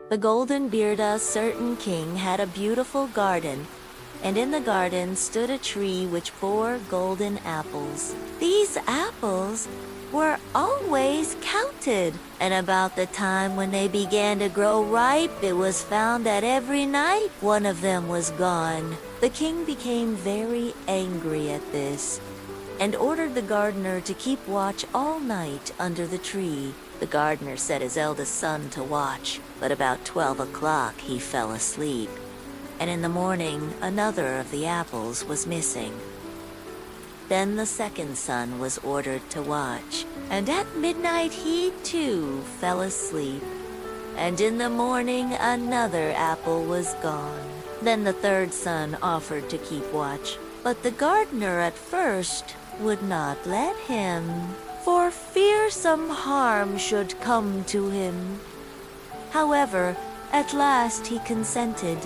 The golden-bearded certain king had a beautiful garden, and in the garden stood a tree which bore golden apples. These apples were always counted, and about the time when they began to grow ripe, it was found that every night one of them was gone. The king became very angry at this, and ordered the gardener to keep watch all night under the tree. The gardener set his eldest son to watch, but about 12 o'clock he fell asleep, and in the morning another of the apples was missing. Then the second son was ordered to watch, and at midnight he too fell asleep, and in the morning another apple was gone. Then the third son offered to keep watch, but the gardener at first would not let him, for fear some harm should come to him. However, at last he consented,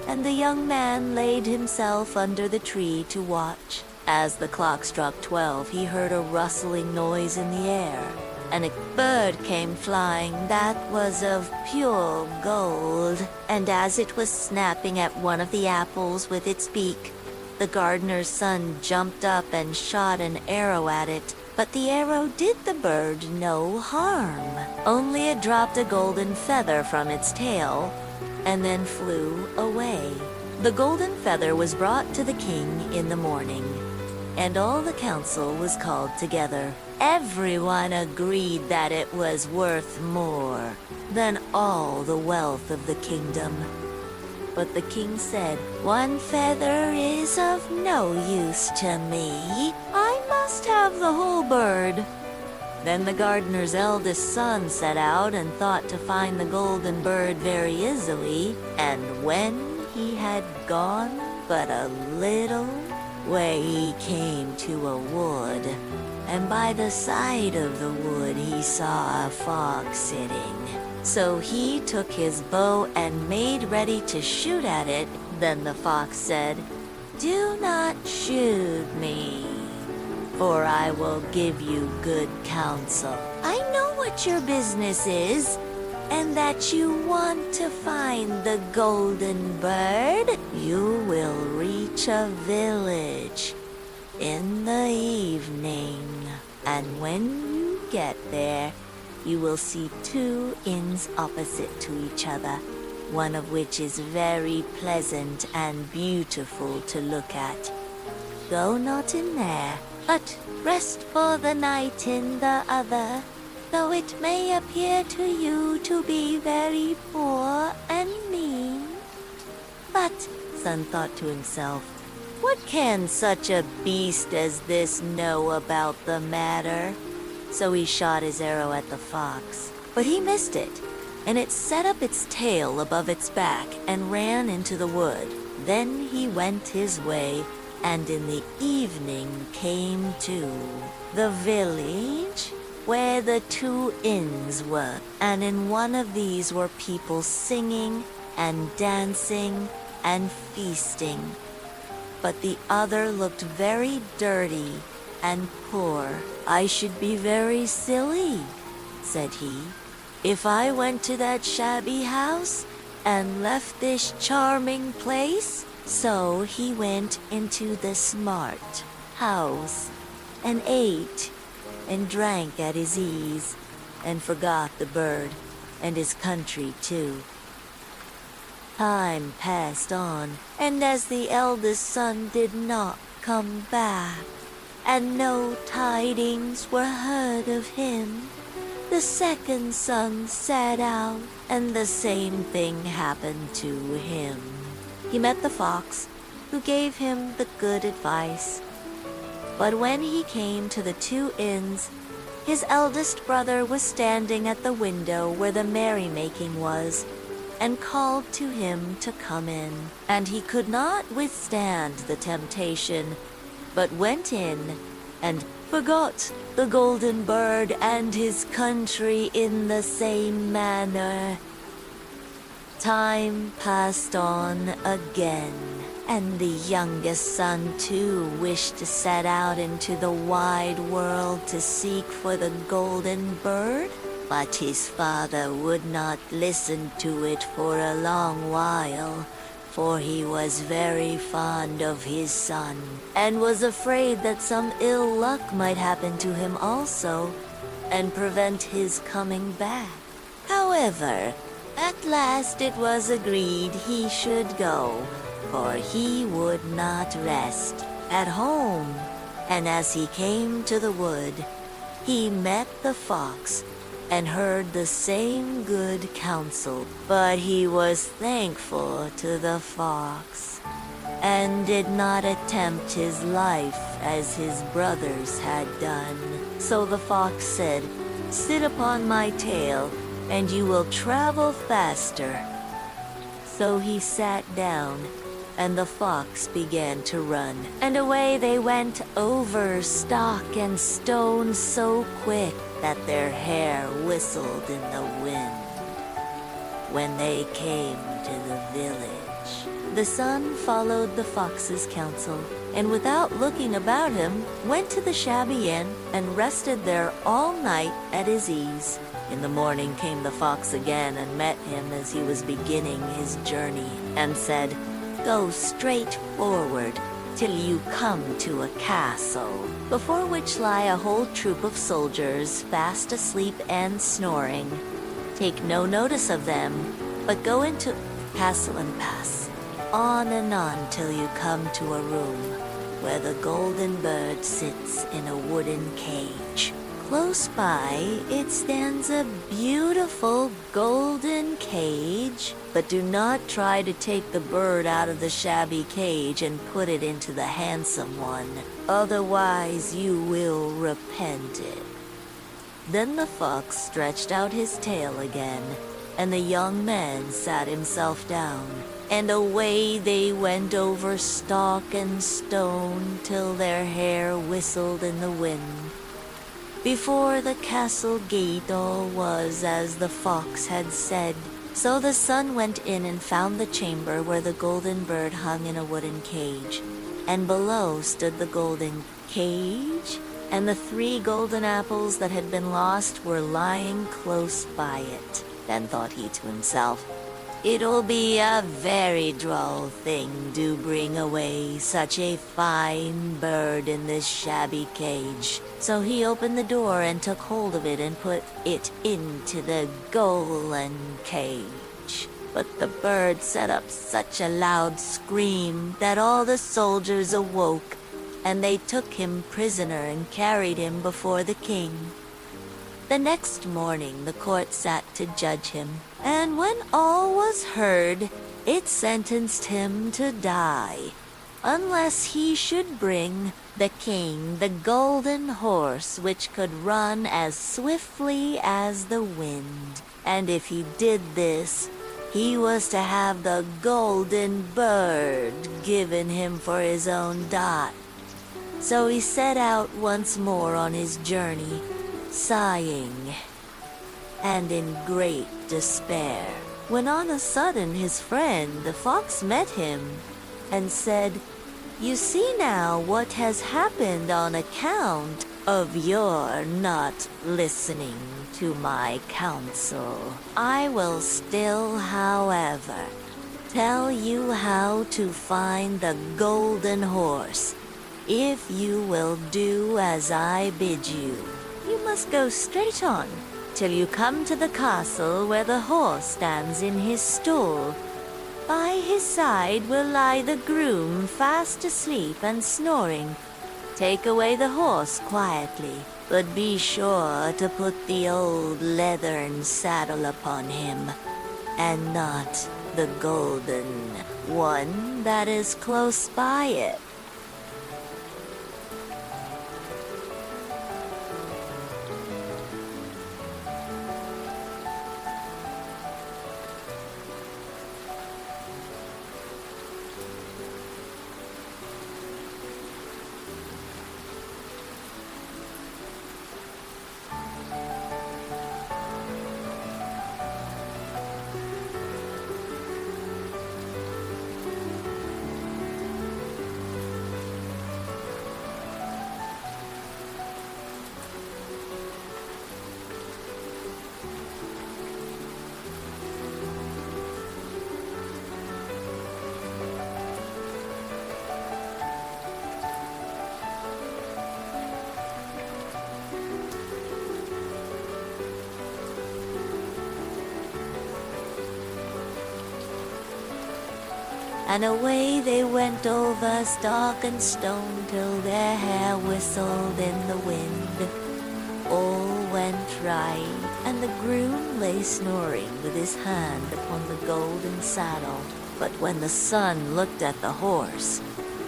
and the young man laid himself under the tree to watch. As the clock struck 12, he heard a rustling noise in the air, and a bird came flying that was of pure gold. And as it was snapping at one of the apples with its beak, the gardener's son jumped up and shot an arrow at it, but the arrow did the bird no harm. Only it dropped a golden feather from its tail, and then flew away. The golden feather was brought to the king in the morning, and all the council was called together. Everyone agreed that it was worth more than all the wealth of the kingdom. But the king said, "One feather is of no use to me. I must have the whole bird." Then the gardener's eldest son set out and thought to find the golden bird very easily. And when he had gone but a little way, he came to a wood, and by the side of the wood he saw a fox sitting. So he took his bow and made ready to shoot at it. Then the fox said, "Do not shoot me, for I will give you good counsel. I know what your business is, and that you want to find the golden bird. You will reach a village in the evening, and when you get there, you will see two inns opposite to each other, one of which is very pleasant and beautiful to look at. Go not in there, but rest for the night in the other, though it may appear to you to be very poor and mean." But Son thought to himself, "What can such a beast as this know about the matter?" So he shot his arrow at the fox, but he missed it, and it set up its tail above its back and ran into the wood. Then he went his way, and in the evening came to the village where the two inns were, and in one of these were people singing and dancing and feasting, but the other looked very dirty and poor. "I should be very silly," said he, "if I went to that shabby house and left this charming place." So he went into the smart house and ate and drank at his ease, and forgot the bird and his country too. Time passed on, and as the eldest son did not come back, and no tidings were heard of him, the second son set out, and the same thing happened to him. He met the fox, who gave him the good advice. But when he came to the two inns, his eldest brother was standing at the window where the merrymaking was, and called to him to come in. And he could not withstand the temptation, but went in and forgot the golden bird and his country in the same manner. Time passed on again, and the youngest son too wished to set out into the wide world to seek for the golden bird. But his father would not listen to it for a long while, for he was very fond of his son, and was afraid that some ill luck might happen to him also, and prevent his coming back. However, at last it was agreed he should go, for he would not rest at home. And as he came to the wood, he met the fox, and heard the same good counsel, but he was thankful to the fox, and did not attempt his life as his brothers had done. So the fox said, "Sit upon my tail, and you will travel faster." So he sat down, and the fox began to run, and away they went over stock and stone so quick that their hair whistled in the wind. When they came to the village, the son followed the fox's counsel, and without looking about him, went to the shabby inn and rested there all night at his ease. In the morning came the fox again and met him as he was beginning his journey, and said, "Go straight forward till you come to a castle, before which lie a whole troop of soldiers fast asleep and snoring. Take no notice of them, but go into castle and pass on and on till you come to a room where the golden bird sits in a wooden cage. Close by it stands a beautiful golden cage, but do not try to take the bird out of the shabby cage and put it into the handsome one, otherwise you will repent it." Then the fox stretched out his tail again, and the young man sat himself down, and away they went over stock and stone till their hair whistled in the wind. Before the castle gate all was as the fox had said. So the son went in and found the chamber where the golden bird hung in a wooden cage, and below stood the golden cage, and the 3 golden apples that had been lost were lying close by it. Then thought he to himself, "It'll be a very droll thing to bring away such a fine bird in this shabby cage." So he opened the door and took hold of it and put it into the golden cage. But the bird set up such a loud scream that all the soldiers awoke, and they took him prisoner and carried him before the king. The next morning the court sat to judge him, and when all was heard, it sentenced him to die, unless he should bring the king the golden horse which could run as swiftly as the wind. And if he did this, he was to have the golden bird given him for his own dot. So he set out once more on his journey, sighing and in great despair, when on a sudden his friend the fox met him and said, "You see now what has happened on account of your not listening to my counsel. I will still, however, tell you how to find the golden horse, if you will do as I bid you. You must go straight on till you come to the castle where the horse stands in his stall. By his side will lie the groom fast asleep and snoring. Take away the horse quietly, but be sure to put the old leathern saddle upon him, and not the golden one that is close by it." and away they went over stock and stone till their hair whistled in the wind. All went right, and the groom lay snoring with his hand upon the golden saddle. But when the son looked at the horse,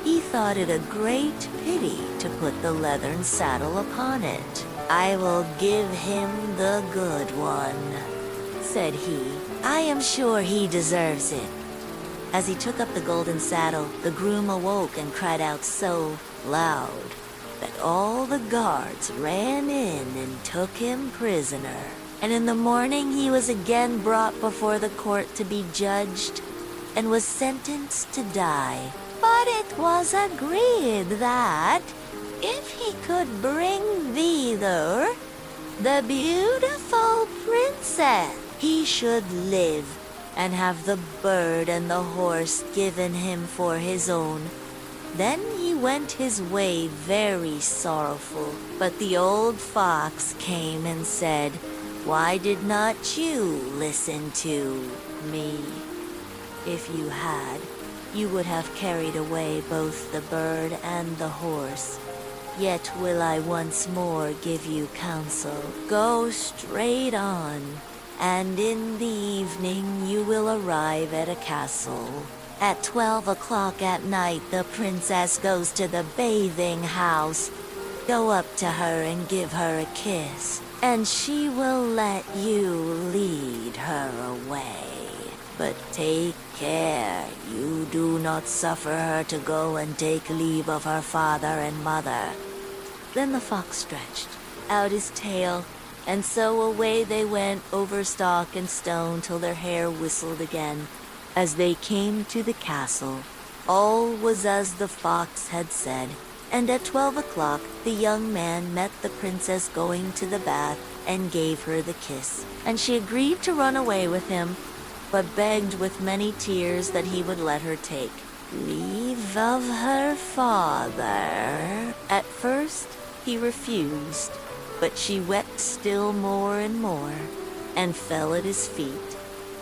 he thought it a great pity to put the leathern saddle upon it. "I will give him the good one," said he. "I am sure he deserves it." As he took up the golden saddle, the groom awoke and cried out so loud that all the guards ran in and took him prisoner. And in the morning he was again brought before the court to be judged and was sentenced to die. But it was agreed that if he could bring thither the beautiful princess, he should live and have the bird and the horse given him for his own. Then he went his way very sorrowful. But the old fox came and said, "Why did not you listen to me? If you had, you would have carried away both the bird and the horse. Yet will I once more give you counsel. Go straight on, and in the evening you will arrive at a castle. At 12 o'clock at night the princess goes to the bathing house. Go up to her and give her a kiss, and she will let you lead her away. But take care you do not suffer her to go and take leave of her father and mother." Then the fox stretched out his tail, and so away they went over stock and stone till their hair whistled again. As they came to the castle, all was as the fox had said, and at 12 o'clock the young man met the princess going to the bath and gave her the kiss. And she agreed to run away with him, but begged with many tears that he would let her take leave of her father. At first he refused, but she wept still more and more, and fell at his feet,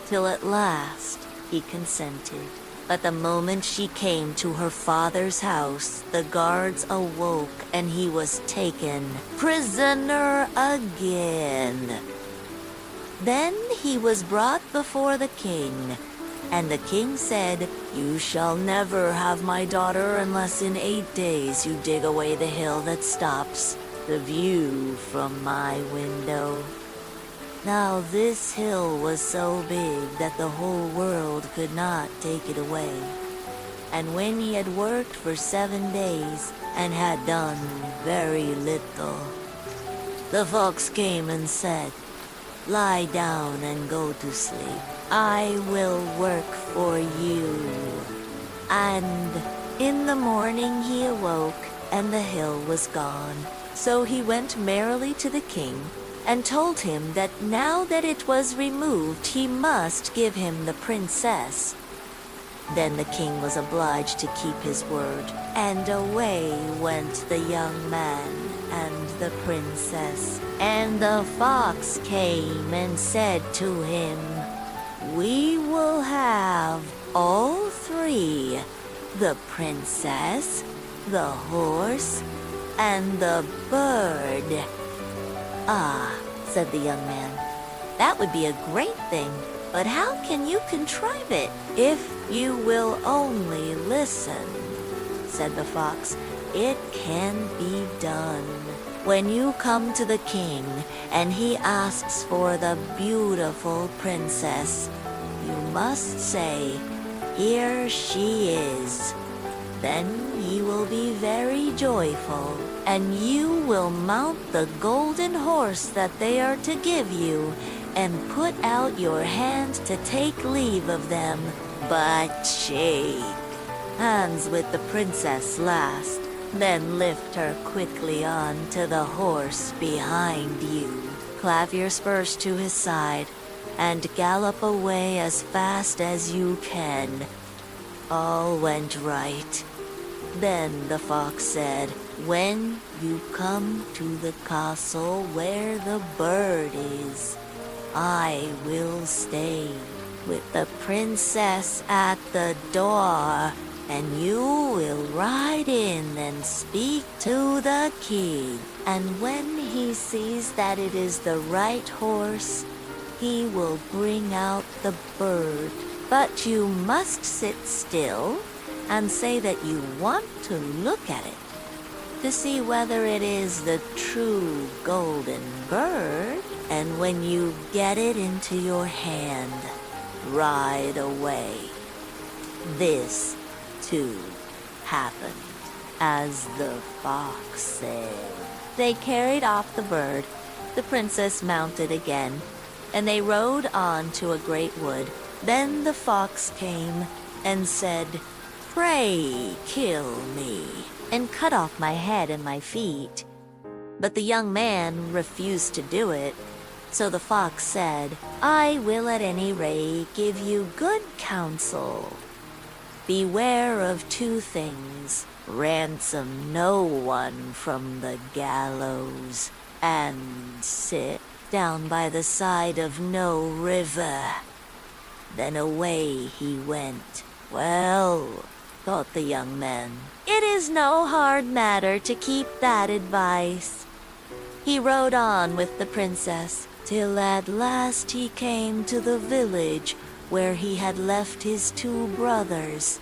till at last he consented. But the moment she came to her father's house, the guards awoke, and he was taken prisoner again. Then he was brought before the king, and the king said, "You shall never have my daughter unless in 8 days you dig away the hill that stops the view from my window." Now this hill was so big that the whole world could not take it away. And when he had worked for 7 days and had done very little, the fox came and said, "Lie down and go to sleep. I will work for you." And in the morning he awoke, and the hill was gone. So he went merrily to the king, and told him that now that it was removed, he must give him the princess. Then the king was obliged to keep his word, and away went the young man and the princess. And the fox came and said to him, "We will have all three, the princess, the horse, and the bird." "Ah," said the young man, "that would be a great thing, but how can you contrive it?" "If you will only listen," said the fox, "it can be done. When you come to the king and he asks for the beautiful princess, you must say, 'Here she is.' Then he will be very joyful, and you will mount the golden horse that they are to give you, and put out your hand to take leave of them. But shake hands with the princess last, then lift her quickly on to the horse behind you. Clap your spurs to his side, and gallop away as fast as you can." All went right. Then the fox said, "When you come to the castle where the bird is, I will stay, with the princess at the door, and you will ride in and speak to the king. And when he sees that it is the right horse, he will bring out the bird. But you must sit still and say that you want to look at it to see whether it is the true golden bird. And when you get it into your hand, ride away. This, too, happened as the fox said. They carried off the bird, the princess mounted again, and they rode on to a great wood. Then the fox came and said, "Pray kill me, and cut off my head and my feet." But the young man refused to do it. So the fox said, "I will at any rate give you good counsel. Beware of two things. Ransom no one from the gallows, and sit down by the side of no river." Then away he went. Well, thought the young man, it is no hard matter to keep that advice. He rode on with the princess, till at last he came to the village where he had left his two brothers.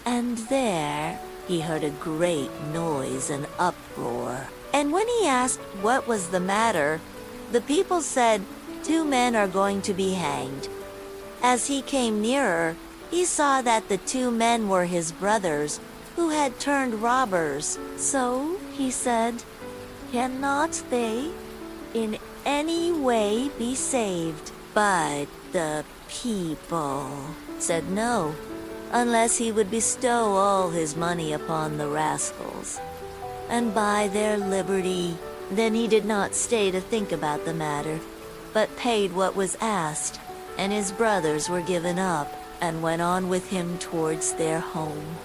And there he heard a great noise and uproar. And when he asked what was the matter, the people said, "Two men are going to be hanged." As he came nearer, he saw that the two men were his brothers, who had turned robbers. So he said, "Cannot they in any way be saved?" But the people said no, unless he would bestow all his money upon the rascals, and buy their liberty. Then he did not stay to think about the matter, but paid what was asked, and his brothers were given up, and went on with him towards their home.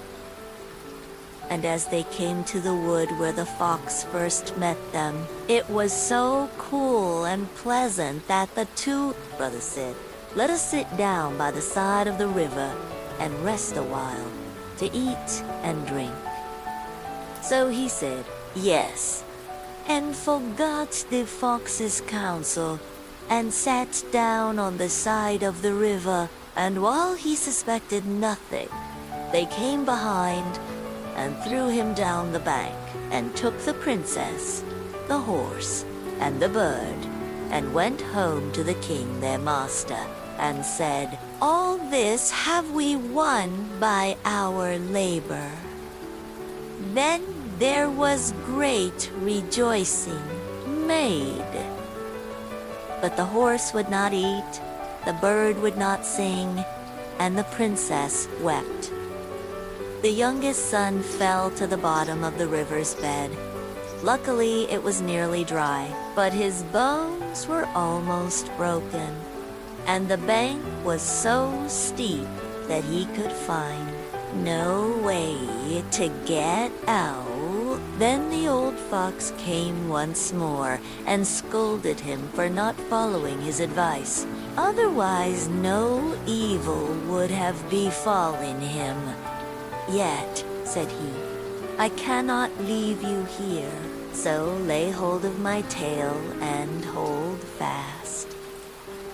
And as they came to the wood where the fox first met them, it was so cool and pleasant that the two brothers said, "Let us sit down by the side of the river and rest a while, to eat and drink." So he said, "Yes," and forgot the fox's counsel, and sat down on the side of the river. And while he suspected nothing, they came behind and threw him down the bank, and took the princess, the horse, and the bird, and went home to the king their master, and said, "All this have we won by our labor." Then there was great rejoicing made. But the horse would not eat, the bird would not sing, and the princess wept. The youngest son fell to the bottom of the river's bed. Luckily, it was nearly dry, but his bones were almost broken, and the bank was so steep that he could find no way to get out. Then the old fox came once more and scolded him for not following his advice. Otherwise, no evil would have befallen him. "Yet," said he, "I cannot leave you here, so lay hold of my tail and hold fast."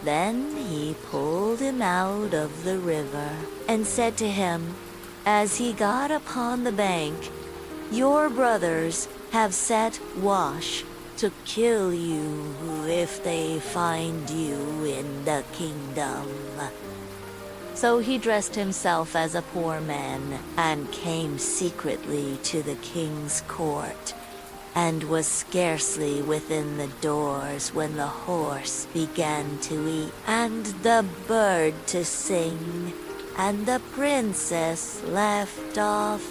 Then he pulled him out of the river and said to him, as he got upon the bank, "Your brothers have set watch to kill you if they find you in the kingdom." So he dressed himself as a poor man and came secretly to the king's court, and was scarcely within the doors when the horse began to eat, and the bird to sing, and the princess left off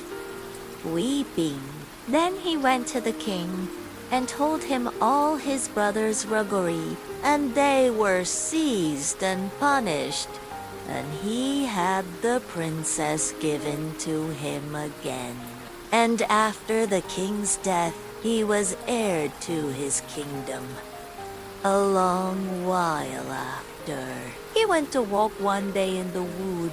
weeping. Then he went to the king and told him all his brothers' roguery, and they were seized and punished, and he had the princess given to him again. And after the king's death, he was heir to his kingdom. A long while after, He went to walk one day in the wood,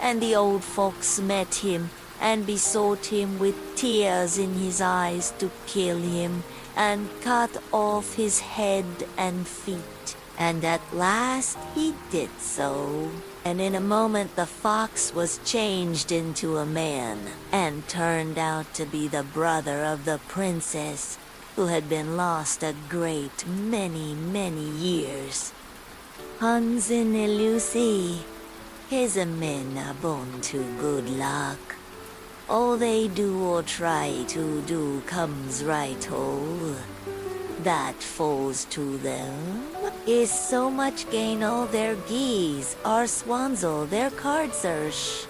and the old fox met him and besought him with tears in his eyes to kill him and cut off his head and feet. And at last he did so. And in a moment the fox was changed into a man and turned out to be the brother of the princess who had been lost a great many years. Hansen Lucy, his a men a born to good luck. All they do or try to do comes right all. That falls to them is so much gain all their geese, our swansel, their cardsers.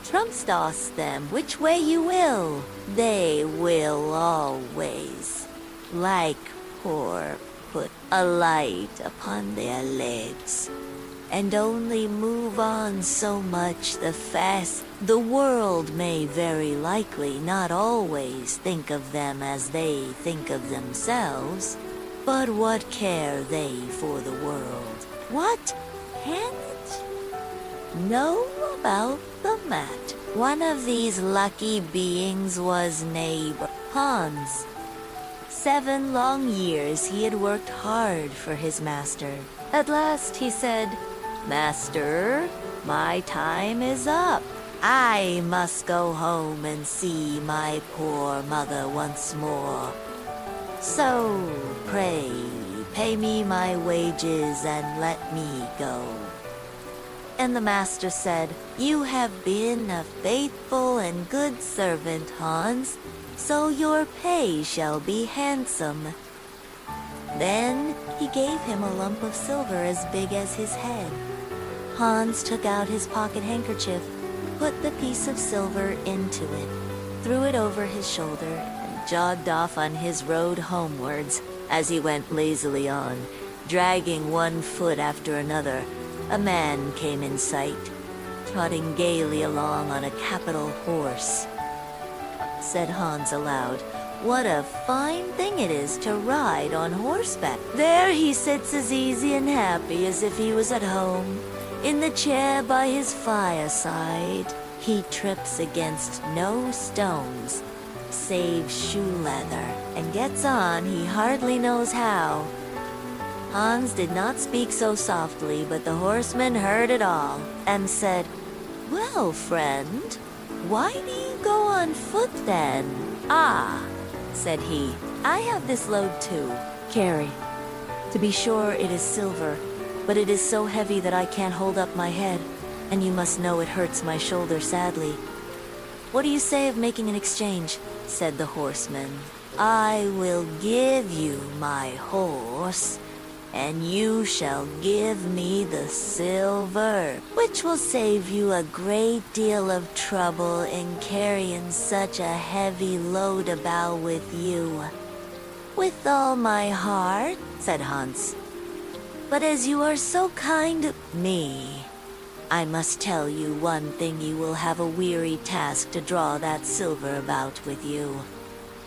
Trumpstos them which way you will, they will always, like poor, put a light upon their legs, and only move on so much the fast. The world may very likely not always think of them as they think of themselves, but what care they for the world? What can it know about the mat? One of these lucky beings was neighbor Hans. 7 long years he had worked hard for his master. At last he said, "Master, my time is up. I must go home and see my poor mother once more. So, pray, pay me my wages and let me go." And the master said, "You have been a faithful and good servant, Hans, so your pay shall be handsome." Then he gave him a lump of silver as big as his head. Hans took out his pocket handkerchief, put the piece of silver into it, threw it over his shoulder, and jogged off on his road homewards. As he went lazily on, dragging one foot after another, a man came in sight, trotting gaily along on a capital horse. Said Hans aloud, "What a fine thing it is to ride on horseback. There he sits as easy and happy as if he was at home, in the chair by his fireside. He trips against no stones, save shoe leather, and gets on he hardly knows how." Hans did not speak so softly, but the horseman heard it all, and said, "Well, friend, why do you go on foot then?" "Ah," said he, "I have this load too. Carry. To be sure it is silver, but it is so heavy that I can't hold up my head, and you must know it hurts my shoulder sadly. What do you say of making an exchange?" said the horseman. "I will give you my horse, and you shall give me the silver, which will save you a great deal of trouble in carrying such a heavy load about with you." "With all my heart," said Hans. "But as you are so kind to me, I must tell you one thing: you will have a weary task to draw that silver about with you."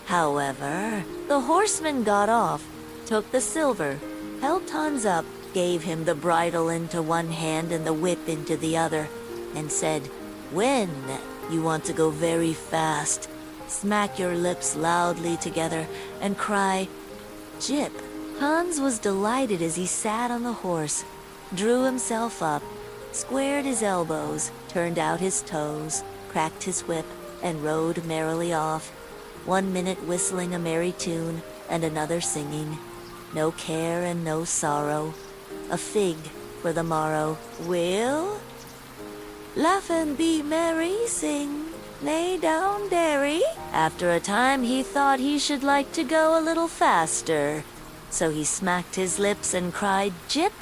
However, the horseman got off, took the silver, helped Hans up, gave him the bridle into one hand and the whip into the other, and said, "When you want to go very fast, smack your lips loudly together and cry, 'Jip.'" Hans was delighted as he sat on the horse, drew himself up, squared his elbows, turned out his toes, cracked his whip, and rode merrily off, 1 minute whistling a merry tune and another singing, "No care and no sorrow, a fig for the morrow. Will laugh and be merry, sing, lay down dairy." After a time he thought he should like to go a little faster, so he smacked his lips and cried, "Jip."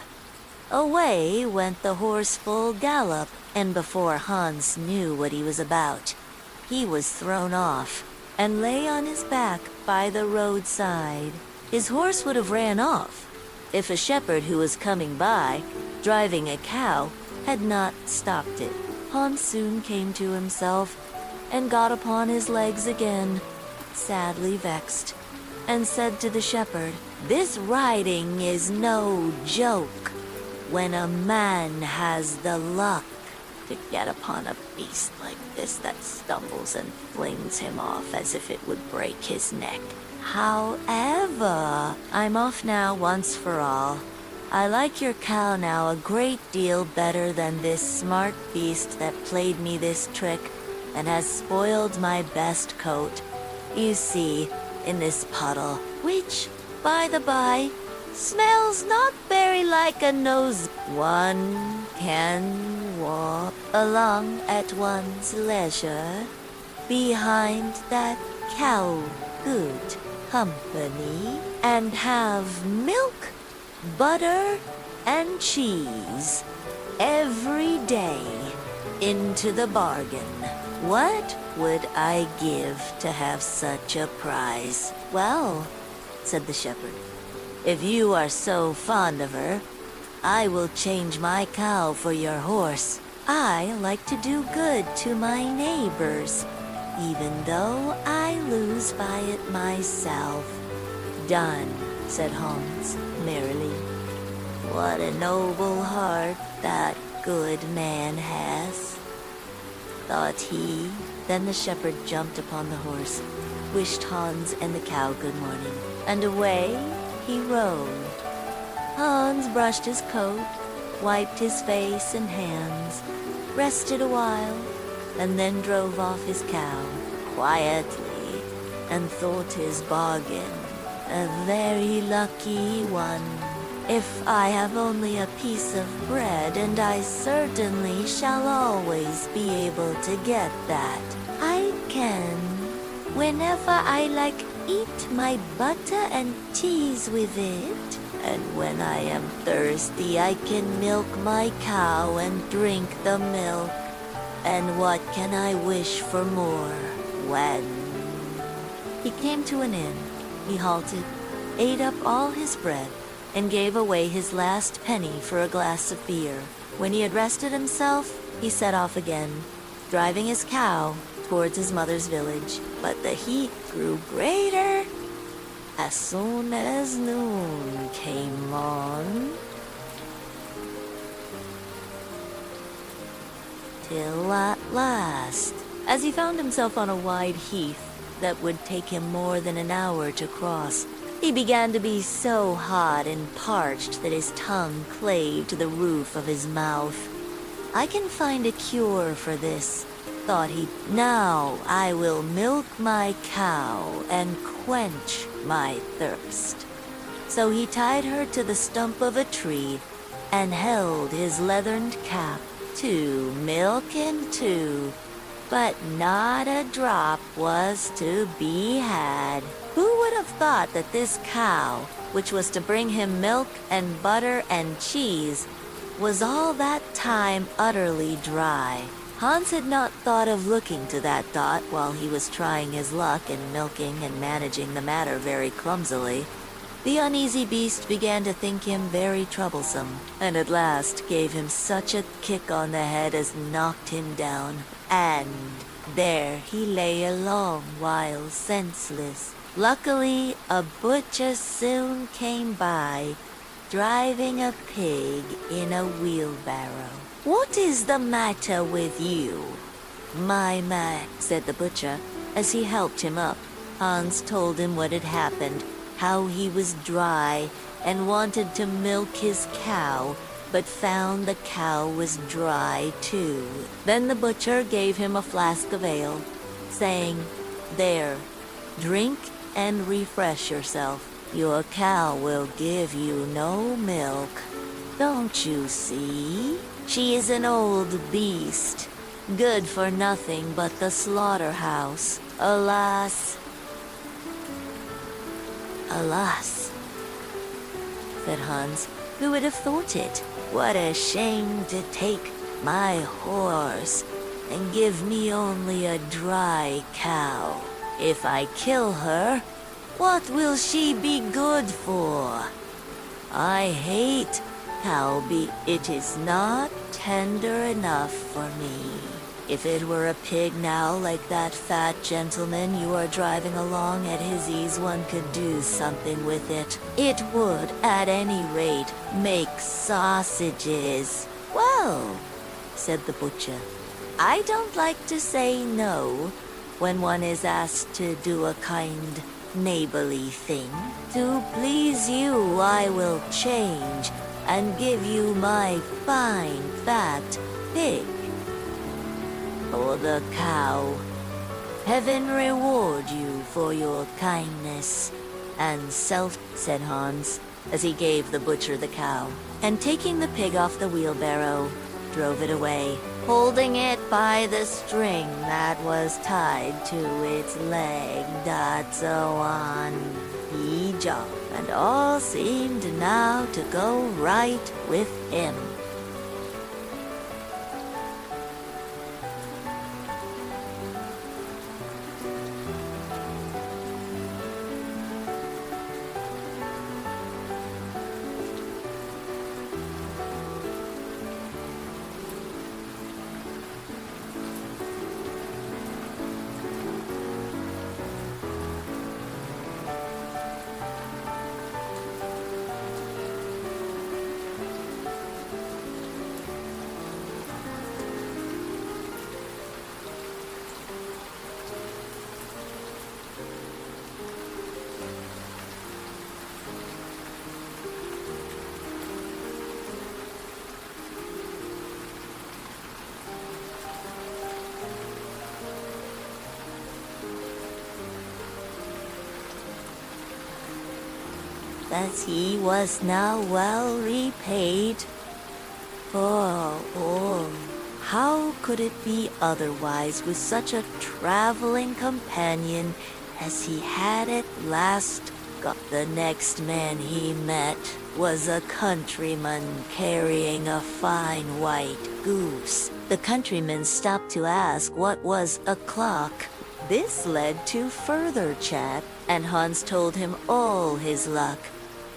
Away went the horse full gallop, and before Hans knew what he was about, he was thrown off and lay on his back by the roadside. His horse would have ran off if a shepherd who was coming by, driving a cow, had not stopped it. Hans soon came to himself and got upon his legs again, sadly vexed, and said to the shepherd, "This riding is no joke. when a man has the luck to get upon a beast like this that stumbles and flings him off as if it would break his neck. However, I'm off now once for all. I like your cow now a great deal better than this smart beast that played me this trick and has spoiled my best coat. You see, in this puddle, which, by the by, smells not very like a nose. One can walk along at one's leisure behind that cow good company and have milk, butter, and cheese every day into the bargain. What would I give to have such a prize? Well, said the shepherd, if you are so fond of her, I will change my cow for your horse. I like to do good to my neighbors, even though I lose by it myself. Done, said Hans merrily. What a noble heart that good man has, thought he. Then the shepherd jumped upon the horse, wished Hans and the cow good morning, and away he rode. Hans brushed his coat, wiped his face and hands, rested a while, and then drove off his cow quietly and thought his bargain a very lucky one. If I have only a piece of bread, and I certainly shall always be able to get that, I can, whenever I like, eat my butter and cheese with it. And when I am thirsty, I can milk my cow and drink the milk. And what can I wish for more when... He came to an inn. He halted, ate up all his bread, and gave away his last penny for a glass of beer. When he had rested himself, he set off again, driving his cow towards his mother's village. But the heat grew greater as soon as noon came on, till at last, as he found himself on a wide heath that would take him more than an hour to cross, he began to be so hot and parched that his tongue clave to the roof of his mouth. I can find a cure for this, thought he. Now I will milk my cow and quench my thirst. So he tied her to the stump of a tree and held his leatherned cap to milk into, but not a drop was to be had. Who would have thought that this cow, which was to bring him milk and butter and cheese, was all that time utterly dry? Hans had not thought of looking to that thought while he was trying his luck and milking and managing the matter very clumsily. The uneasy beast began to think him very troublesome, and at last gave him such a kick on the head as knocked him down, and there he lay a long while senseless. Luckily, a butcher soon came by, driving a pig in a wheelbarrow. "What is the matter with you, my man?" said the butcher, as he helped him up. Hans told him what had happened, how he was dry and wanted to milk his cow, but found the cow was dry too. Then the butcher gave him a flask of ale, saying, "There, drink and refresh yourself. Your cow will give you no milk. Don't you see? She is an old beast, good for nothing but the slaughterhouse. Alas, alas," said Hans. "Who would have thought it? What a shame to take my horse and give me only a dry cow. If I kill her, what will she be good for? I hate cow. It is not tender enough for me. If it were a pig now, like that fat gentleman you are driving along at his ease, one could do something with it. It would, at any rate, make sausages. Well, said the butcher, I don't like to say no when one is asked to do a kind, neighborly thing. To please you, I will change and give you my fine, fat pig for the cow. Heaven reward you for your kindness and self, said Hans, as he gave the butcher the cow, and taking the pig off the wheelbarrow, drove it away, holding it by the string that was tied to its leg. So on he jogged, and all seemed now to go right with him. As he was now well repaid for all. How could it be otherwise with such a traveling companion as he had at last got? The next man he met was a countryman carrying a fine white goose. The countryman stopped to ask what was o'clock. This led to further chat, and Hans told him all his luck,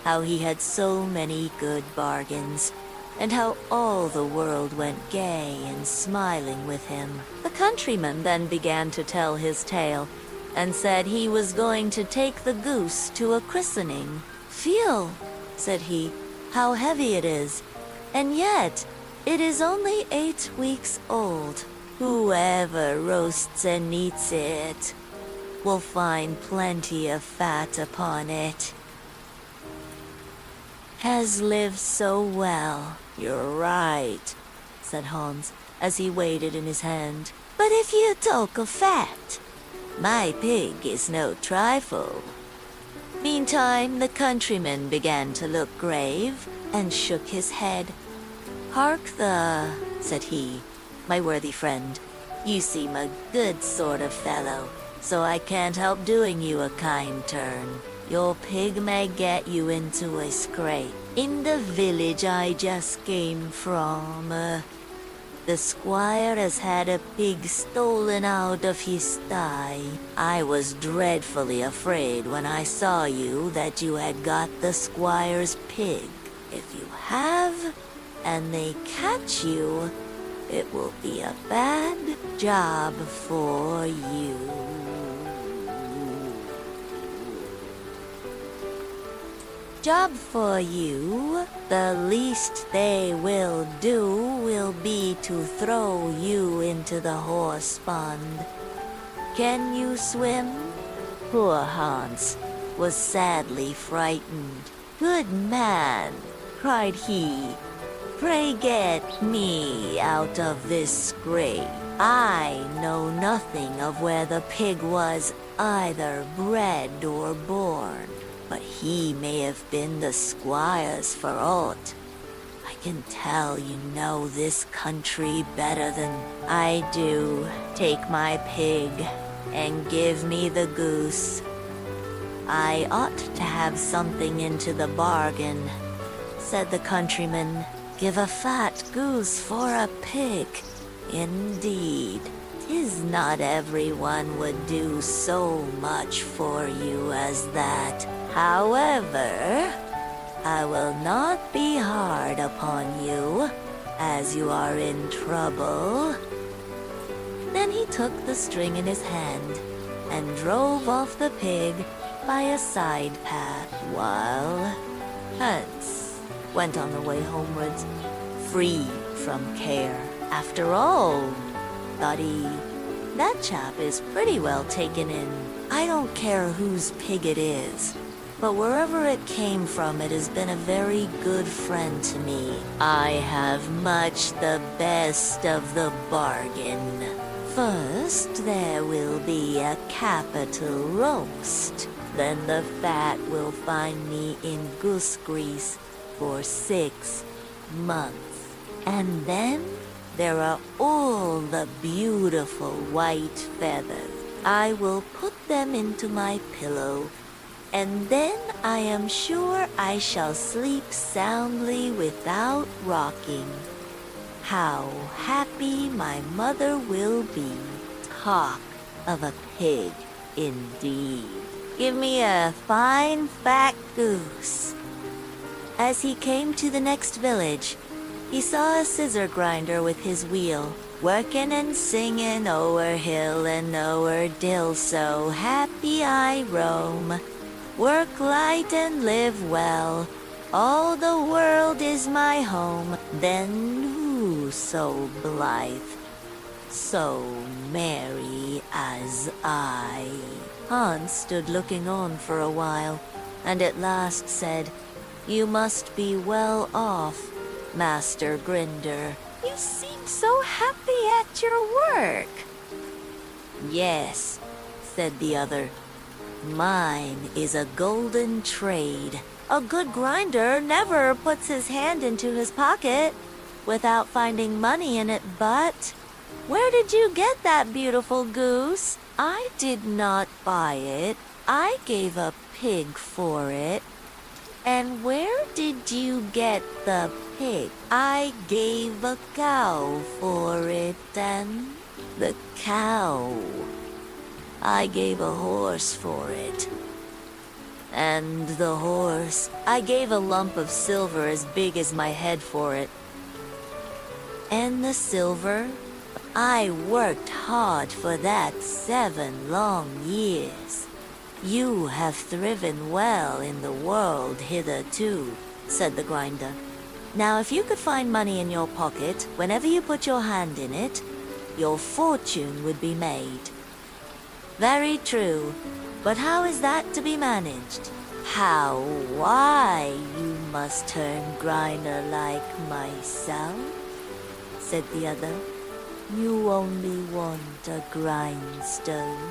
how he had so many good bargains, and how all the world went gay and smiling with him. The countryman then began to tell his tale, and said he was going to take the goose to a christening. Feel, said he, how heavy it is, and yet it is only 8 weeks old. Whoever roasts and eats it will find plenty of fat upon it. Has lived so well. You're right, said Hans, as he weighed it in his hand. But if you talk of fat, my pig is no trifle. Meantime, the countryman began to look grave, and shook his head. Hark said he, my worthy friend, you seem a good sort of fellow, so I can't help doing you a kind turn. Your pig may get you into a scrape. In the village I just came from, the squire has had a pig stolen out of his sty. I was dreadfully afraid when I saw you that you had got the squire's pig. If you have, and they catch you, it will be a bad job for you. Job for you. The least they will do will be to throw you into the horse pond. Can you swim? Poor Hans was sadly frightened. Good man, cried he, pray get me out of this scrape. I know nothing of where the pig was either bred or born, but he may have been the squire's for aught. I can tell you know this country better than I do. Take my pig and give me the goose. I ought to have something into the bargain, said the countryman. Give a fat goose for a pig, indeed. 'Tis not everyone would do so much for you as that. However, I will not be hard upon you, as you are in trouble. Then he took the string in his hand and drove off the pig by a side path, while Hans went on the way homewards, free from care. After all, thought he, that chap is pretty well taken in. I don't care whose pig it is, but wherever it came from, it has been a very good friend to me. I have much the best of the bargain. First, there will be a capital roast. Then the fat will find me in goose grease for 6 months. And then there are all the beautiful white feathers. I will put them into my pillow, and then I am sure I shall sleep soundly without rocking. How happy my mother will be. Talk of a pig, indeed. Give me a fine fat goose. As he came to the next village, he saw a scissor grinder with his wheel, working and singing o'er hill and o'er dill. So happy I roam, work light and live well. All the world is my home. Then who so blithe, so merry as I? Hans stood looking on for a while, and at last said, "You must be well off, Master Grinder. You seem so happy at your work." "Yes," said the other. "Mine is a golden trade. A good grinder never puts his hand into his pocket without finding money in it, but where did you get that beautiful goose?" "I did not buy it. I gave a pig for it." "And where did you get the pig?" "I gave a cow for it, and the cow. I gave a horse for it, and the horse. I gave a lump of silver as big as my head for it." "And the silver?" "I worked hard for that 7 long years. You have thriven well in the world hitherto," said the grinder. "Now if you could find money in your pocket whenever you put your hand in it, your fortune would be made." "Very true, but how is that to be managed?" "How? Why, you must turn grinder like myself," said the other. "You only want a grindstone.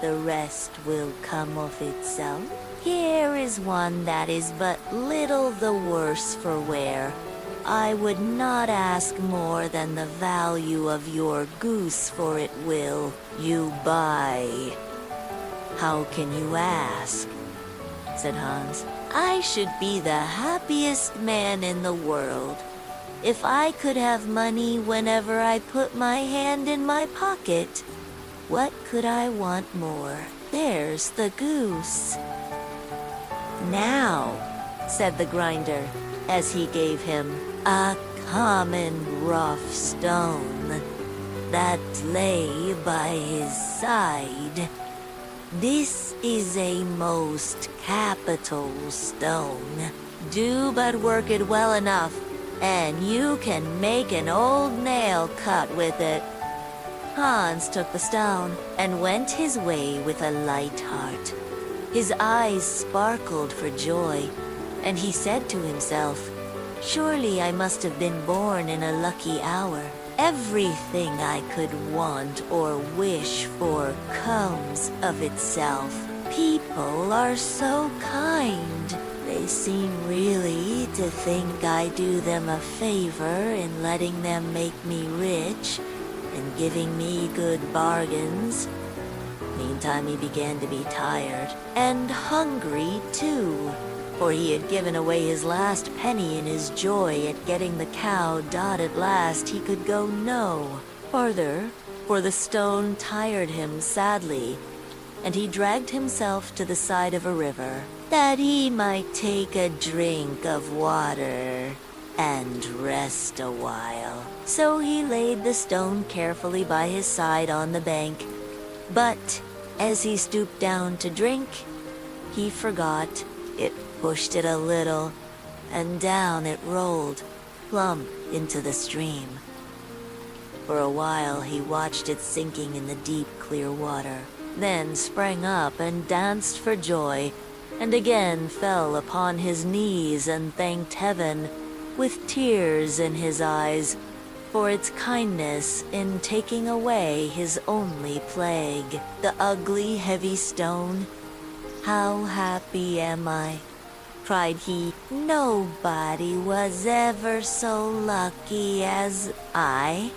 The rest will come of itself. Here is one that is but little the worse for wear. I would not ask more than the value of your goose for it. Will you buy?" "How can you ask?" said Hans. "I should be the happiest man in the world if I could have money whenever I put my hand in my pocket. What could I want more? There's the goose." "Now," said the grinder, as he gave him a common rough stone that lay by his side, "this is a most capital stone. Do but work it well enough, and you can make an old nail cut with it." Hans took the stone and went his way with a light heart. His eyes sparkled for joy, and he said to himself, "Surely I must have been born in a lucky hour. Everything I could want or wish for comes of itself. People are so kind. They seem really to think I do them a favor in letting them make me rich and giving me good bargains." Meantime, he began to be tired and hungry too, for he had given away his last penny in his joy at getting the cow. At last he could go no farther, for the stone tired him sadly, and he dragged himself to the side of a river, that he might take a drink of water. and rest a while. So he laid the stone carefully by his side on the bank. But as he stooped down to drink, he forgot. It pushed it a little, and down it rolled, plump into the stream. For a while he watched it sinking in the deep, clear water, then sprang up and danced for joy, and again fell upon his knees and thanked heaven, with tears in his eyes, for its kindness in taking away his only plague, the ugly, heavy stone. "How happy am I," cried he. "Nobody was ever so lucky as I."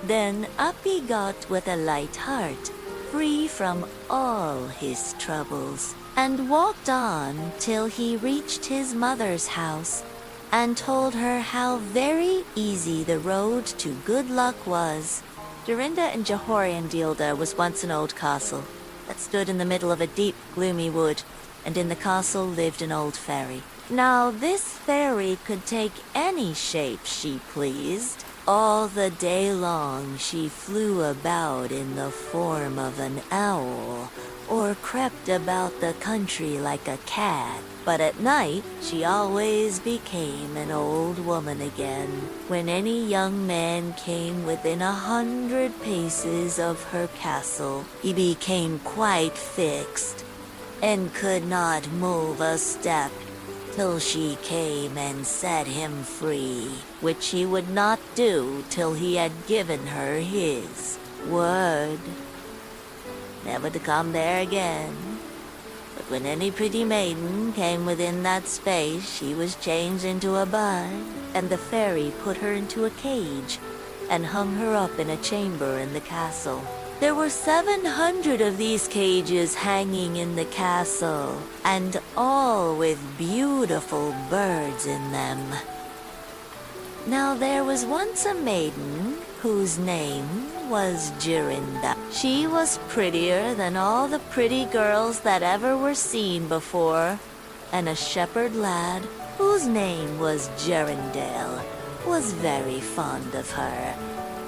Then up he got with a light heart, free from all his troubles, and walked on till he reached his mother's house, and told her how very easy the road to good luck was. Jorinda and Jehoriandilda was once an old castle that stood in the middle of a deep, gloomy wood, and in the castle lived an old fairy. Now this fairy could take any shape she pleased. All the day long she flew about in the form of an owl, or crept about the country like a cat. But at night she always became an old woman again. When any young man came within 100 paces of her castle, he became quite fixed, and could not move a step till she came and set him free, which he would not do till he had given her his word never to come there again. But when any pretty maiden came within that space, she was changed into a bud, and the fairy put her into a cage and hung her up in a chamber in the castle. There were 700 of these cages hanging in the castle, and all with beautiful birds in them. Now there was once a maiden whose name was Jorinda. She was prettier than all the pretty girls that ever were seen before, and a shepherd lad, whose name was Jerindale, was very fond of her,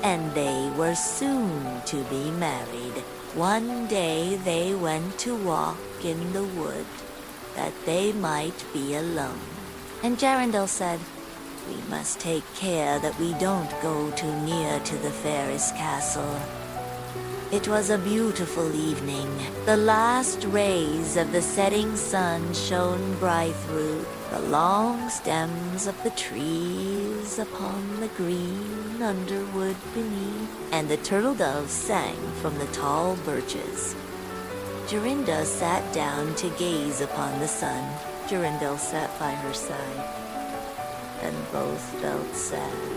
and they were soon to be married. One day they went to walk in the wood, that they might be alone. And Jerindale said, "We must take care that we don't go too near to the fairy's castle." It was a beautiful evening. The last rays of the setting sun shone bright through the long stems of the trees upon the green underwood beneath, and the turtle doves sang from the tall birches. Jorinda sat down to gaze upon the sun. Jorindel sat by her side, and both felt sad.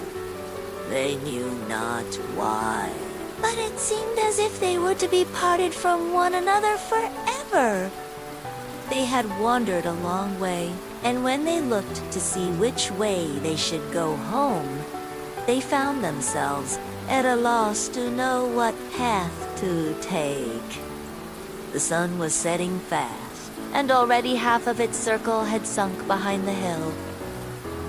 They knew not why, but it seemed as if they were to be parted from one another forever. They had wandered a long way, and when they looked to see which way they should go home, they found themselves at a loss to know what path to take. The sun was setting fast, and already half of its circle had sunk behind the hill.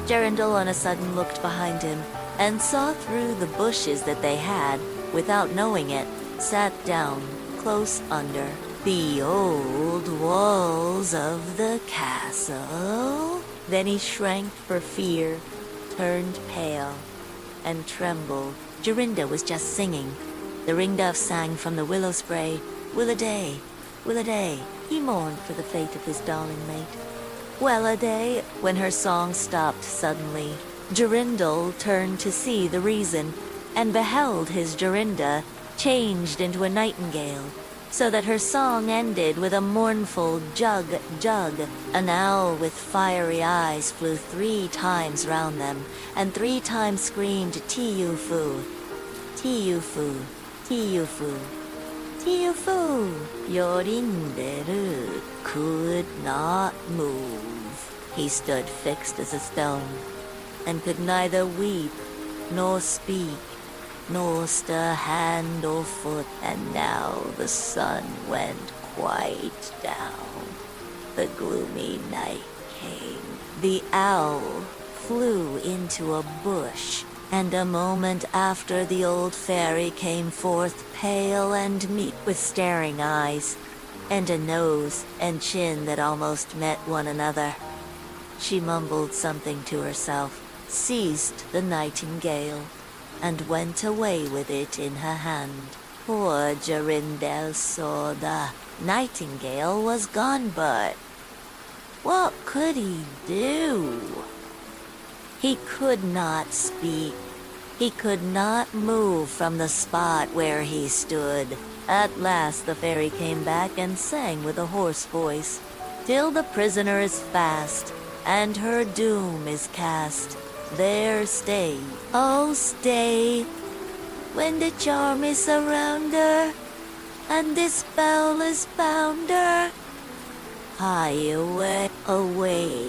Jerindel on a sudden looked behind him, and saw through the bushes that they had, without knowing it, sat down close under the old walls of the castle. Then he shrank for fear, turned pale, and trembled. Jorinda was just singing. The ringdove sang from the willow spray, "Will-a-day, will-a-day." He mourned for the fate of his darling mate. Well-a-day, when her song stopped suddenly, Jorindel turned to see the reason, and beheld his Jorinda changed into a nightingale, so that her song ended with a mournful jug, jug. An owl with fiery eyes flew 3 times round them, and 3 times screamed, "Tiyufu, Tiyufu, Tiyufu, Tiyufu." Yorinderu could not move. He stood fixed as a stone, and could neither weep, nor speak, nor stir hand or foot. And now the sun went quite down. The gloomy night came. The owl flew into a bush, and a moment after the old fairy came forth pale and meek with staring eyes, and a nose and chin that almost met one another. She mumbled something to herself, seized the nightingale, and went away with it in her hand. Poor Jorindel saw the nightingale was gone, but what could he do? He could not speak. He could not move from the spot where he stood. At last the fairy came back and sang with a hoarse voice, "Till the prisoner is fast, and her doom is cast, there stay, oh stay, when the charm is around her, and this spell is bound her, hie away, away."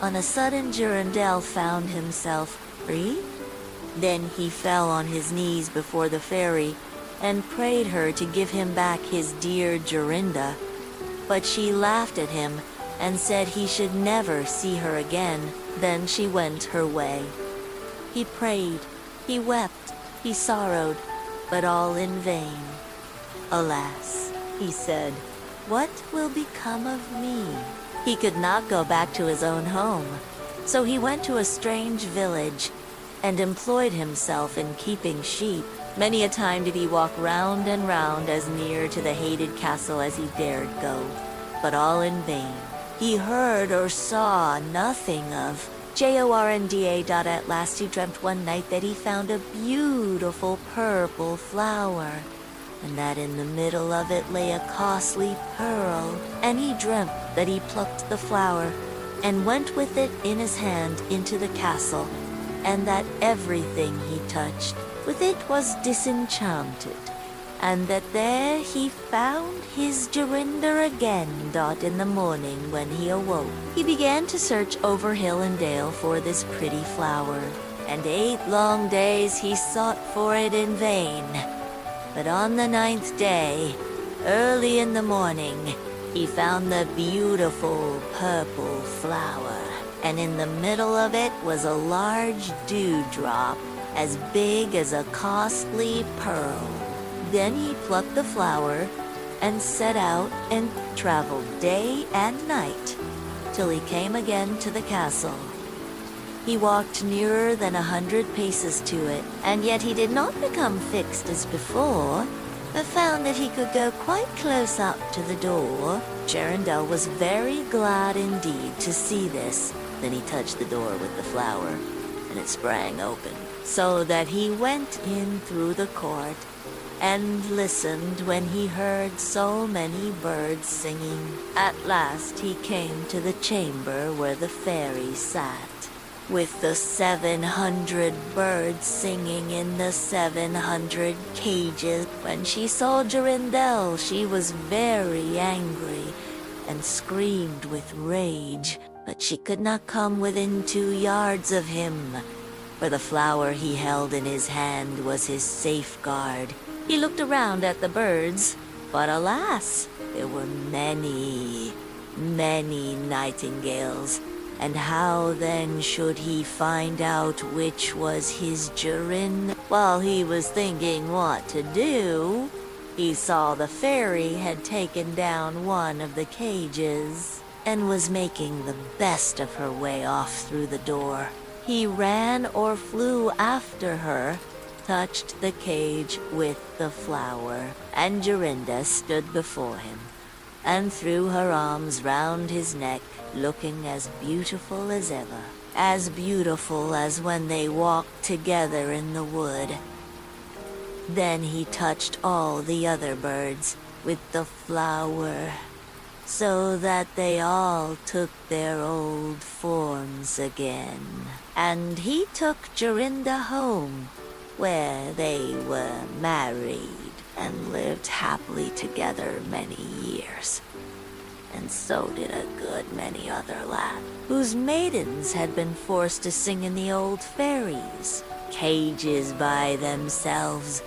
On a sudden, Jorindel found himself free. Then he fell on his knees before the fairy and prayed her to give him back his dear Jorinda. But she laughed at him and said he should never see her again. Then she went her way. He prayed, he wept, he sorrowed, but all in vain. "Alas," he said, "what will become of me?" He could not go back to his own home, so he went to a strange village and employed himself in keeping sheep. Many a time did he walk round and round as near to the hated castle as he dared go, but all in vain. He heard or saw nothing of Jornda. At last he dreamt one night that he found a beautiful purple flower, and that in the middle of it lay a costly pearl, and he dreamt that he plucked the flower and went with it in his hand into the castle, and that everything he touched with it was disenchanted, and that there he found his Jorinda again. In the morning when he awoke, he began to search over hill and dale for this pretty flower, and 8 long days he sought for it in vain. But on the 9th day, early in the morning, he found the beautiful purple flower, and in the middle of it was a large dewdrop, as big as a costly pearl. Then he plucked the flower and set out and traveled day and night till he came again to the castle. He walked nearer than 100 paces to it, and yet he did not become fixed as before, but found that he could go quite close up to the door. Jorindel was very glad indeed to see this. Then he touched the door with the flower, and it sprang open, so that he went in through the court and listened when he heard so many birds singing. At last he came to the chamber where the fairy sat, with the 700 birds singing in the 700 cages. When she saw Jorindel, she was very angry and screamed with rage, but she could not come within 2 yards of him, for the flower he held in his hand was his safeguard. He looked around at the birds, but alas, there were many, many nightingales, and how then should he find out which was his Jorinda? While he was thinking what to do, he saw the fairy had taken down one of the cages and was making the best of her way off through the door. He ran or flew after her, touched the cage with the flower, and Jorinda stood before him and threw her arms round his neck, looking as beautiful as ever, as beautiful as when they walked together in the wood. Then he touched all the other birds with the flower, so that they all took their old forms again. And he took Jorinda home, where they were married and lived happily together many years. And so did a good many other lads, whose maidens had been forced to sing in the old fairies' cages by themselves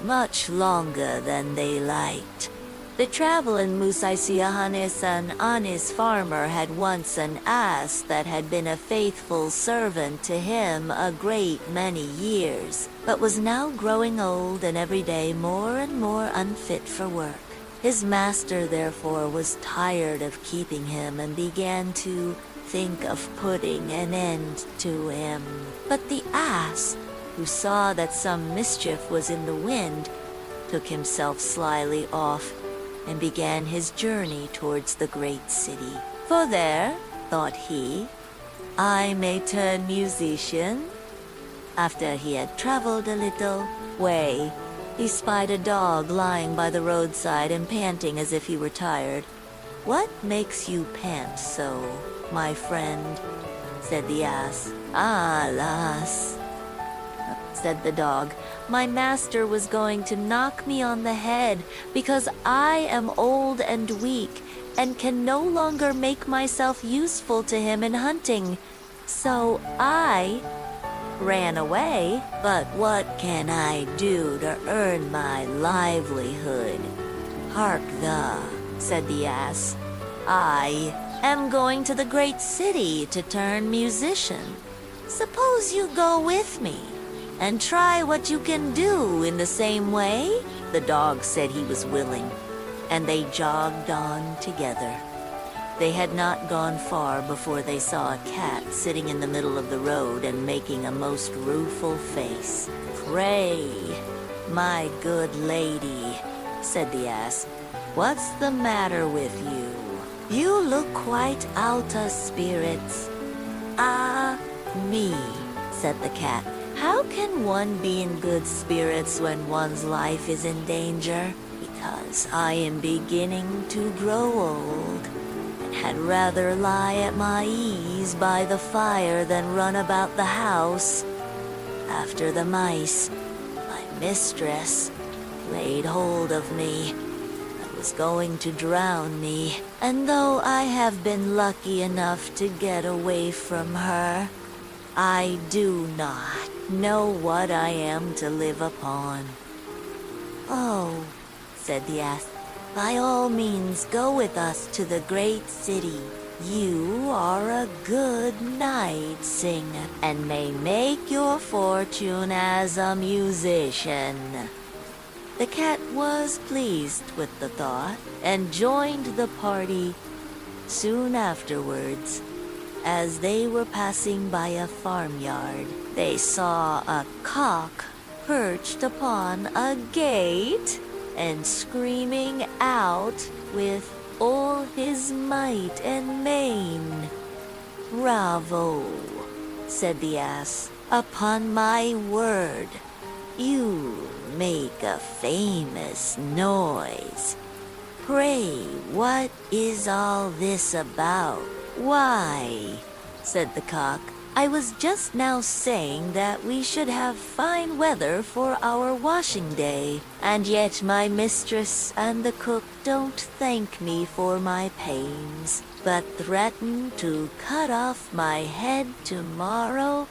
much longer than they liked, The traveling Musaisiahanis and Anis farmer had once an ass that had been a faithful servant to him a great many years, but was now growing old and every day more and more unfit for work. His master, therefore, was tired of keeping him and began to think of putting an end to him. But the ass, who saw that some mischief was in the wind, took himself slyly off and began his journey towards the great city. For there, thought he, I may turn musician. After he had traveled a little way, he spied a dog lying by the roadside and panting as if he were tired. "What makes you pant so, my friend?" said the ass. "Ah, lass," said the dog, "my master was going to knock me on the head because I am old and weak and can no longer make myself useful to him in hunting. So I ran away. But what can I do to earn my livelihood?" "Hark thou," said the ass, "I am going to the great city to turn musician. Suppose you go with me and try what you can do in the same way?" The dog said he was willing, and they jogged on together. They had not gone far before they saw a cat sitting in the middle of the road and making a most rueful face. "Pray, my good lady," said the ass, "what's the matter with you? You look quite out of spirits." "Ah, me," said the cat. "How can one be in good spirits when one's life is in danger? Because I am beginning to grow old, and had rather lie at my ease by the fire than run about the house after the mice. My mistress laid hold of me and was going to drown me, and though I have been lucky enough to get away from her, I do not know what I am to live upon." "Oh," said the ass, "by all means go with us to the great city. You are a good night singer and may make your fortune as a musician." The cat was pleased with the thought and joined the party. Soon afterwards, as they were passing by a farmyard, they saw a cock perched upon a gate and screaming out with all his might and main. "Bravo," said the ass. "Upon my word, you make a famous noise. Pray, what is all this about?" "Why," said the cock, "I was just now saying that we should have fine weather for our washing day, and yet my mistress and the cook don't thank me for my pains, but threaten to cut off my head tomorrow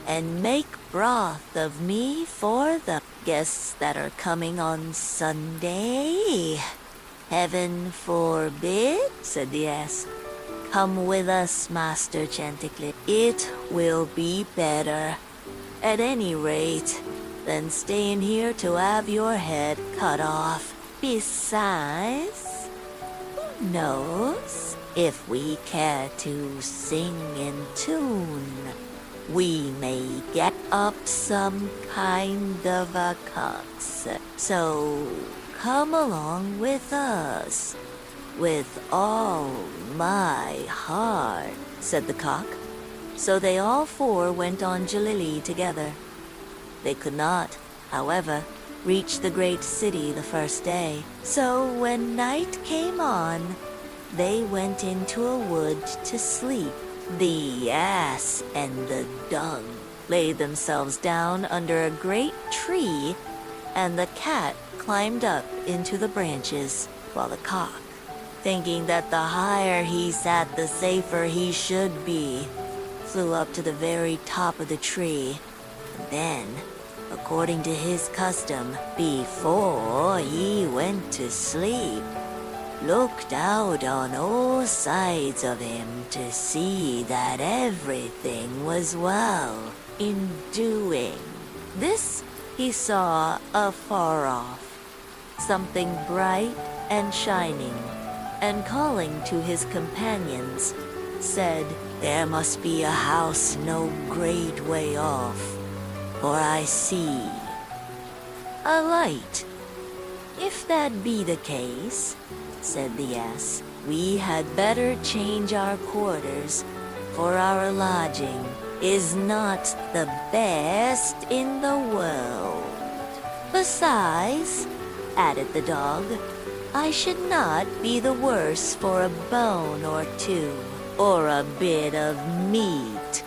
and make broth of me for the guests that are coming on Sunday." "Heaven forbid," said the ass. "Come with us, Master Chanticleer. It will be better, at any rate, than staying here to have your head cut off. Besides, who knows, if we care to sing in tune, we may get up some kind of a concert. So come along with us." "With all my heart," said the cock. So they all four went on Jalili together. They could not, however, reach the great city the first day. So when night came on, they went into a wood to sleep. The ass and the dog laid themselves down under a great tree, and the cat climbed up into the branches, while the cock, thinking that the higher he sat the safer he should be, flew up to the very top of the tree, and then, according to his custom, before he went to sleep, looked out on all sides of him to see that everything was well in doing. This he saw afar off, something bright and shining, and calling to his companions, said, "There must be a house no great way off, for I see a light." "If that be the case," said the ass, "we had better change our quarters, for our lodging is not the best in the world. Besides," added the dog, "I should not be the worse for a bone or two, or a bit of meat."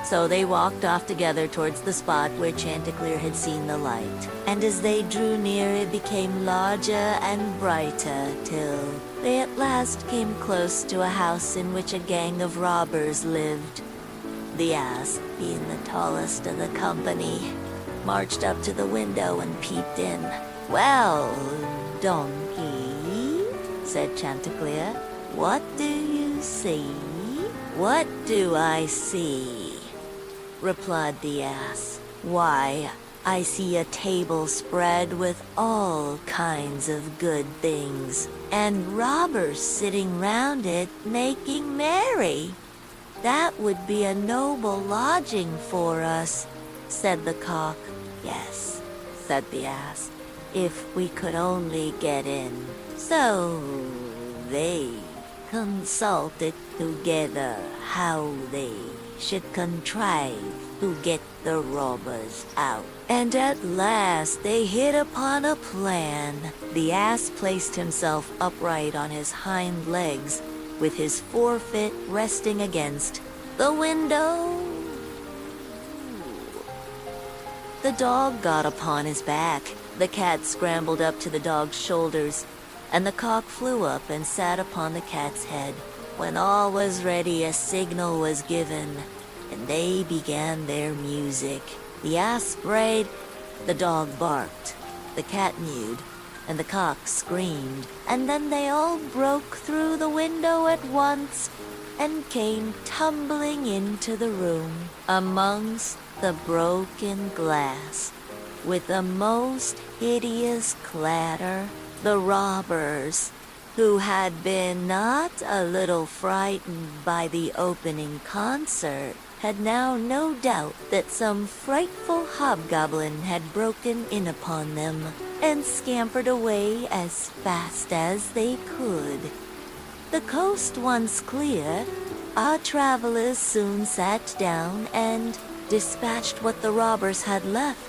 So they walked off together towards the spot where Chanticleer had seen the light, and as they drew near it became larger and brighter, till they at last came close to a house in which a gang of robbers lived. The ass, being the tallest of the company, marched up to the window and peeped in. "Well, donkey," said Chanticleer, "what do you see?" "What do I see?" replied the ass. "Why, I see a table spread with all kinds of good things, and robbers sitting round it making merry." "That would be a noble lodging for us," said the cock. "Yes," said the ass, "if we could only get in." So they consulted together how they should contrive to get the robbers out. And at last they hit upon a plan. The ass placed himself upright on his hind legs, with his forefoot resting against the window. The dog got upon his back, the cat scrambled up to the dog's shoulders, and the cock flew up and sat upon the cat's head. When all was ready, a signal was given, and they began their music. The ass brayed, the dog barked, the cat mewed, and the cock screamed, and then they all broke through the window at once and came tumbling into the room amongst the broken glass. With the most hideous clatter, the robbers, who had been not a little frightened by the opening concert, had now no doubt that some frightful hobgoblin had broken in upon them, and scampered away as fast as they could. The coast once clear, our travelers soon sat down and dispatched what the robbers had left,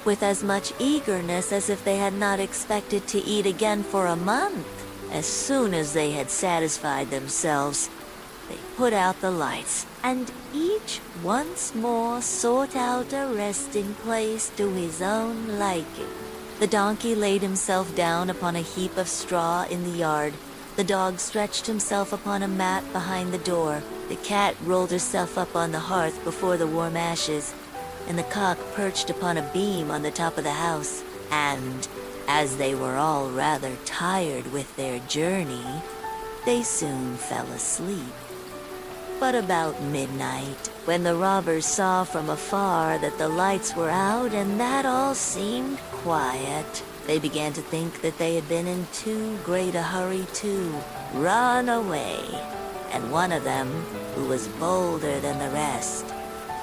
with as much eagerness as if they had not expected to eat again for a month. As soon as they had satisfied themselves, they put out the lights, and each once more sought out a resting place to his own liking. The donkey laid himself down upon a heap of straw in the yard. The dog stretched himself upon a mat behind the door. The cat rolled herself up on the hearth before the warm ashes, and the cock perched upon a beam on the top of the house. And as they were all rather tired with their journey, they soon fell asleep. But about midnight, when the robbers saw from afar that the lights were out and that all seemed quiet, they began to think that they had been in too great a hurry to run away. And one of them, who was bolder than the rest,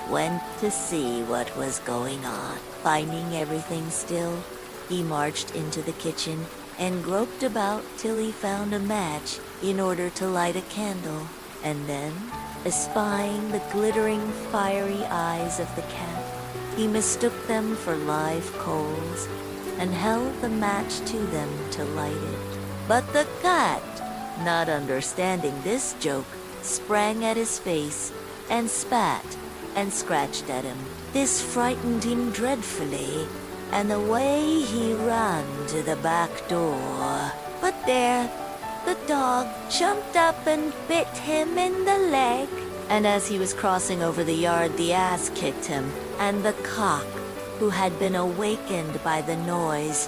went to see what was going on. Finding everything still, he marched into the kitchen and groped about till he found a match in order to light a candle, and then, espying the glittering fiery eyes of the cat, he mistook them for live coals and held the match to them to light it. But the cat, not understanding this joke, sprang at his face and spat and scratched at him. This frightened him dreadfully, and away he ran to the back door. But there, the dog jumped up and bit him in the leg. And as he was crossing over the yard, the ass kicked him, and the cock, who had been awakened by the noise,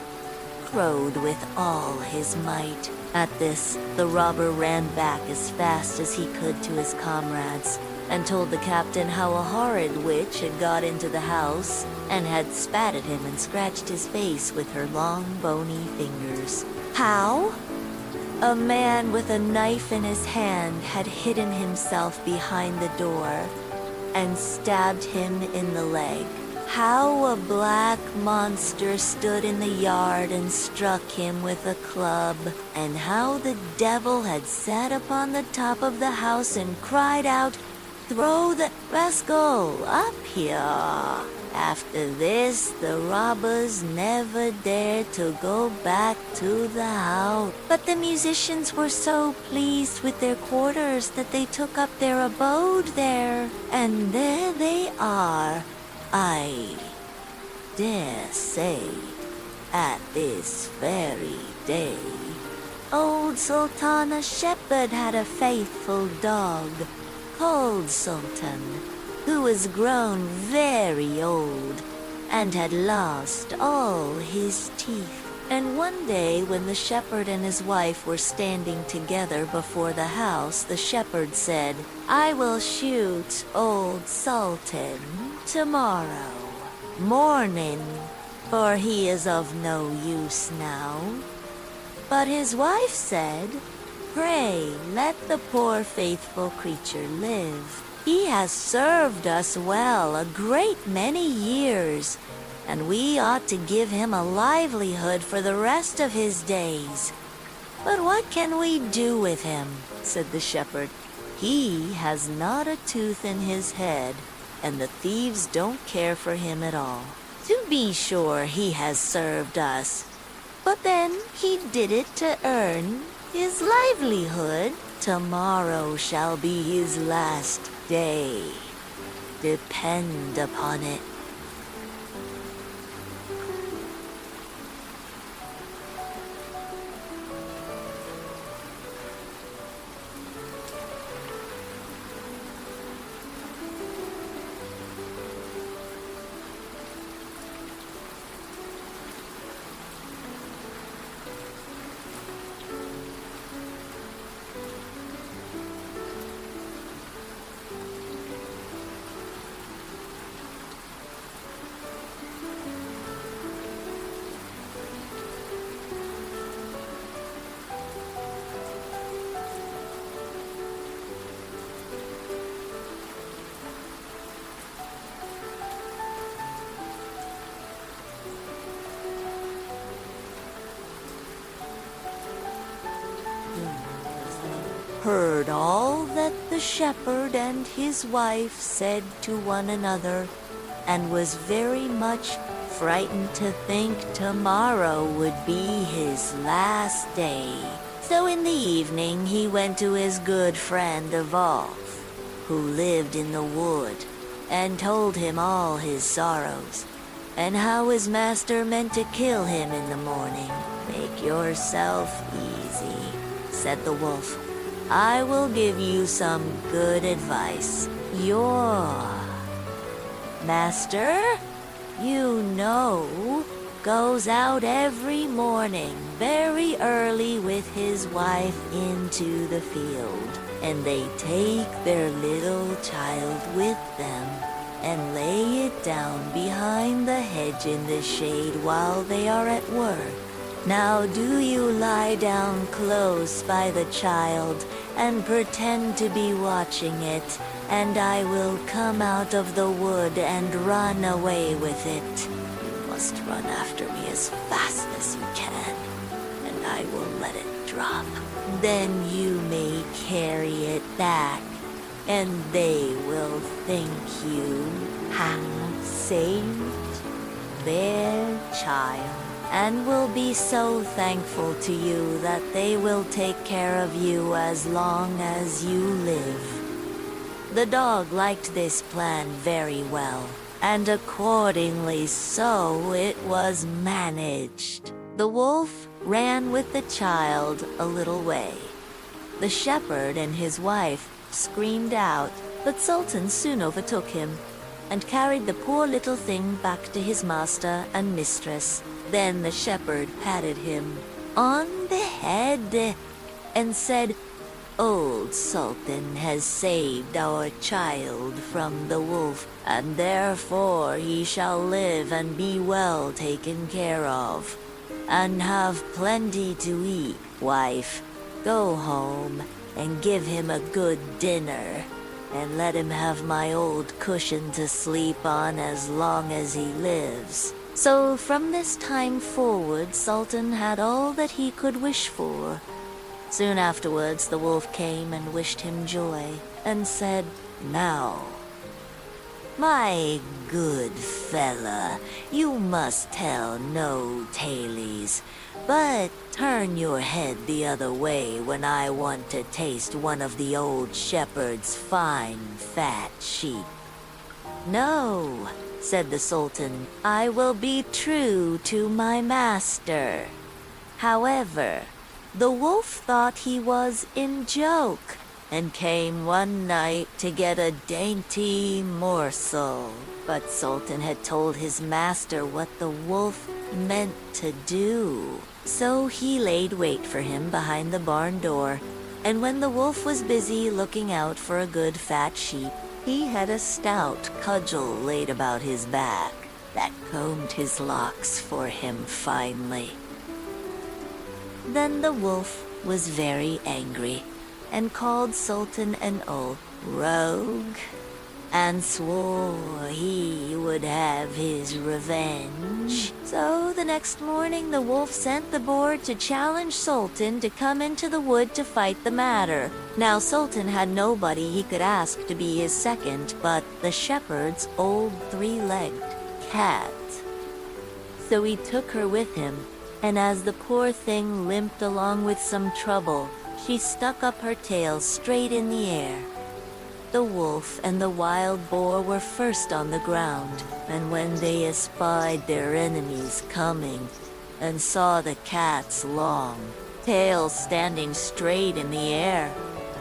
crowed with all his might. At this, the robber ran back as fast as he could to his comrades and told the captain how a horrid witch had got into the house and had spat at him and scratched his face with her long, bony fingers. How? A man with a knife in his hand had hidden himself behind the door and stabbed him in the leg. How a black monster stood in the yard and struck him with a club, and how the devil had sat upon the top of the house and cried out, "Throw the rascal up here." After this, the robbers never dared to go back to the house. But the musicians were so pleased with their quarters that they took up their abode there, and there they are, I dare say, at this very day. Old Sultana Shepherd had a faithful dog called Sultan, who was grown very old and had lost all his teeth. And one day when the shepherd and his wife were standing together before the house, the shepherd said, "I will shoot old Sultan tomorrow morning, for he is of no use now." But his wife said, "Pray, let the poor faithful creature live. He has served us well a great many years, and we ought to give him a livelihood for the rest of his days. But what can we do with him?" said the shepherd. "He has not a tooth in his head, and the thieves don't care for him at all. To be sure, he has served us, but then he did it to earn his livelihood. Tomorrow shall be his last day. Depend upon it." Heard all that the shepherd and his wife said to one another, and was very much frightened to think tomorrow would be his last day. So in the evening he went to his good friend Evolve, who lived in the wood, and told him all his sorrows, and how his master meant to kill him in the morning. "Make yourself easy," said the wolf. "I will give you some good advice. Your master, you know, goes out every morning very early with his wife into the field, and they take their little child with them and lay it down behind the hedge in the shade while they are at work. Now do you lie down close by the child and pretend to be watching it, and I will come out of the wood and run away with it. You must run after me as fast as you can, and I will let it drop. Then you may carry it back, and they will think you have saved their child, and will be so thankful to you that they will take care of you as long as you live." The dog liked this plan very well, and accordingly so it was managed. The wolf ran with the child a little way. The shepherd and his wife screamed out, but Sultan soon overtook him and carried the poor little thing back to his master and mistress, Then the shepherd patted him on the head and said, "Old Sultan has saved our child from the wolf, and therefore he shall live and be well taken care of, and have plenty to eat. Wife, go home and give him a good dinner, and let him have my old cushion to sleep on as long as he lives." So from this time forward, Sultan had all that he could wish for. Soon afterwards, the wolf came and wished him joy, and said, "Now, my good fella, you must tell no tales, but turn your head the other way when I want to taste one of the old shepherd's fine fat sheep." "No," said the Sultan, "I will be true to my master." However, the wolf thought he was in joke, and came one night to get a dainty morsel. But Sultan had told his master what the wolf meant to do. So he laid wait for him behind the barn door, and when the wolf was busy looking out for a good fat sheep, he had a stout cudgel laid about his back that combed his locks for him finely. Then the wolf was very angry, and called Sultan an old rogue, and swore he would have his revenge. So the next morning the wolf sent the boar to challenge Sultan to come into the wood to fight the matter. Now Sultan had nobody he could ask to be his second but the shepherd's old three-legged cat. So he took her with him, and as the poor thing limped along with some trouble, she stuck up her tail straight in the air. The wolf and the wild boar were first on the ground, and when they espied their enemies coming, and saw the cat's long tail standing straight in the air,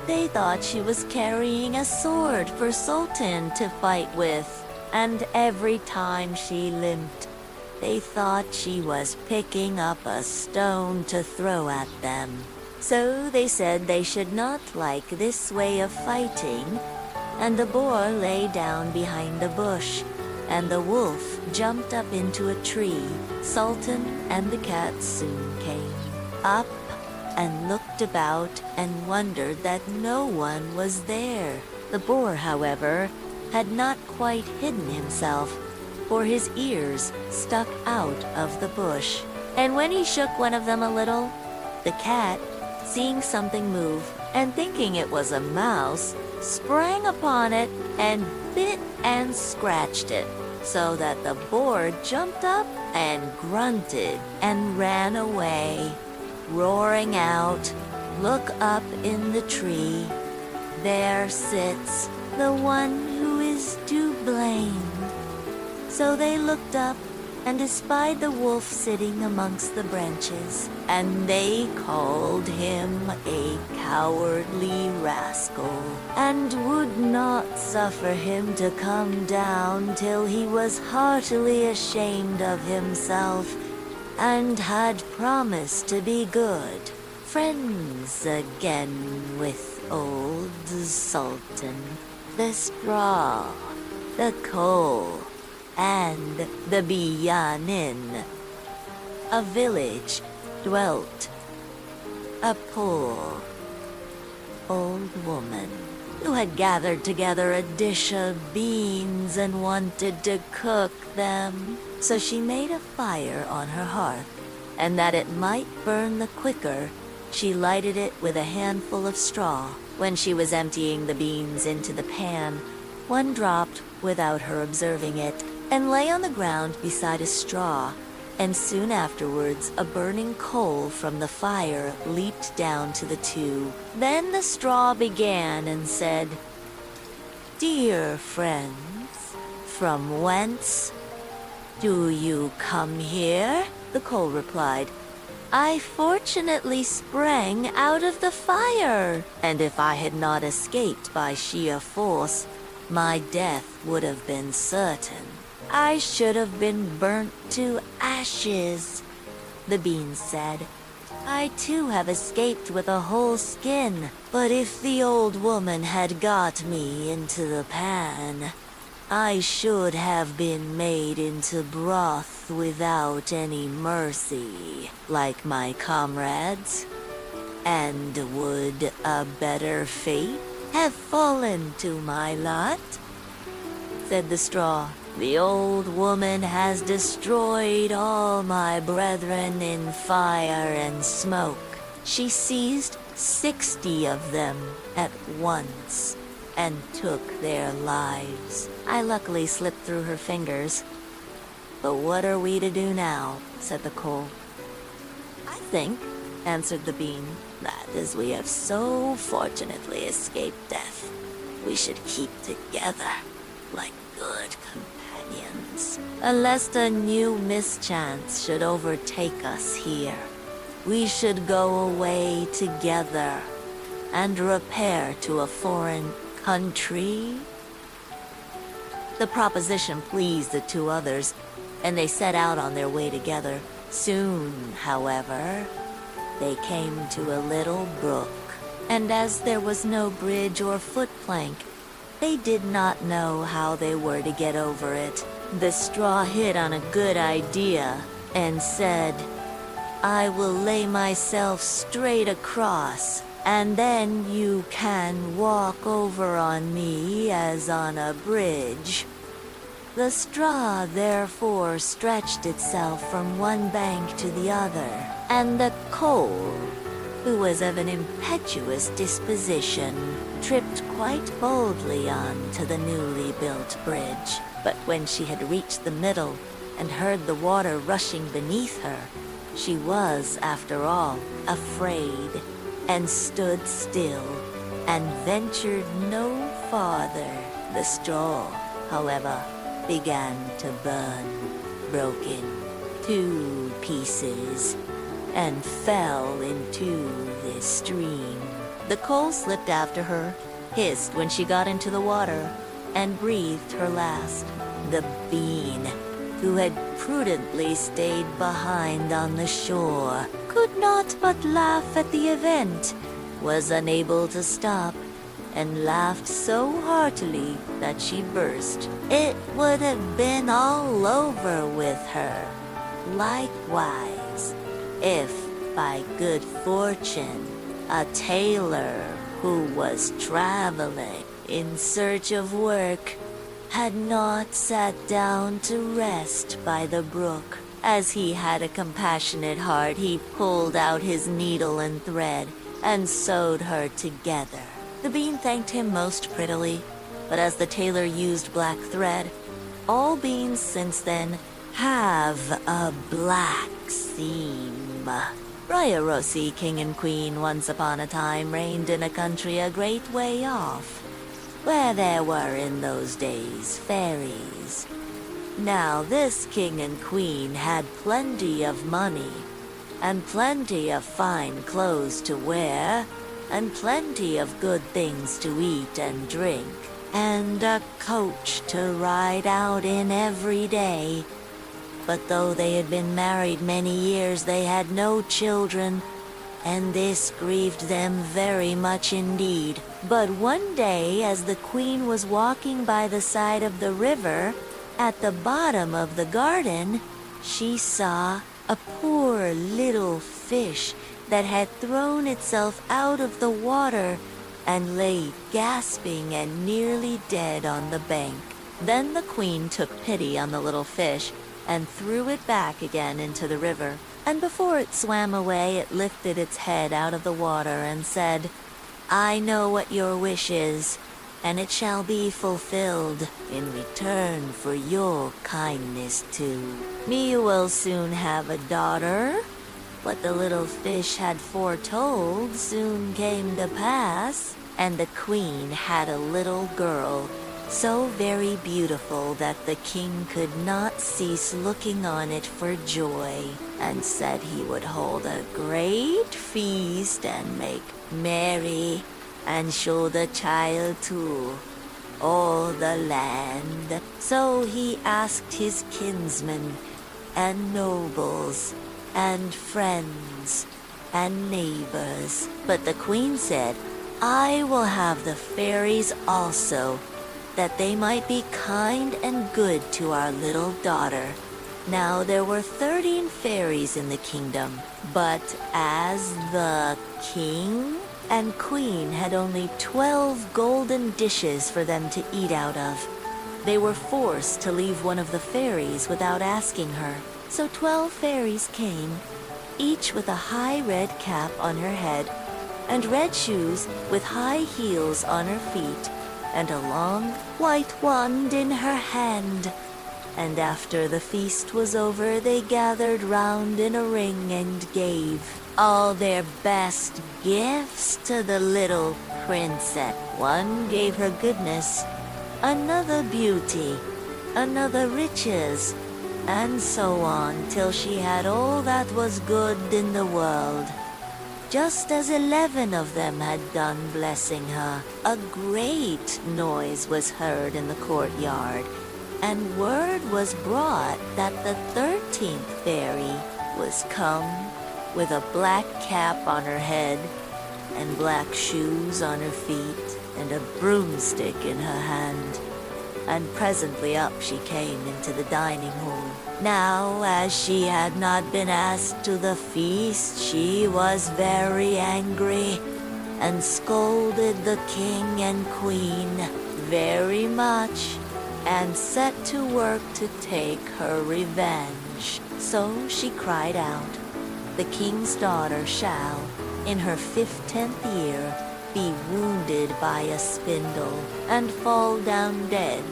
they thought she was carrying a sword for Sultan to fight with, and every time she limped, they thought she was picking up a stone to throw at them. So they said they should not like this way of fighting, and the boar lay down behind a bush, and the wolf jumped up into a tree. Sultan and the cat soon came up and looked about and wondered that no one was there. The boar, however, had not quite hidden himself, for his ears stuck out of the bush. And when he shook one of them a little, the cat, seeing something move and thinking it was a mouse, sprang upon it and bit and scratched it, so that the boar jumped up and grunted and ran away, roaring out, "Look up in the tree. There sits the one who is to blame." So they looked up and espied the wolf sitting amongst the branches, and they called him a cowardly rascal, and would not suffer him to come down till he was heartily ashamed of himself, and had promised to be good friends again with old Sultan. The straw, the coal, and the Biyanin. A village dwelt a poor old woman who had gathered together a dish of beans and wanted to cook them. So she made a fire on her hearth, and that it might burn the quicker, she lighted it with a handful of straw. When she was emptying the beans into the pan, one dropped without her observing it, and lay on the ground beside a straw, and soon afterwards a burning coal from the fire leaped down to the two. Then the straw began and said, "Dear friends, from whence do you come here?" The coal replied, "I fortunately sprang out of the fire, and if I had not escaped by sheer force, my death would have been certain. I should have been burnt to ashes The bean said, I too have escaped with a whole skin, but if the old woman had got me into the pan, I should have been made into broth without any mercy, like my comrades. And would a better fate have fallen to my lot? Said the straw. The old woman has destroyed all my brethren in fire and smoke. She seized 60 of them at once and took their lives. I luckily slipped through her fingers. But what are we to do now? Said the coal. I think, answered the bean, that as we have so fortunately escaped death, we should keep together like good companions. Unless a new mischance should overtake us here, we should go away together and repair to a foreign country. The proposition pleased the two others, and they set out on their way together. Soon, however, they came to a little brook, and as there was no bridge or footplank, they did not know how they were to get over it. The straw hit on a good idea and said, I will lay myself straight across, and then you can walk over on me as on a bridge. The straw therefore stretched itself from one bank to the other, and the coal, who was of an impetuous disposition, tripped quite boldly on to the newly built bridge. But when she had reached the middle and heard the water rushing beneath her, she was, after all, afraid, and stood still, and ventured no farther. The straw, however, began to burn, broke in 2 pieces, and fell into the stream. The coal slipped after her, hissed when she got into the water, and breathed her last. The bean, who had prudently stayed behind on the shore, could not but laugh at the event, was unable to stop, and laughed so heartily that she burst. It would have been all over with her, likewise, if, by good fortune, a tailor who was traveling in search of work had not sat down to rest by the brook. As he had a compassionate heart, he pulled out his needle and thread and sewed her together. The bean thanked him most prettily, but as the tailor used black thread, all beans since then have a black seam. Briarosi, king and queen, once upon a time reigned in a country a great way off, where there were in those days fairies. Now this king and queen had plenty of money, and plenty of fine clothes to wear, and plenty of good things to eat and drink, and a coach to ride out in every day. But though they had been married many years, they had no children, and this grieved them very much indeed. But one day, as the queen was walking by the side of the river, at the bottom of the garden, she saw a poor little fish that had thrown itself out of the water and lay gasping and nearly dead on the bank. Then the queen took pity on the little fish and threw it back again into the river. And before it swam away, it lifted its head out of the water and said, I know what your wish is, and it shall be fulfilled in return for your kindness to me. You will soon have a daughter. What the little fish had foretold soon came to pass, and the queen had a little girl, so very beautiful that the king could not cease looking on it for joy, and said he would hold a great feast and make merry, and show the child to all the land. So he asked his kinsmen and nobles and friends and neighbors. But the queen said, "I will have the fairies also, that they might be kind and good to our little daughter." Now there were 13 fairies in the kingdom, but as the king and queen had only 12 golden dishes for them to eat out of, they were forced to leave one of the fairies without asking her. So 12 fairies came, each with a high red cap on her head, and red shoes with high heels on her feet, and a long white wand in her hand. And after the feast was over, they gathered round in a ring and gave all their best gifts to the little princess. One gave her goodness, another beauty, another riches, and so on, till she had all that was good in the world. Just as 11 of them had done blessing her, a great noise was heard in the courtyard, and word was brought that the 13th fairy was come with a black cap on her head and black shoes on her feet and a broomstick in her hand. And presently up she came into the dining hall. Now, as she had not been asked to the feast, she was very angry and scolded the king and queen very much, and set to work to take her revenge. So she cried out, "The king's daughter shall, in her 15th year, be wounded by a spindle and fall down dead."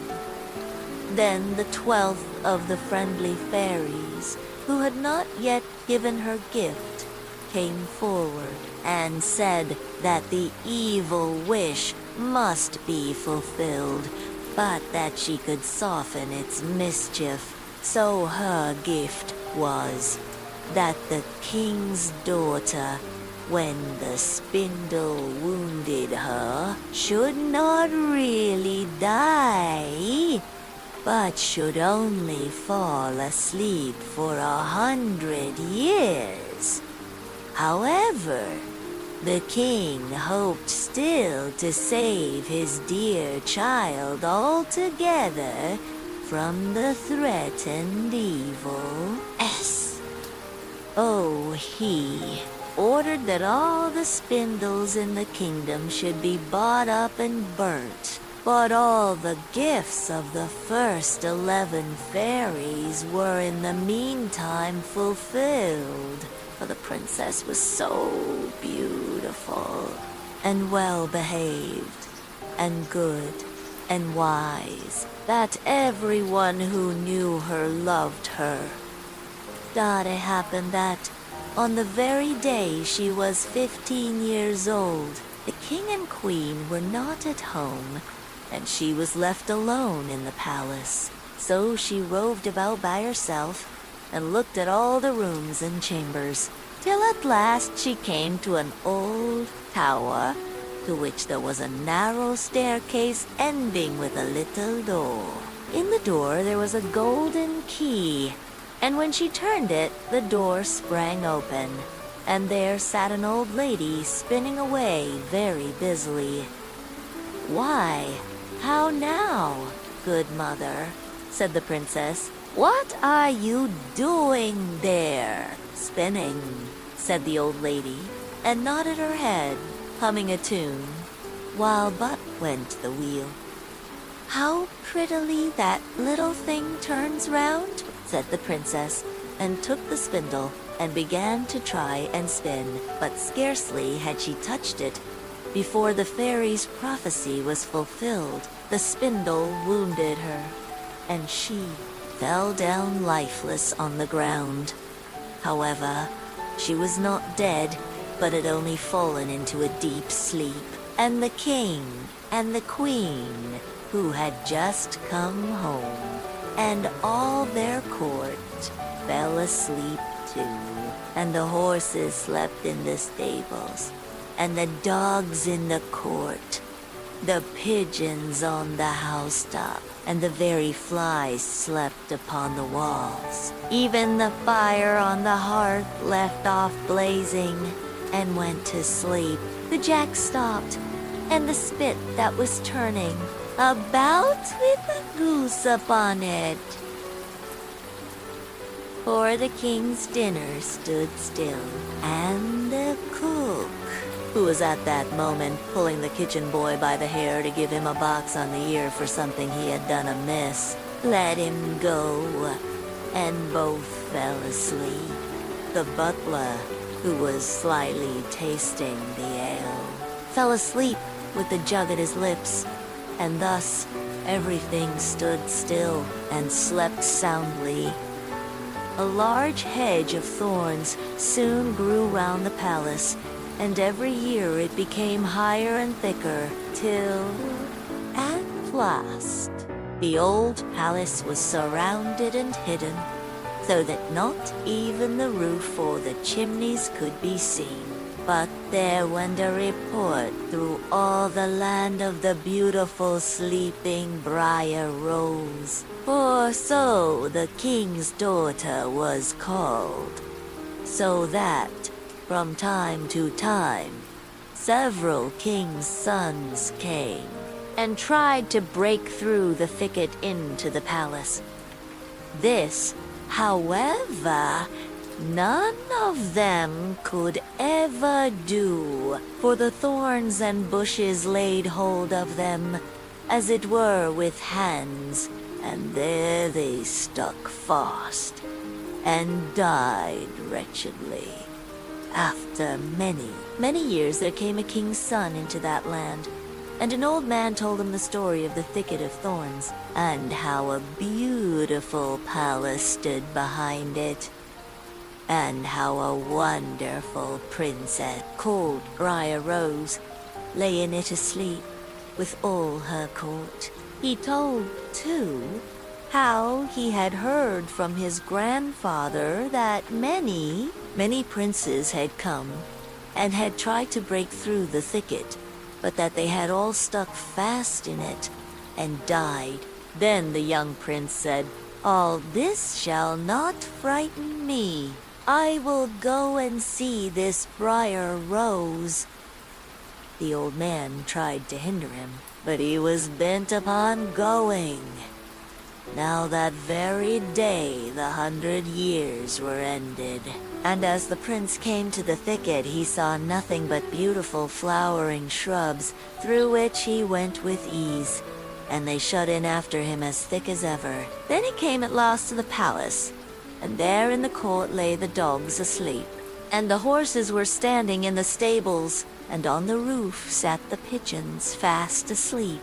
Then the 12th of the friendly fairies, who had not yet given her gift, came forward and said that the evil wish must be fulfilled, but that she could soften its mischief. So her gift was that the king's daughter, when the spindle wounded her, should not really die, but should only fall asleep for 100 years. However, the king hoped still to save his dear child altogether from the threatened evil. Oh, he ordered that all the spindles in the kingdom should be bought up and burnt. But all the gifts of the first 11 fairies were in the meantime fulfilled, for the princess was so beautiful and well-behaved and good and wise that everyone who knew her loved her. But it happened that on the very day she was 15 years old, the king and queen were not at home, and she was left alone in the palace. So she roved about by herself and looked at all the rooms and chambers, till at last she came to an old tower, to which there was a narrow staircase ending with a little door. In the door there was a golden key, and when she turned it, the door sprang open, and there sat an old lady spinning away very busily. "Why, how now, good mother?" said the princess. "What are you doing there?" "Spinning," said the old lady, and nodded her head, humming a tune, while but went the wheel. "How prettily that little thing turns round," said the princess, and took the spindle and began to try and spin. But scarcely had she touched it before the fairy's prophecy was fulfilled. The spindle wounded her, and she fell down lifeless on the ground. However, she was not dead, but had only fallen into a deep sleep. And the king and the queen, who had just come home, and all their court, fell asleep too. And the horses slept in the stables, and the dogs in the court, the pigeons on the housetop, and the very flies slept upon the walls. Even the fire on the hearth left off blazing and went to sleep. The jack stopped, and the spit that was turning about with a goose upon it. For the king's dinner stood still, and the cook, who was at that moment pulling the kitchen boy by the hair to give him a box on the ear for something he had done amiss, let him go, and both fell asleep. The butler, who was slyly tasting the ale, fell asleep with the jug at his lips, and thus everything stood still and slept soundly. A large hedge of thorns soon grew round the palace, and every year it became higher and thicker, till, at last, the old palace was surrounded and hidden, so that not even the roof or the chimneys could be seen. But there went a report through all the land of the beautiful sleeping Briar Rose, for so the king's daughter was called, so that, from time to time, several king's sons came and tried to break through the thicket into the palace. This, however, none of them could ever do, for the thorns and bushes laid hold of them, as it were with hands, and there they stuck fast, and died wretchedly. After many, many years there came a king's son into that land, and an old man told him the story of the thicket of thorns, and how a beautiful palace stood behind it, and how a wonderful princess called Briar Rose lay in it asleep with all her court. He told, too, how he had heard from his grandfather that many princes had come and had tried to break through the thicket, but that they had all stuck fast in it and died. Then the young prince said, "All this shall not frighten me. I will go and see this Briar Rose." The old man tried to hinder him, but he was bent upon going. Now that very day 100 years were ended, and as the prince came to the thicket he saw nothing but beautiful flowering shrubs, through which he went with ease, and they shut in after him as thick as ever. Then he came at last to the palace, and there in the court lay the dogs asleep, and the horses were standing in the stables, and on the roof sat the pigeons fast asleep,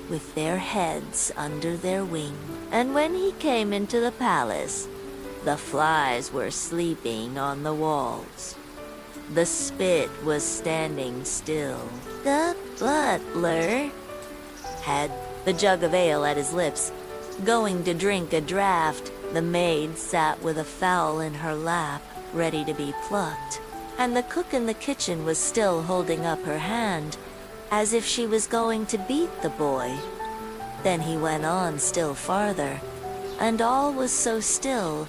with their heads under their wing. And when he came into the palace, the flies were sleeping on the walls. The spit was standing still. The butler had the jug of ale at his lips, going to drink a draught. The maid sat with a fowl in her lap, ready to be plucked, and the cook in the kitchen was still holding up her hand, as if she was going to beat the boy. Then he went on still farther, and all was so still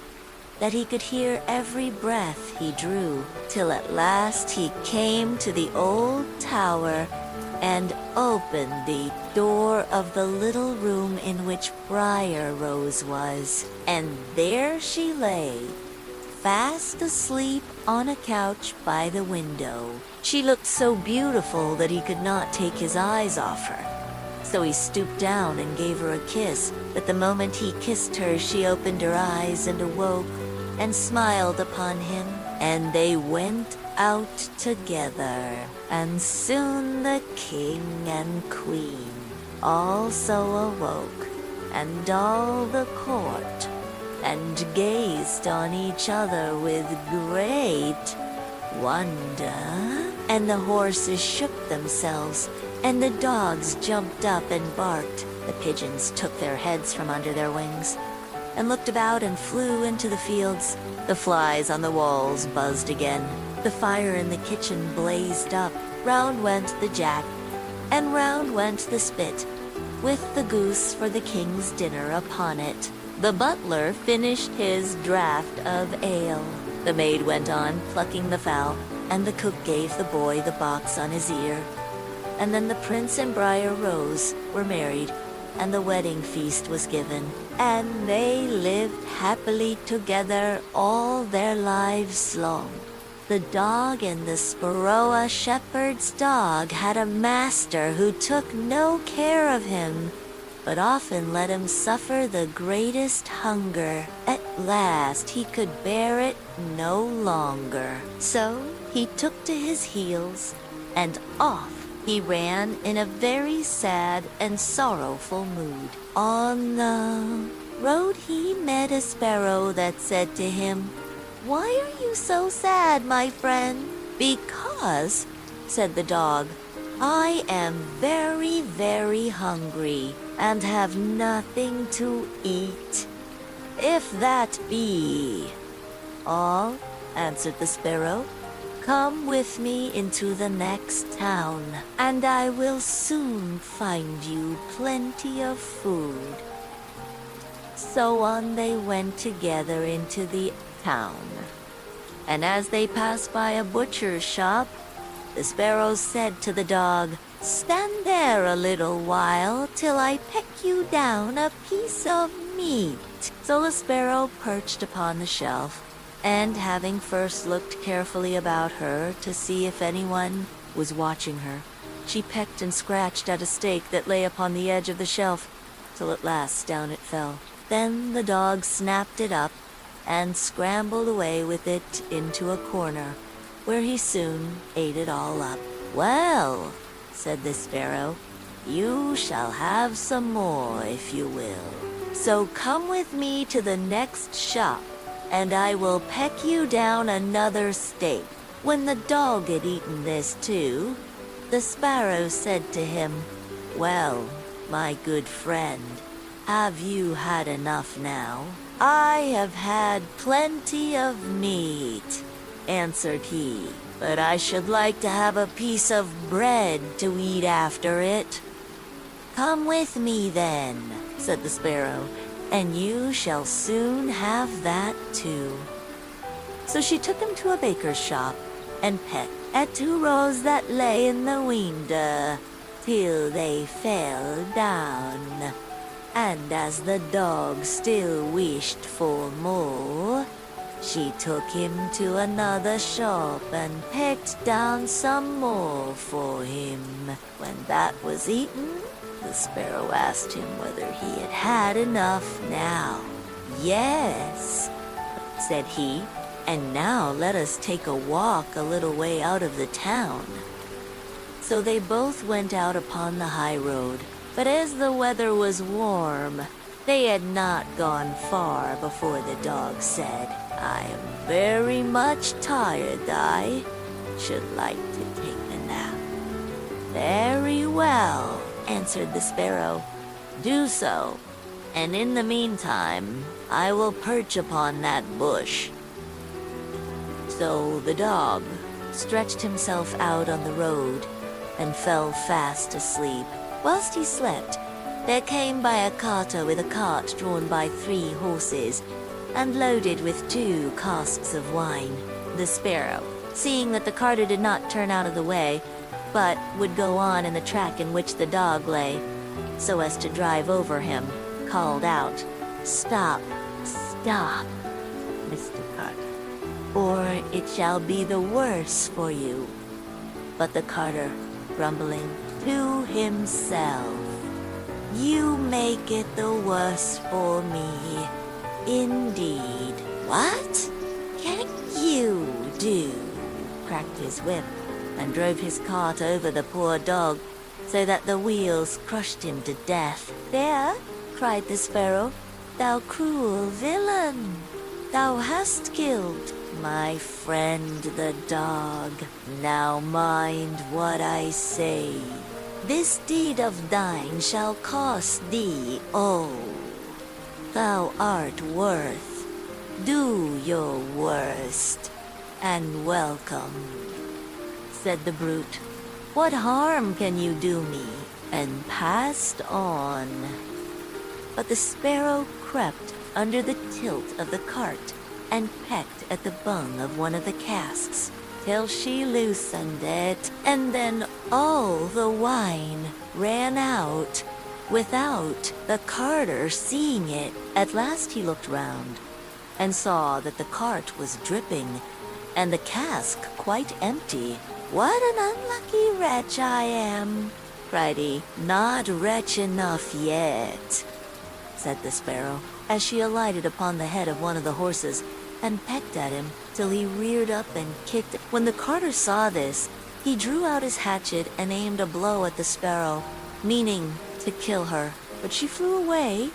that he could hear every breath he drew, till at last he came to the old tower and opened the door of the little room in which Briar Rose was, and there she lay, fast asleep on a couch by the window. She looked so beautiful that he could not take his eyes off her. So he stooped down and gave her a kiss, but the moment he kissed her, she opened her eyes and awoke and smiled upon him, and they went out together. And soon the king and queen also awoke, and all the court, and gazed on each other with great wonder. And the horses shook themselves, and the dogs jumped up and barked. The pigeons took their heads from under their wings and looked about and flew into the fields. The flies on the walls buzzed again. The fire in the kitchen blazed up. Round went the jack, and round went the spit, with the goose for the king's dinner upon it. The butler finished his draught of ale. The maid went on plucking the fowl, and the cook gave the boy the box on his ear. And then the prince and Briar Rose were married, and the wedding feast was given, and they lived happily together all their lives long. The dog and the Sparrow shepherd's dog had a master who took no care of him, but often let him suffer the greatest hunger. At last he could bear it no longer. So he took to his heels, and off he ran in a very sad and sorrowful mood. On the road he met a sparrow that said to him, "Why are you so sad, my friend?" "Because," said the dog, "I am very, very hungry and have nothing to eat." "If that be all," answered the sparrow, "come with me into the next town, and I will soon find you plenty of food." So on they went together into the town. And as they passed by a butcher's shop, the sparrow said to the dog, "Stand there a little while till I peck you down a piece of meat." So the sparrow perched upon the shelf, and having first looked carefully about her to see if anyone was watching her, she pecked and scratched at a steak that lay upon the edge of the shelf, till at last down it fell. Then the dog snapped it up and scrambled away with it into a corner, where he soon ate it all up. "Well," said the sparrow, "you shall have some more if you will. So come with me to the next shop, and I will peck you down another steak." When the dog had eaten this too, the sparrow said to him, "Well, my good friend, have you had enough now?" "I have had plenty of meat," answered he, "but I should like to have a piece of bread to eat after it." "Come with me then," said the sparrow, "and you shall soon have that too." So she took him to a baker's shop, and pecked at 2 rows that lay in the window, till they fell down. And as the dog still wished for more, she took him to another shop and pecked down some more for him. When that was eaten, the sparrow asked him whether he had had enough now. "Yes," said he, "and now let us take a walk a little way out of the town." So they both went out upon the high road. But as the weather was warm, they had not gone far before the dog said, "I am very much tired. I should like to take a nap." "Very well," answered the sparrow. "Do so, and in the meantime, I will perch upon that bush." So the dog stretched himself out on the road and fell fast asleep. Whilst he slept, there came by a carter with a cart drawn by 3 horses, and loaded with 2 casks of wine. The sparrow, seeing that the carter did not turn out of the way, but would go on in the track in which the dog lay, so as to drive over him, called out, "Stop, stop, Mr. Carter, or it shall be the worse for you." But the carter, grumbling to himself, "You make it the worse for me, indeed. What can you do?" Cracked his whip and drove his cart over the poor dog, so that the wheels crushed him to death. "There," cried the sparrow, "thou cruel villain, thou hast killed my friend the dog. Now mind what I say. This deed of thine shall cost thee, oh, thou art worth. Do your worst, and welcome." Said the brute, "What harm can you do me? and passed on. But the sparrow crept under the tilt of the cart and pecked at the bung of one of the casks till she loosened it, and then all the wine ran out without the carter seeing it. At last he looked round and saw that the cart was dripping and the cask quite empty. "What an unlucky wretch I am," cried he. "Not wretch enough yet," said the sparrow, as she alighted upon the head of one of the horses and pecked at him till he reared up and kicked. When the carter saw this, he drew out his hatchet and aimed a blow at the sparrow, meaning to kill her. But she flew away,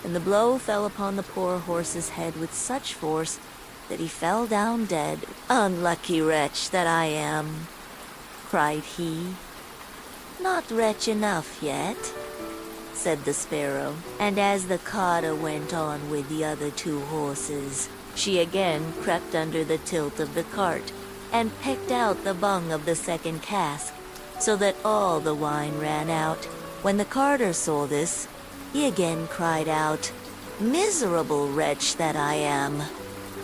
and the blow fell upon the poor horse's head with such force that he fell down dead. "Unlucky wretch that I am," cried he. "Not wretch enough yet," said the sparrow, and as the carter went on with the other two horses, she again crept under the tilt of the cart and pecked out the bung of the second cask, so that all the wine ran out. When the carter saw this, he again cried out, "Miserable wretch that I am."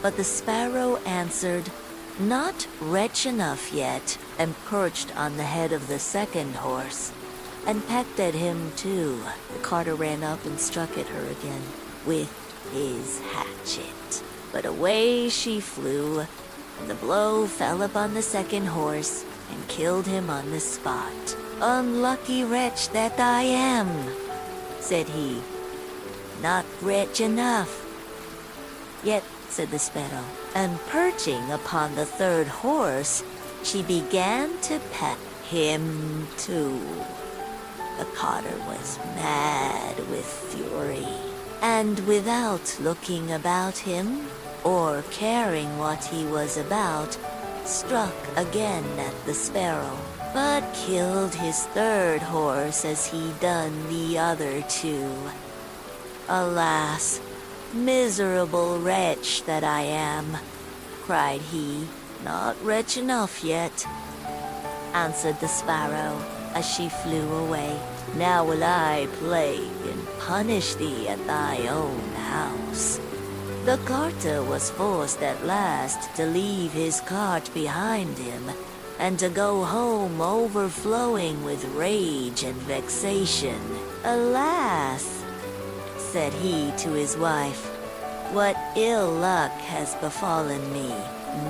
But the sparrow answered, "Not wretch enough yet," and perched on the head of the second horse and pecked at him too. The carter ran up and struck at her again with his hatchet. But away she flew, and the blow fell upon the second horse and killed him on the spot. "Unlucky wretch that I am," said he. "Not wretch enough yet," said the sparrow, and perching upon the third horse, she began to peck him too. The carter was mad with fury, and without looking about him or caring what he was about, struck again at the sparrow, but killed his third horse as he done the other two. "Alas, miserable wretch that I am," cried he. "Not wretch enough yet," answered the sparrow as she flew away. "Now will I plague and punish thee at thy own house." The carter was forced at last to leave his cart behind him and to go home overflowing with rage and vexation. "Alas," said he to his wife, "what ill luck has befallen me.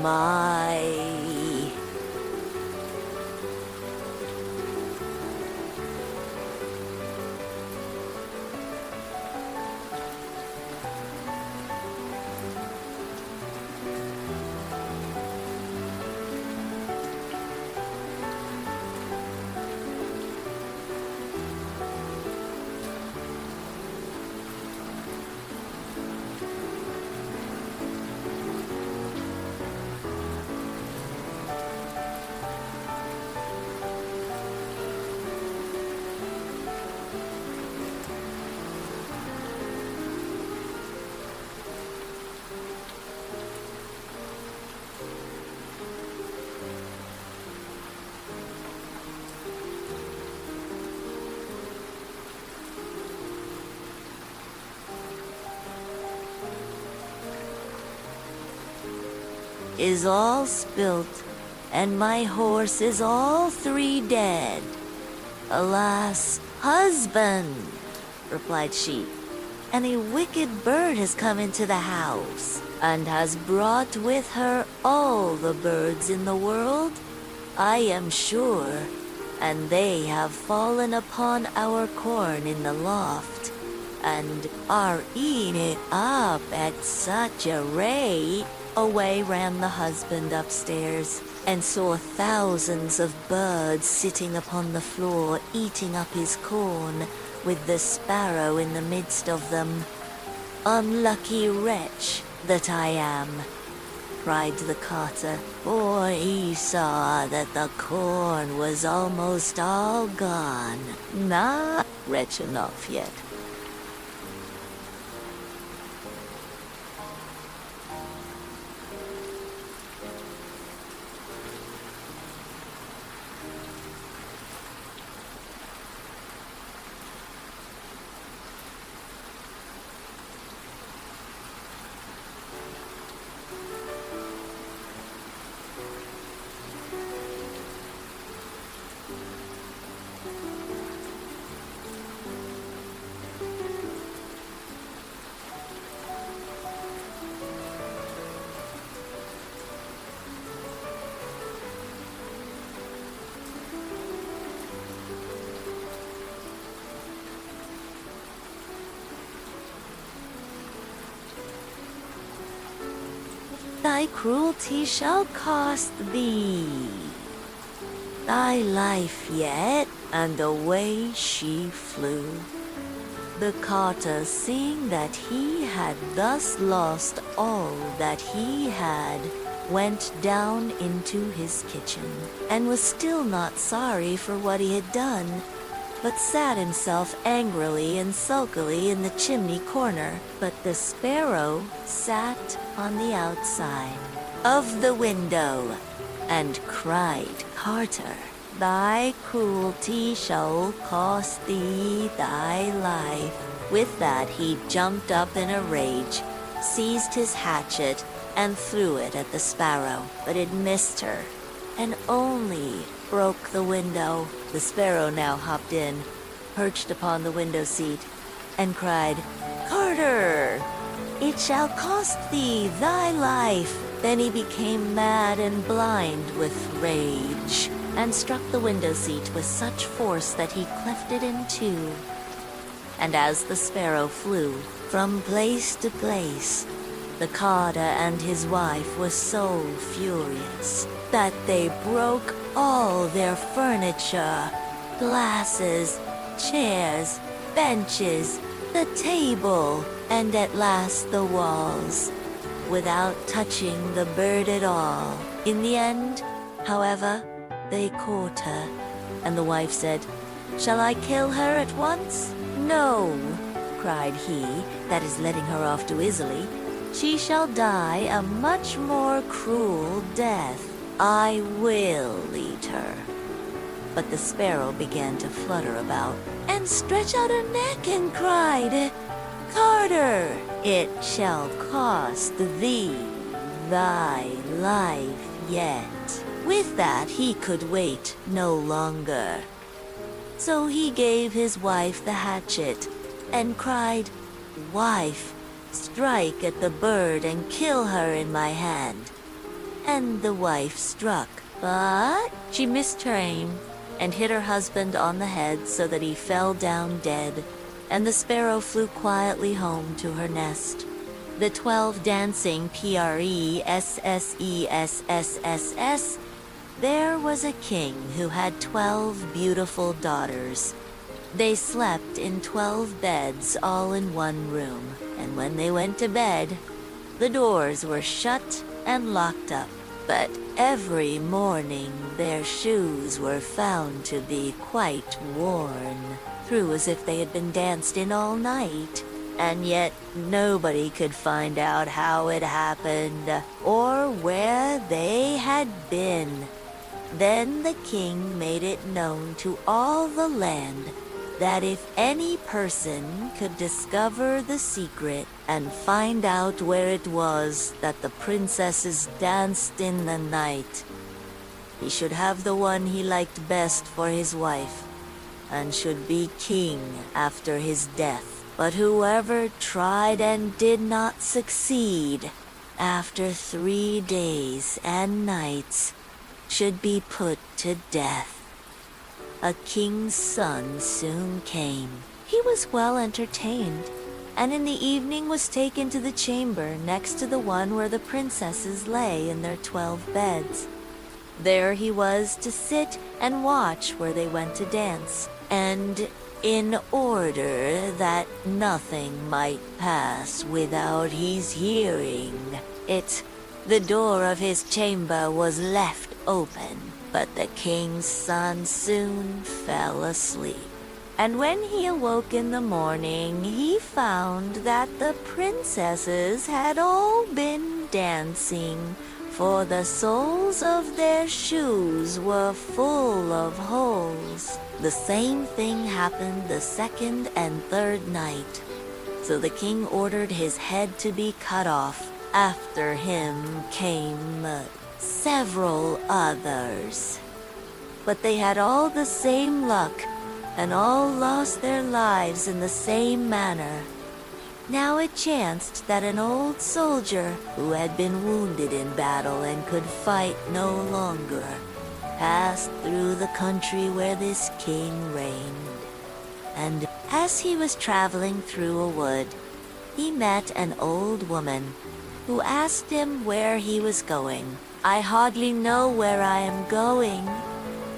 My is all spilt, and my horse is all three dead. Alas, husband," replied she, "and a wicked bird has come into the house, and has brought with her all the birds in the world, I am sure, and they have fallen upon our corn in the loft, and are eating it up at such a rate." Away ran the husband upstairs, and saw thousands of birds sitting upon the floor eating up his corn, with the sparrow in the midst of them. "Unlucky wretch that I am," cried the carter, for he saw that the corn was almost all gone. "Not wretch enough yet." thy cruelty shall cost thee thy life yet. And away she flew. The carter, seeing that he had thus lost all that he had, went down into his kitchen, and was still not sorry for what he had done, but sat himself angrily and sulkily in the chimney corner. But the sparrow sat on the outside of the window, and cried, Carter, thy cruelty shall cost thee thy life. With that he jumped up in a rage, seized his hatchet, and threw it at the sparrow, but it missed her, and only broke the window. The sparrow now hopped in, perched upon the window seat, and cried, Carter, it shall cost thee thy life. Then he became mad and blind with rage, and struck the window seat with such force that he cleft it in two. And as the sparrow flew from place to place, the carter and his wife were so furious that they broke all their furniture, glasses, chairs, benches, the table, and at last the walls, without touching the bird at all. In the end, however, they caught her, and the wife said, Shall I kill her at once? No, cried he, that is letting her off too easily. She shall die a much more cruel death. I will eat her. But the sparrow began to flutter about, and stretch out her neck, and cried, Carter, it shall cost thee thy life yet. With that he could wait no longer. So he gave his wife the hatchet, and cried, Wife, strike at the bird and kill her in my hand. And the wife struck, but she missed her aim, and hit her husband on the head so that he fell down dead, and the sparrow flew quietly home to her nest. The 12 dancing Pressesses. There was a king who had 12 beautiful daughters. They slept in 12 beds all in one room, and when they went to bed, the doors were shut and locked up. But every morning their shoes were found to be quite worn through, as if they had been danced in all night. And yet nobody could find out how it happened or where they had been. Then the king made it known to all the land that if any person could discover the secret and find out where it was that the princesses danced in the night, he should have the one he liked best for his wife, and should be king after his death. But whoever tried and did not succeed, after 3 days and nights, should be put to death. A king's son soon came. He was well entertained, and in the evening was taken to the chamber next to the one where the princesses lay in their 12 beds. There he was to sit and watch where they went to dance, and in order that nothing might pass without his hearing it, the door of his chamber was left open, but the king's son soon fell asleep. And when he awoke in the morning, he found that the princesses had all been dancing, for the soles of their shoes were full of holes. The same thing happened the 2nd and 3rd night. So the king ordered his head to be cut off. After him came several others. But they had all the same luck, and all lost their lives in the same manner. Now it chanced that an old soldier, who had been wounded in battle and could fight no longer, passed through the country where this king reigned. And as he was traveling through a wood, he met an old woman who asked him where he was going. "I hardly know where I am going,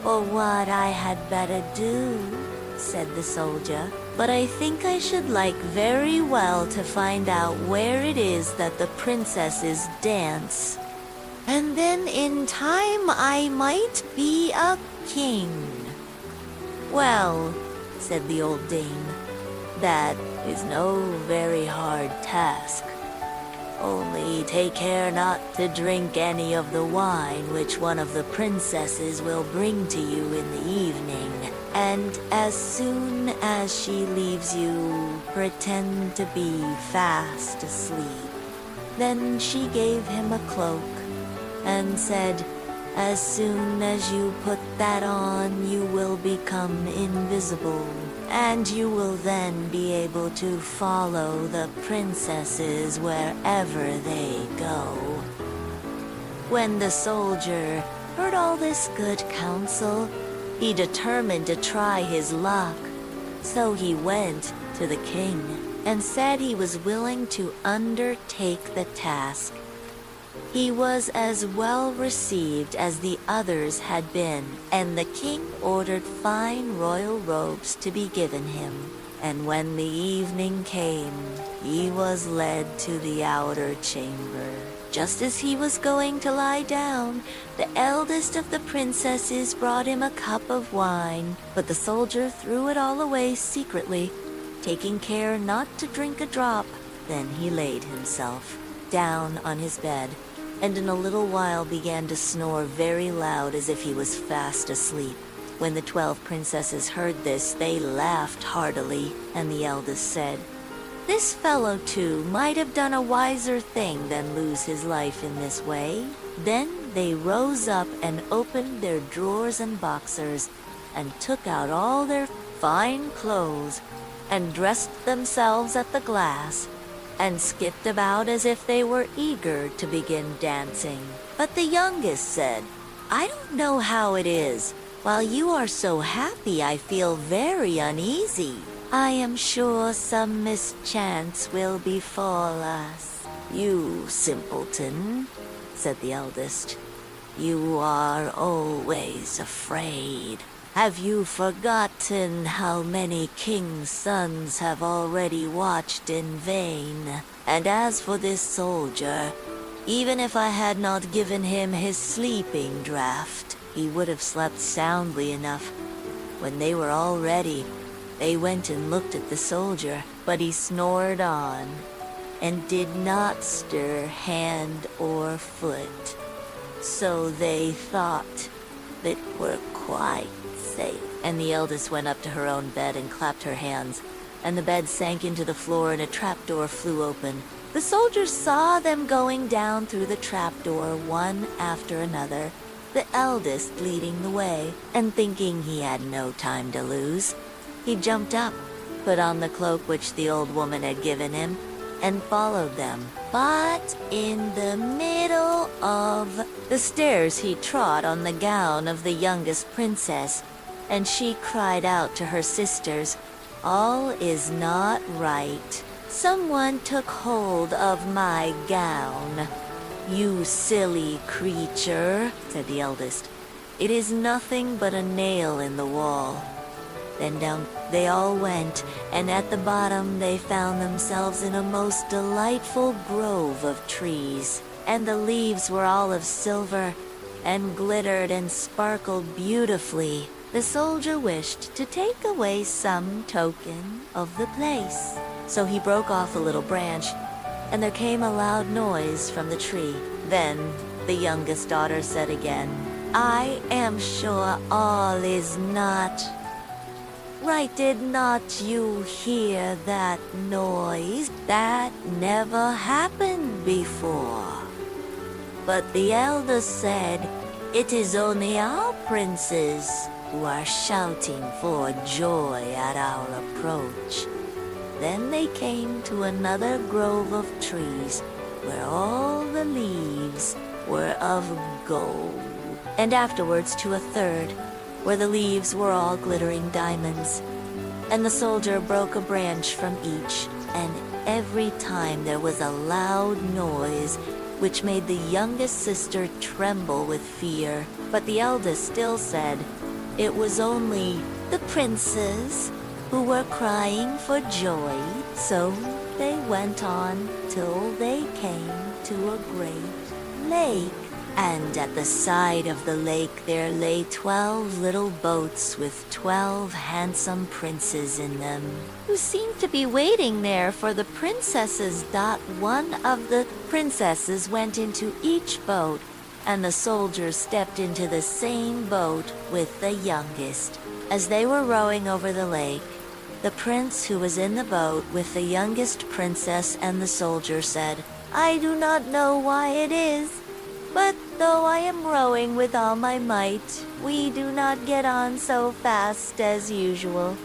or what I had better do," said the soldier, "but I think I should like very well to find out where it is that the princesses dance. And then in time I might be a king." "Well," said the old dame, "that is no very hard task. Only take care not to drink any of the wine which one of the princesses will bring to you in the evening. And as soon as she leaves you, pretend to be fast asleep." Then she gave him a cloak and said, "As soon as you put that on, you will become invisible, and you will then be able to follow the princesses wherever they go." When the soldier heard all this good counsel, he determined to try his luck. So he went to the king and said he was willing to undertake the task. He was as well received as the others had been, and the king ordered fine royal robes to be given him. And when the evening came, he was led to the outer chamber. Just as he was going to lie down, the eldest of the princesses brought him a cup of wine, but the soldier threw it all away secretly, taking care not to drink a drop. Then he laid himself down on his bed, and in a little while began to snore very loud as if he was fast asleep. When the 12 princesses heard this, they laughed heartily, and the eldest said, "This fellow, too, might have done a wiser thing than lose his life in this way." Then they rose up and opened their drawers and boxers, and took out all their fine clothes, and dressed themselves at the glass, and skipped about as if they were eager to begin dancing. But the youngest said, "I don't know how it is. While you are so happy, I feel very uneasy. I am sure some mischance will befall us." "You simpleton," said the eldest, "you are always afraid. Have you forgotten how many kings' sons have already watched in vain? And as for this soldier, even if I had not given him his sleeping draught, he would have slept soundly enough. When they were all ready, they went and looked at the soldier, but he snored on, and did not stir hand or foot. So they thought that we're quite safe." And the eldest went up to her own bed and clapped her hands, and the bed sank into the floor and a trapdoor flew open. The soldiers saw them going down through the trapdoor one after another, the eldest leading the way, and thinking he had no time to lose, he jumped up, put on the cloak which the old woman had given him, and followed them. But in the middle of the stairs he trod on the gown of the youngest princess, and she cried out to her sisters, "All is not right. Someone took hold of my gown." "You silly creature," said the eldest. "It is nothing but a nail in the wall." Then down they all went, and at the bottom they found themselves in a most delightful grove of trees, and the leaves were all of silver, and glittered and sparkled beautifully. The soldier wished to take away some token of the place. So he broke off a little branch, and there came a loud noise from the tree. Then the youngest daughter said again, "I am sure all is not right. Did not you hear that noise? That never happened before." But the eldest said, "It is only our princes who are shouting for joy at our approach." Then they came to another grove of trees where all the leaves were of gold, and afterwards to a third where the leaves were all glittering diamonds. And the soldier broke a branch from each and every time there was a loud noise which made the youngest sister tremble with fear. But the eldest still said it was only the princes who were crying for joy. So they went on till they came to a great lake. And at the side of the lake there lay 12 little boats with 12 handsome princes in them, who seemed to be waiting there for the princesses. One of the princesses went into each boat, and the soldiers stepped into the same boat with the youngest. As they were rowing over the lake, the prince who was in the boat with the youngest princess and the soldier said, "I do not know why it is, but though I am rowing with all my might, we do not get on so fast as usual,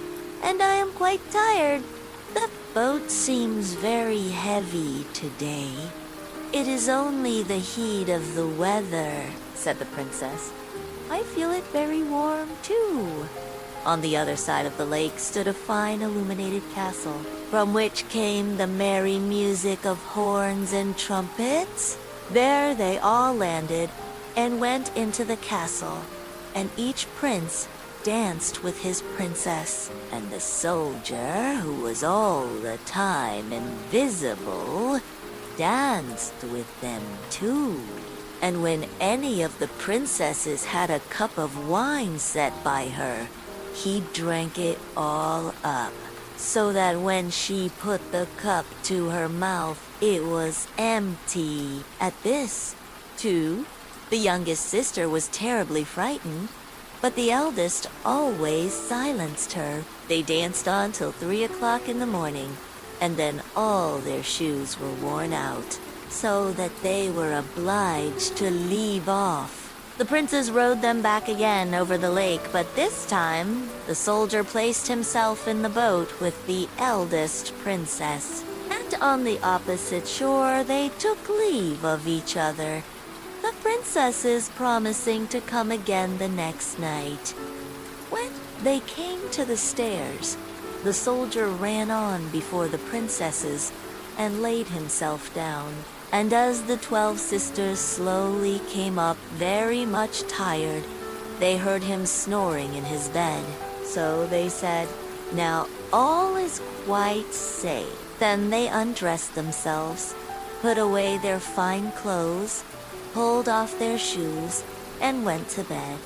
and I am quite tired. The boat seems very heavy today." "It is only the heat of the weather," said the princess. "I feel it very warm too." On the other side of the lake stood a fine illuminated castle, from which came the merry music of horns and trumpets. There they all landed and went into the castle, and each prince danced with his princess, and the soldier, who was all the time invisible, danced with them too. And when any of the princesses had a cup of wine set by her, he drank it all up, so that when she put the cup to her mouth, it was empty. At this, too, the youngest sister was terribly frightened, but the eldest always silenced her. They danced on till 3 o'clock in the morning, and then all their shoes were worn out, so that they were obliged to leave off. The princes rowed them back again over the lake, but this time the soldier placed himself in the boat with the eldest princess. And on the opposite shore they took leave of each other, the princesses promising to come again the next night. When they came to the stairs, the soldier ran on before the princesses and laid himself down. And as the 12 sisters slowly came up, very much tired, they heard him snoring in his bed. So they said, "Now all is quite safe." Then they undressed themselves, put away their fine clothes, pulled off their shoes, and went to bed.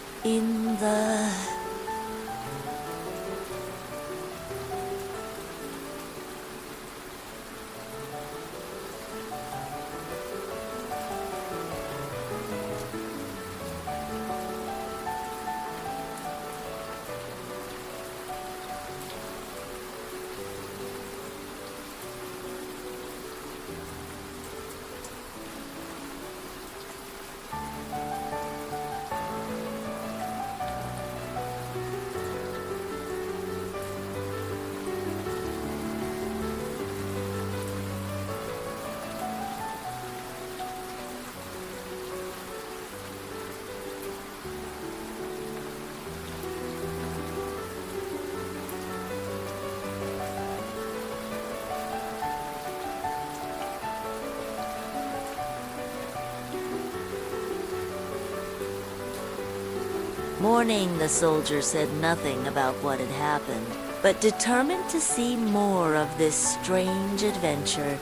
Morning, the soldier said nothing about what had happened, but determined to see more of this strange adventure,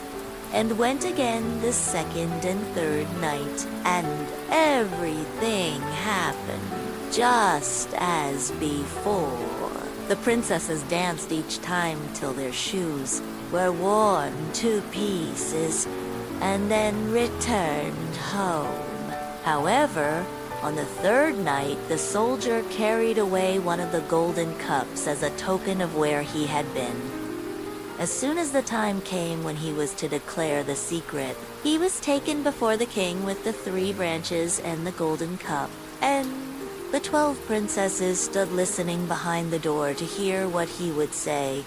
and went again the second and third night, and everything happened just as before. The princesses danced each time till their shoes were worn to pieces, and then returned home. However, on the third night, the soldier carried away one of the golden cups as a token of where he had been. As soon as the time came when he was to declare the secret, he was taken before the king with the 3 branches and the golden cup, and the 12 princesses stood listening behind the door to hear what he would say.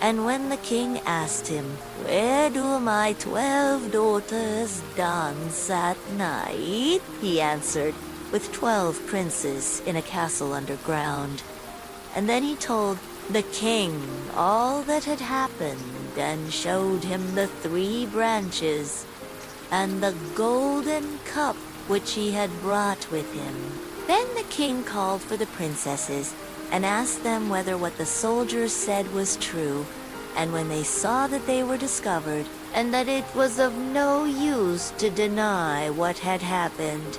And when the king asked him, "Where do my 12 daughters dance at night?" he answered, "With 12 princes in a castle underground." And then he told the king all that had happened and showed him the 3 branches and the golden cup which he had brought with him. Then the king called for the princesses and asked them whether what the soldiers said was true, and when they saw that they were discovered, and that it was of no use to deny what had happened,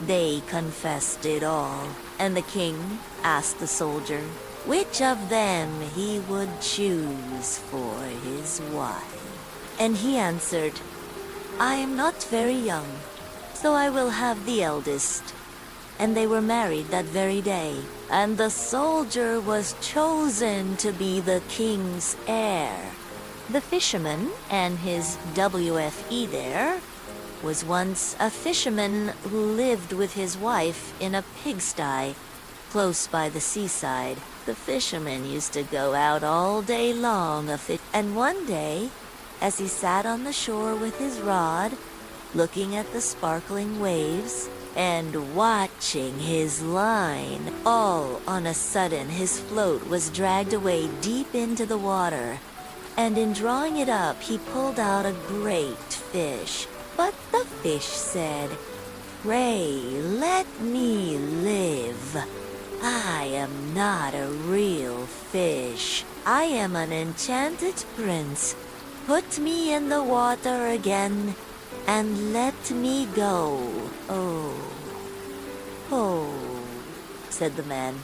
they confessed it all. And the king asked the soldier which of them he would choose for his wife. And he answered, "I am not very young, so I will have the eldest." And they were married that very day, and the soldier was chosen to be the king's heir. The fisherman and his WFE there was once a fisherman who lived with his wife in a pigsty close by the seaside. The fisherman used to go out all day long and one day, as he sat on the shore with his rod, looking at the sparkling waves and watching his line, all on a sudden his float was dragged away deep into the water, and in drawing it up he pulled out a great fish. But the fish said, "Pray, let me live. I am not a real fish. I am an enchanted prince. Put me in the water again and let me go." Oh, said the man.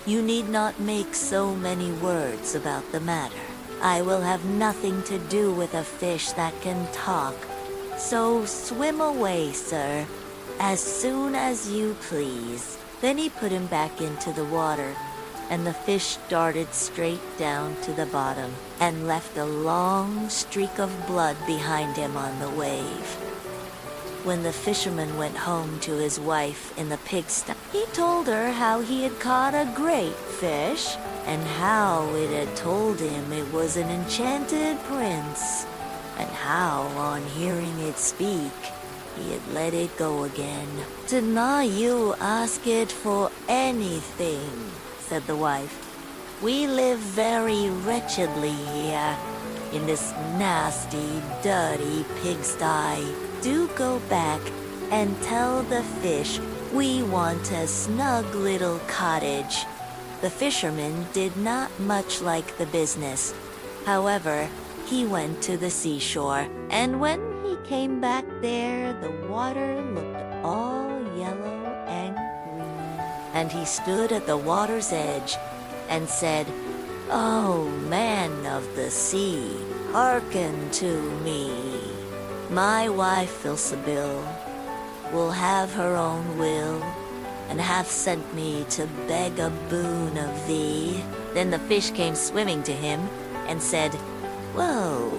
"You need not make so many words about the matter. I will have nothing to do with a fish that can talk. So swim away, sir, as soon as you please." Then he put him back into the water, and the fish darted straight down to the bottom and left a long streak of blood behind him on the wave. When the fisherman went home to his wife in the pigsty, he told her how he had caught a great fish and how it had told him it was an enchanted prince, and how, on hearing it speak, he had let it go again. "Did not you ask it for anything," said the wife. "We live very wretchedly here, in this nasty, dirty pigsty. Do go back and tell the fish we want a snug little cottage." The fisherman did not much like the business. However, he went to the seashore, and when he came back there, the water looked all yellow and green. And he stood at the water's edge and said, "Oh, man of the sea, hearken to me. My wife Ilsebil will have her own will, and hath sent me to beg a boon of thee." Then the fish came swimming to him and said, "Whoa,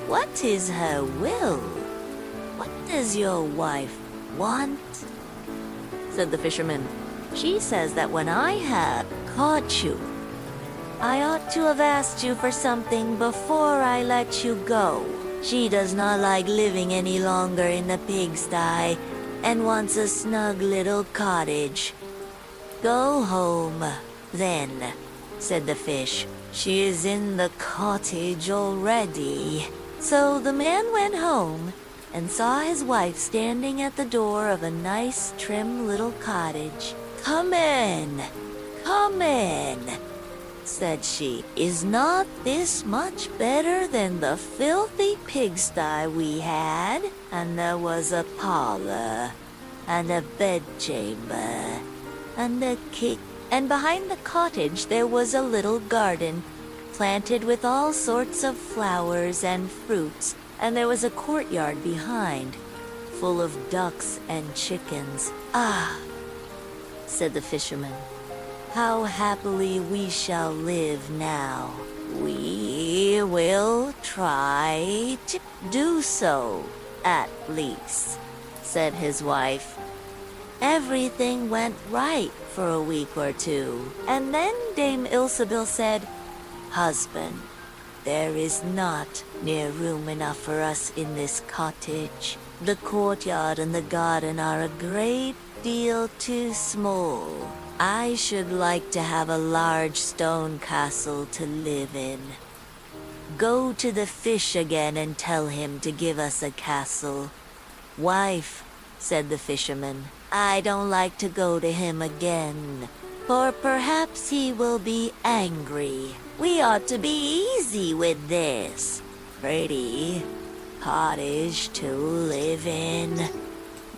what is her will? What does your wife want?" Said the fisherman, "She says that when I have caught you, I ought to have asked you for something before I let you go. She does not like living any longer in the pigsty and wants a snug little cottage." "Go home, then," said the fish. "She is in the cottage already." So the man went home and saw his wife standing at the door of a nice, trim little cottage. "Come in, come in," said she. "Is not this much better than the filthy pigsty we had?" And there was a parlor, and a bedchamber, and a kitchen. And behind the cottage there was a little garden, planted with all sorts of flowers and fruits, and there was a courtyard behind, full of ducks and chickens. "Ah," said the fisherman, "how happily we shall live now. We will try to do so, at least," said his wife. Everything went right for a week or two, and then Dame Ilsebil said, "Husband, there is not near room enough for us in this cottage. The courtyard and the garden are a great deal too small. I should like to have a large stone castle to live in. Go to the fish again and tell him to give us a castle." "Wife," said the fisherman, "I don't like to go to him again, for perhaps he will be angry. We ought to be easy with this. Pretty cottage to live in."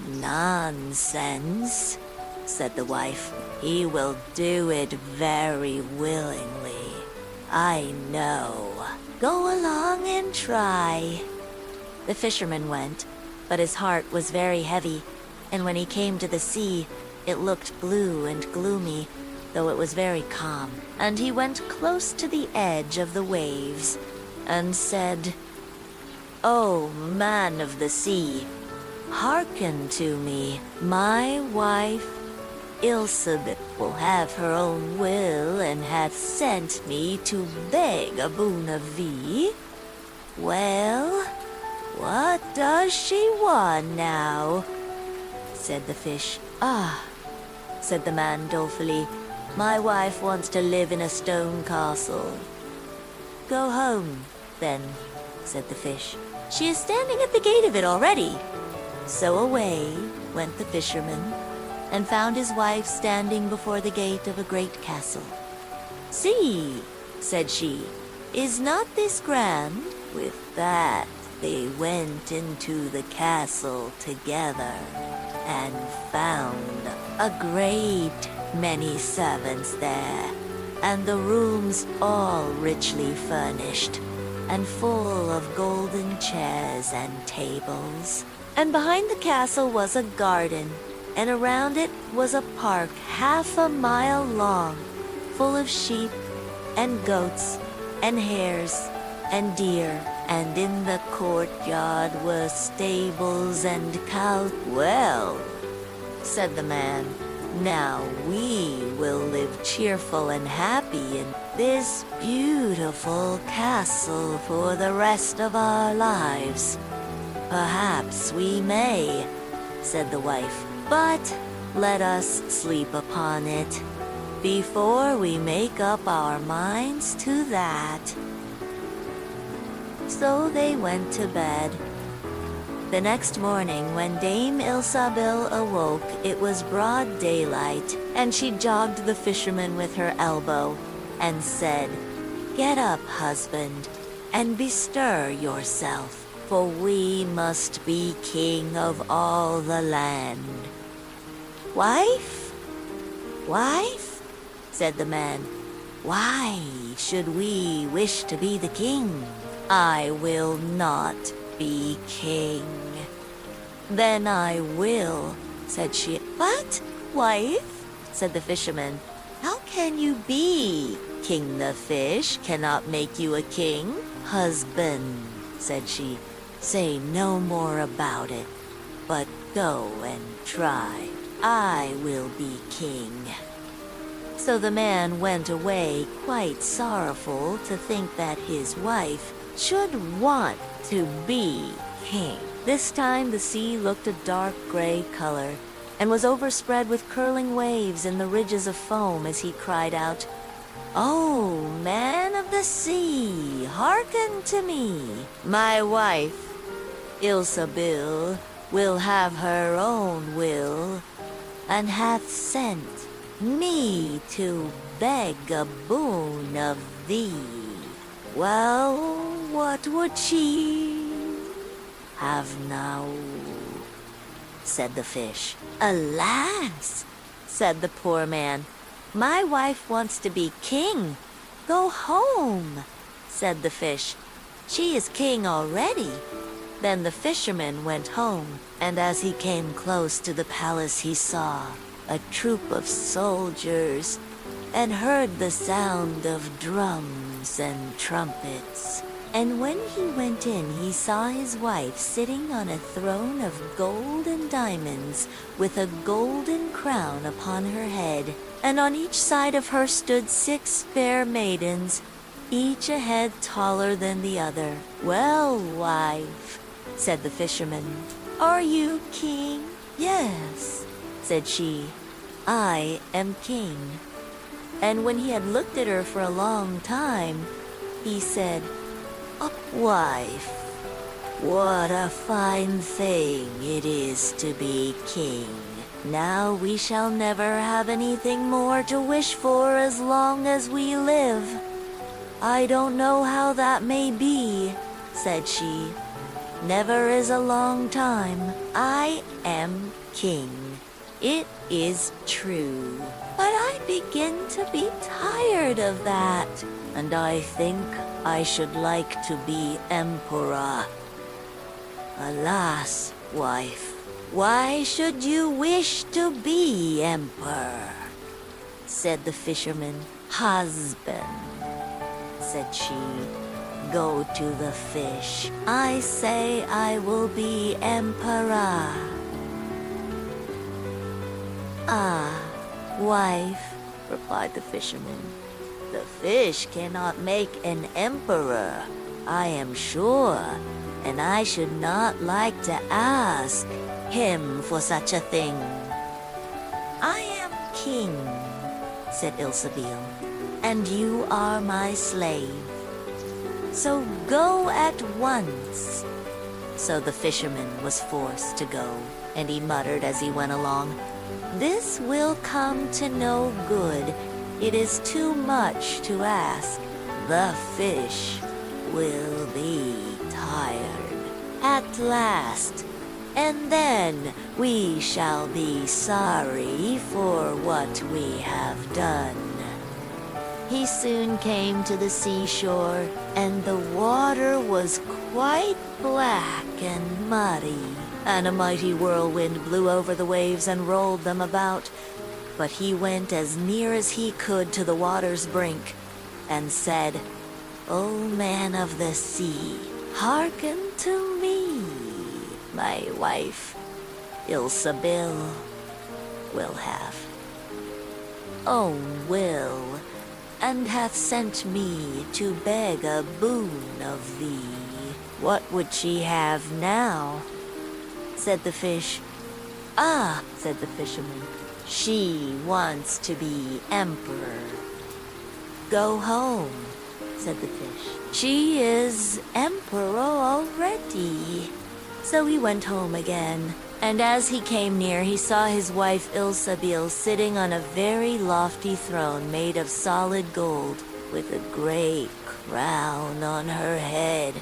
"Nonsense," said the wife. "He will do it very willingly. I know. Go along and try." The fisherman went, but his heart was very heavy, and when he came to the sea, it looked blue and gloomy, though it was very calm. And he went close to the edge of the waves, and said, "O man of the sea, hearken to me. My wife Elizabeth will have her own will, and hath sent me to beg a boon of thee. Well, what does she want now?" said the fish. "Ah," said the man dolefully, "my wife wants to live in a stone castle." "Go home, then," said the fish. "She is standing at the gate of it already." So away went the fisherman, and found his wife standing before the gate of a great castle. "See," said she, "is not this grand?" With that they went into the castle together, and found a great many servants there, and the rooms all richly furnished, and full of golden chairs and tables. And behind the castle was a garden, and around it was a park 1/2 mile long, full of sheep and goats and hares and deer, and in the courtyard were stables and cows. "Well," said the man, "now we will live cheerful and happy in this beautiful castle for the rest of our lives." "Perhaps we may," said the wife, "but let us sleep upon it before we make up our minds to that." So they went to bed. The next morning, when Dame Ilsabil awoke, it was broad daylight, and she jogged the fisherman with her elbow, and said, "Get up, husband, and bestir yourself, for we must be king of all the land." "Wife? Wife?" said the man. "Why should we wish to be the king? I will not be king." "Then I will," said she. "But, wife," said the fisherman, "how can you be king? The fish cannot make you a king." "Husband," said she, "say no more about it, but go and try. I will be king." So the man went away quite sorrowful to think that his wife should want to be king. This time the sea looked a dark gray color, and was overspread with curling waves and the ridges of foam as he cried out, "Oh, man of the sea, hearken to me. My wife, Ilsabil, will have her own will, and hath sent me to beg a boon of thee. Well, what would she have now?" said the fish. "Alas," said the poor man, "my wife wants to be king." "Go home," said the fish. "She is king already." Then the fisherman went home, and as he came close to the palace he saw a troop of soldiers, and heard the sound of drums and trumpets. And when he went in, he saw his wife sitting on a throne of gold and diamonds, with a golden crown upon her head, and on each side of her stood 6 fair maidens, each a head taller than the other. "Well, wife," said the fisherman, "are you king?" "Yes," said she. "I am king." And when he had looked at her for a long time, he said, "Oh, wife, what a fine thing it is to be king. Now we shall never have anything more to wish for as long as we live." "I don't know how that may be," said she. "Never is a long time. I am king. It is true. But I begin to be tired of that, and I think I should like to be emperor." "Alas, wife, why should you wish to be emperor?" said the fisherman. "Husband," said she, "go to the fish. I say I will be emperor." "Ah, wife," replied the fisherman, "the fish cannot make an emperor, I am sure, and I should not like to ask him for such a thing." "I am king," said Ilsebil, "and you are my slave. So go at once." So the fisherman was forced to go, and he muttered as he went along, "This will come to no good. It is too much to ask. The fish will be tired at last, and then we shall be sorry for what we have done." He soon came to the seashore, and the water was quite black and muddy, and a mighty whirlwind blew over the waves and rolled them about. But he went as near as he could to the water's brink, and said, "O man of the sea, hearken to me. My wife, Ilsebil, will have own will, and hath sent me to beg a boon of thee." "What would she have now?" said the fish. "Ah," said the fisherman, "she wants to be emperor." "Go home," said the fish. "She is emperor already." So he went home again, and as he came near, he saw his wife Ilsebil sitting on a very lofty throne made of solid gold, with a great crown on her head,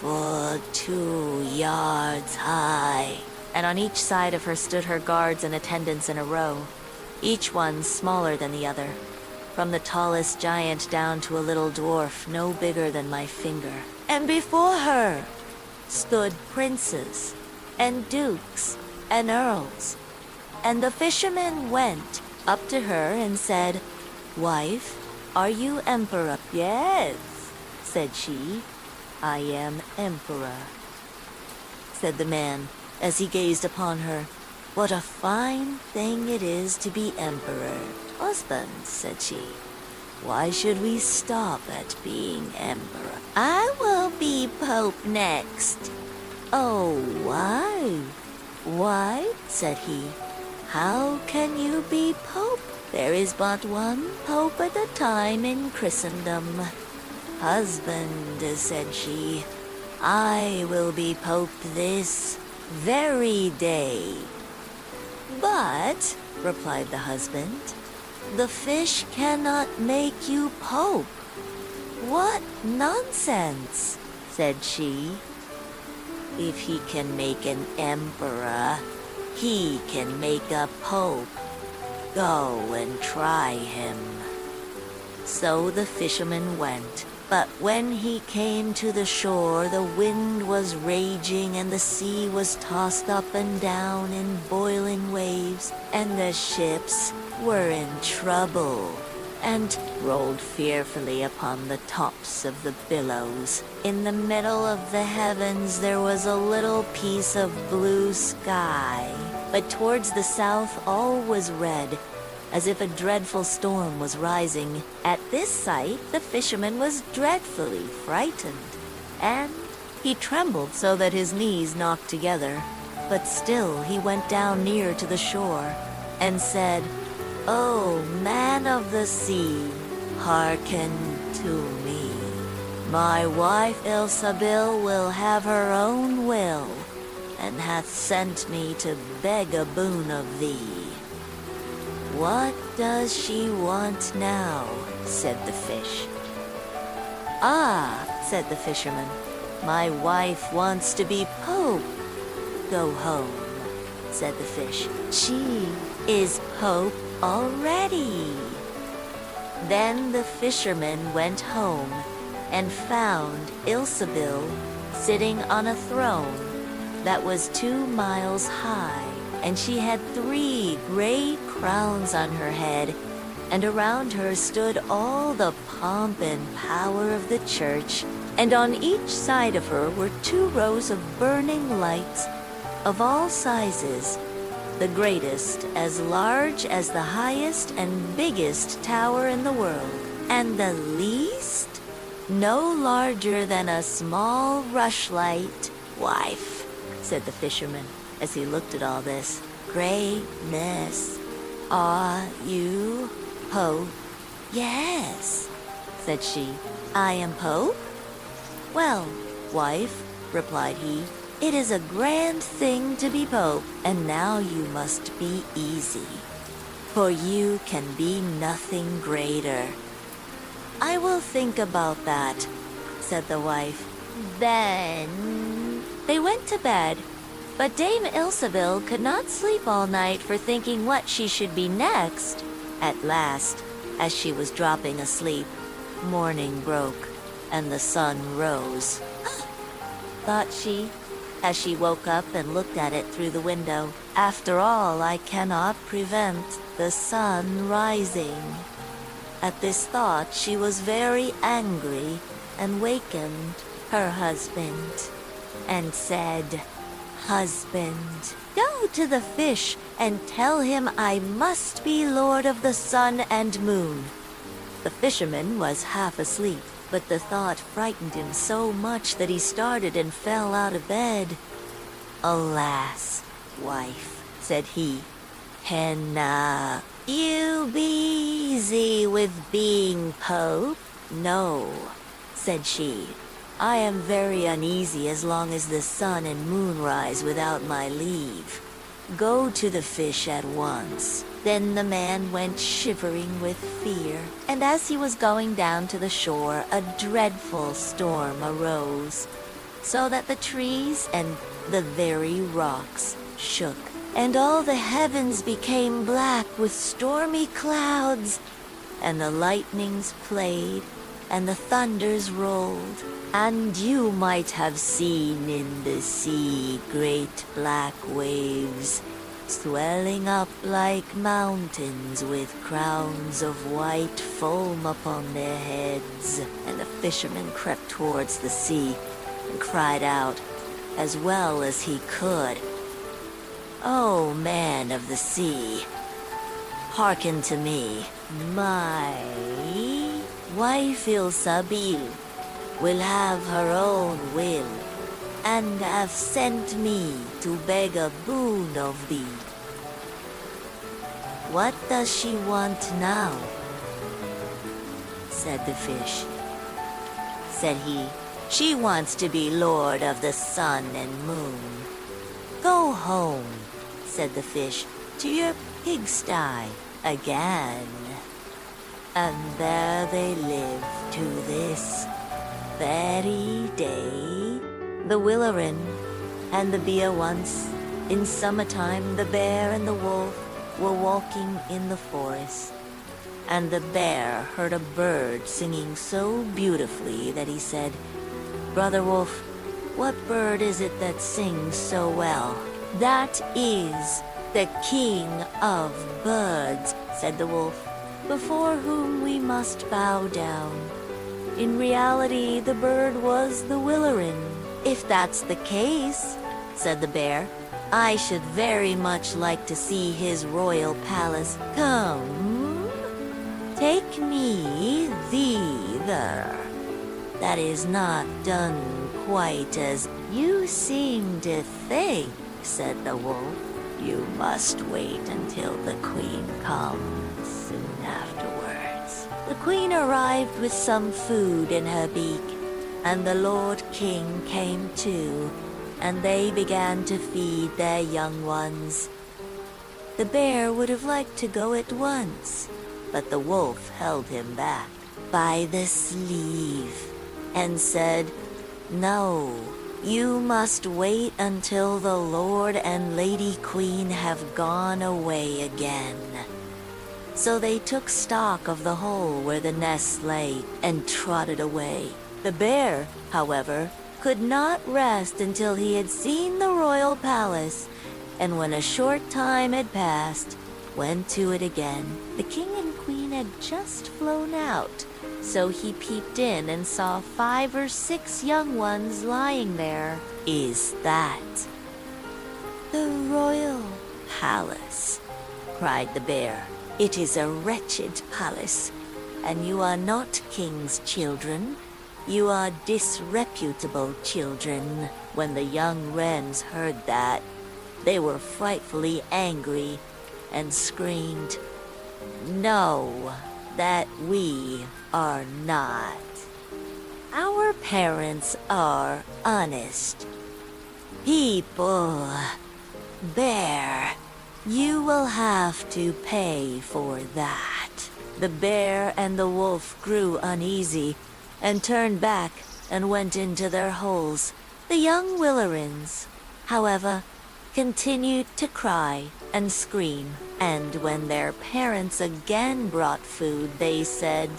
full 2 yards high. And on each side of her stood her guards and attendants in a row, each one smaller than the other, from the tallest giant down to a little dwarf no bigger than my finger. And before her stood princes and dukes and earls. And the fisherman went up to her and said, "Wife, are you emperor?" "Yes," said she, "I am emperor." Said the man, as he gazed upon her, "What a fine thing it is to be emperor." "Husband," said she, "why should we stop at being emperor? I will be pope next." "Oh, why? Why?" said he. "How can you be pope? There is but one pope at a time in Christendom." "Husband," said she, "I will be pope this very day." "But," replied the husband, "the fish cannot make you pope." "What nonsense," said she. "If he can make an emperor, he can make a pope. Go and try him." So the fisherman went, but when he came to the shore, the wind was raging and the sea was tossed up and down in boiling waves, and the ships were in trouble and rolled fearfully upon the tops of the billows. In the middle of the heavens there was a little piece of blue sky, but towards the south all was red, as if a dreadful storm was rising. At this sight the fisherman was dreadfully frightened, and he trembled so that his knees knocked together. But still he went down near to the shore, and said, "O man of the sea, hearken to me. My wife Ilsabil will have her own will, and hath sent me to beg a boon of thee." "What does she want now?" said the fish. "Ah," said the fisherman, "my wife wants to be Pope." "Go home," said the fish. "She is Pope already." Then the fisherman went home and found Ilsabil sitting on a throne that was 2 miles high, and she had 3 great crowns on her head, and around her stood all the pomp and power of the church, and on each side of her were 2 rows of burning lights of all sizes, the greatest as large as the highest and biggest tower in the world, and the least no larger than a small rushlight. "Wife," said the fisherman as he looked at all this, "greatness, are you Pope?" "Yes," said she, "I am Pope." "Well, wife," replied he, "it is a grand thing to be Pope, and now you must be easy, for you can be nothing greater." "I will think about that," said the wife. Then they went to bed, but Dame Ilsabil could not sleep all night for thinking what she should be next. At last, as she was dropping asleep, morning broke, and the sun rose. Thought she, as she woke up and looked at it through the window, "After all, I cannot prevent the sun rising." At this thought, she was very angry and wakened her husband and said, "Husband, go to the fish and tell him I must be Lord of the sun and moon." The fisherman was half asleep, but the thought frightened him so much that he started and fell out of bed. "Alas, wife," said he, "can you be easy with being Pope?" "No," said she. "I am very uneasy as long as the sun and moon rise without my leave. Go to the fish at once." Then the man went shivering with fear, and as he was going down to the shore, a dreadful storm arose, so that the trees and the very rocks shook, and all the heavens became black with stormy clouds, and the lightnings played, and the thunders rolled, and you might have seen in the sea great black waves swelling up like mountains with crowns of white foam upon their heads. And the fisherman crept towards the sea and cried out as well as he could, "O man of the sea, hearken to me. My wife Ilsabil will have her own will, and have sent me to beg a boon of thee." "What does she want now?" said the fish. Said he, "She wants to be Lord of the sun and moon." "Go home," said the fish, "to your pigsty again." And there they live to this very day. The Willerin and the Bea once, in summertime, the bear and the wolf were walking in the forest, and the bear heard a bird singing so beautifully that he said, "Brother Wolf, what bird is it that sings so well?" "That is the king of birds," said the wolf, "before whom we must bow down." In reality, the bird was the Willerin. "If that's the case," said the bear, "I should very much like to see his royal palace. Come, take me thither." "That is not done quite as you seem to think," said the wolf. You must wait until the queen comes soon afterwards. The queen arrived with some food in her beak, and the Lord King came too, and they began to feed their young ones. The bear would have liked to go at once, but the wolf held him back by the sleeve and said, "No, you must wait until the Lord and Lady Queen have gone away again." So they took stock of the hole where the nest lay and trotted away. The bear, however, could not rest until he had seen the royal palace, and when a short time had passed, went to it again. The king and queen had just flown out, so he peeped in and saw 5 or 6 young ones lying there. "Is that the royal palace?" cried the bear. "It is a wretched palace, and you are not king's children. You are disreputable children." When the young wrens heard that, they were frightfully angry and screamed, "No, that we are not. Our parents are honest people. Bear, you will have to pay for that." The bear and the wolf grew uneasy and turned back and went into their holes. The young willerins, however, continued to cry and scream, and when their parents again brought food, they said,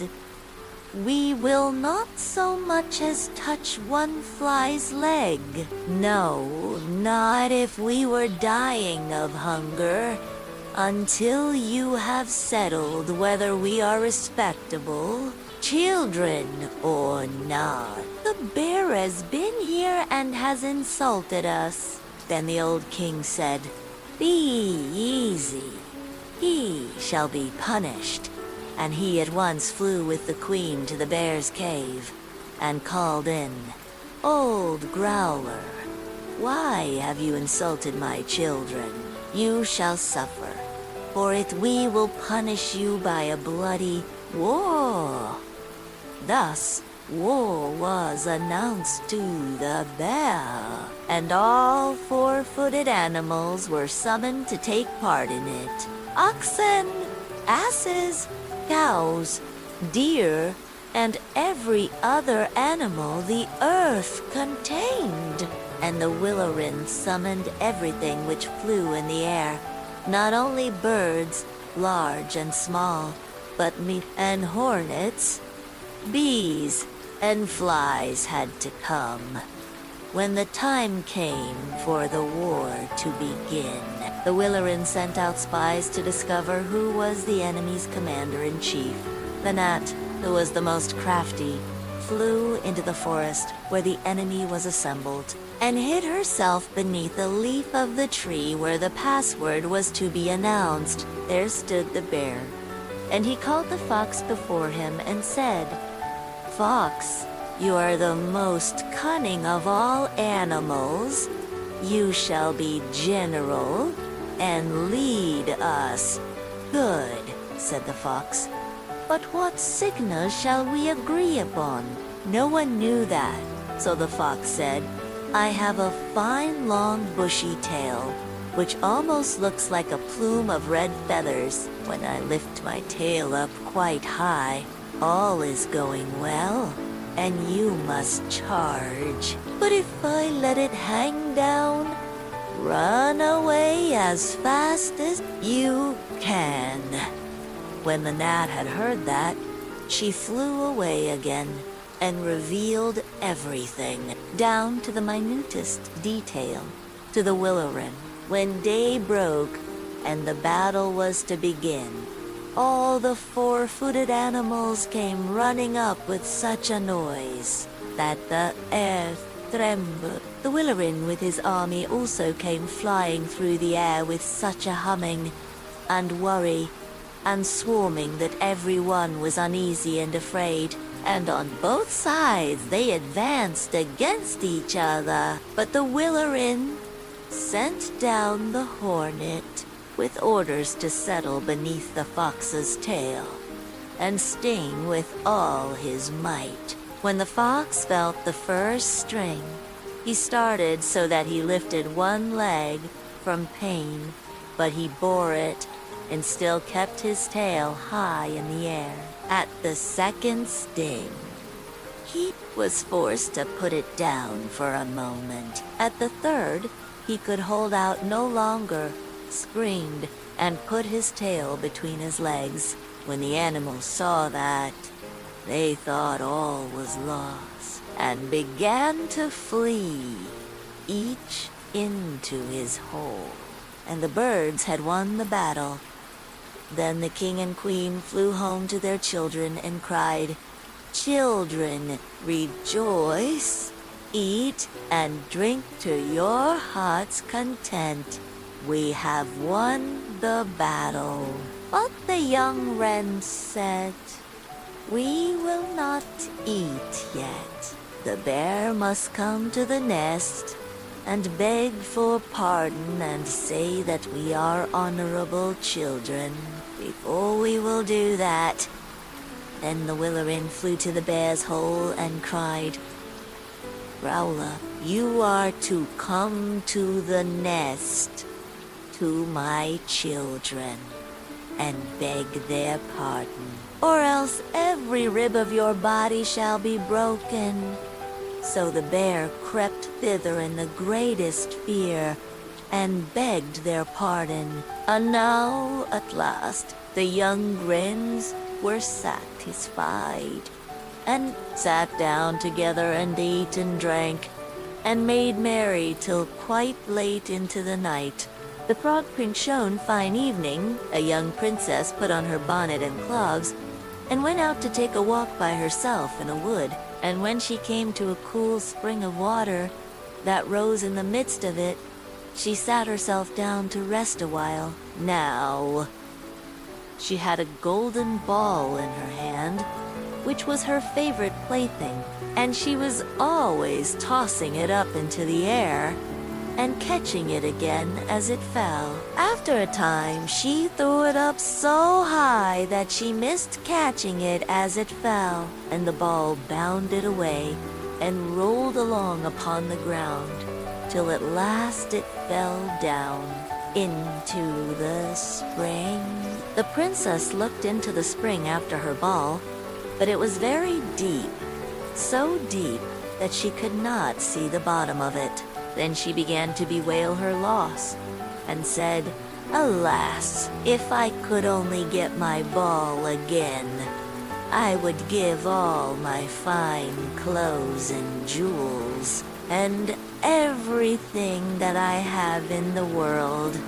"We will not so much as touch one fly's leg. No, not if we were dying of hunger, until you have settled whether we are respectable children or not. The bear has been here and has insulted us." Then the old king said, "Be easy. He shall be punished." And he at once flew with the queen to the bear's cave and called in, "Old Growler, why have you insulted my children? You shall suffer, for it we will punish you by a bloody war." Thus, war was announced to the bear, and all 4-footed animals were summoned to take part in it. Oxen, asses, cows, deer, and every other animal the earth contained. And the Willorin summoned everything which flew in the air, not only birds, large and small, but meat and hornets, bees, and flies had to come. When the time came for the war to begin, the Willorin sent out spies to discover who was the enemy's commander-in-chief. The gnat, who was the most crafty, flew into the forest where the enemy was assembled and hid herself beneath a leaf of the tree where the password was to be announced. There stood the bear, and he called the fox before him and said, "Fox, you are the most cunning of all animals. You shall be general and lead us." "Good," said the fox. "But what signal shall we agree upon?" No one knew that, so the fox said, "I have a fine long bushy tail, which almost looks like a plume of red feathers. When I lift my tail up quite high, all is going well, and you must charge. But if I let it hang down, run away as fast as you can." When the gnat had heard that, she flew away again and revealed everything, down to the minutest detail, to the Willorin. When day broke and the battle was to begin, all the 4-footed animals came running up with such a noise that the earth trembled. The Willorin with his army also came flying through the air with such a humming and worry and swarming that everyone was uneasy and afraid, and on both sides they advanced against each other. But the Willorin sent down the hornet with orders to settle beneath the fox's tail and sting with all his might. When the fox felt the first sting, he started so that he lifted one leg from pain, but he bore it and still kept his tail high in the air. At the second sting, he was forced to put it down for a moment. At the third, he could hold out no longer, screamed, and put his tail between his legs. When the animals saw that, they thought all was lost and began to flee, each into his hole. And the birds had won the battle. Then the king and queen flew home to their children and cried, "Children, rejoice, eat and drink to your heart's content. We have won the battle." But the young wren said, "We will not eat yet. The bear must come to the nest and beg for pardon and say that we are honorable children. Before we will do that." Then the willow wren flew to the bear's hole and cried, "Growler, you are to come to the nest, to my children, and beg their pardon, or else every rib of your body shall be broken." So the bear crept thither in the greatest fear and begged their pardon. And now, at last, the young wrens were satisfied and sat down together and ate and drank and made merry till quite late into the night. The frog prince shone fine evening. A young princess put on her bonnet and clogs and went out to take a walk by herself in a wood. And when she came to a cool spring of water that rose in the midst of it, she sat herself down to rest a while. Now, she had a golden ball in her hand, which was her favorite plaything, and she was always tossing it up into the air and catching it again as it fell. After a time, she threw it up so high that she missed catching it as it fell, and the ball bounded away and rolled along upon the ground, till at last it fell down into the spring. The princess looked into the spring after her ball, but it was very deep, so deep that she could not see the bottom of it. Then she began to bewail her loss, and said, "Alas, if I could only get my ball again, I would give all my fine clothes and jewels, and everything that I have in the world."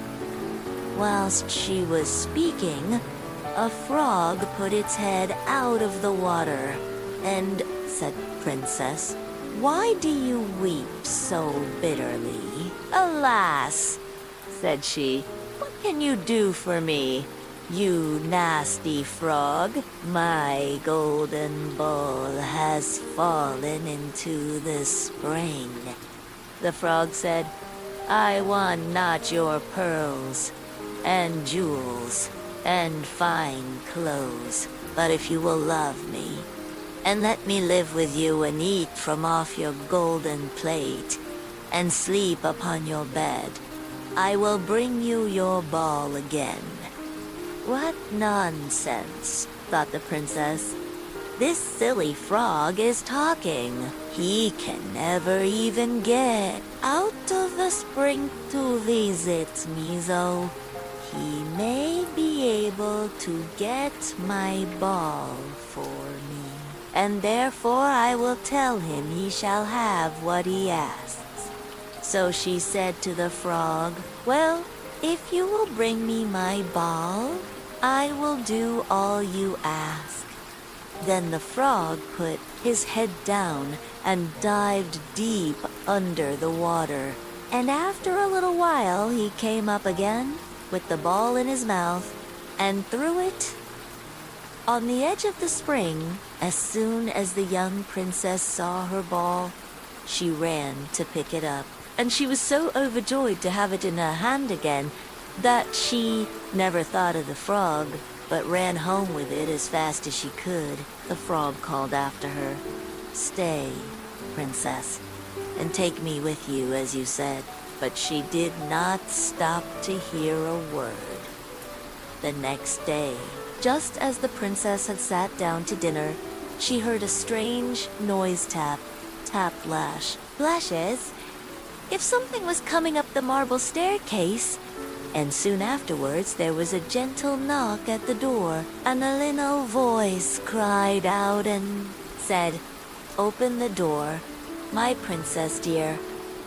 Whilst she was speaking, a frog put its head out of the water, and said, "Princess, why do you weep so bitterly?" "Alas," said she, "what can you do for me, you nasty frog? My golden ball has fallen into the spring." The frog said, "I want not your pearls and jewels and fine clothes, but if you will love me and let me live with you and eat from off your golden plate and sleep upon your bed, I will bring you your ball again." "What nonsense," thought the princess. "This silly frog is talking. He can never even get out of the spring to visit me, so he may be able to get my ball for me, and therefore I will tell him he shall have what he asks." So she said to the frog, "Well, if you will bring me my ball, I will do all you ask." Then the frog put his head down and dived deep under the water, and after a little while he came up again with the ball in his mouth and threw it on the edge of the spring. As soon as the young princess saw her ball, she ran to pick it up. and she was so overjoyed to have it in her hand again that she never thought of the frog, but ran home with it as fast as she could. The frog called after her, "Stay, princess, and take me with you as you said." But she did not stop to hear a word. The next day, just as the princess had sat down to dinner, she heard a strange noise tap, lash. Flashes, if something was coming up the marble staircase. And soon afterwards there was a gentle knock at the door, and a little voice cried out and said, "Open the door, my princess dear.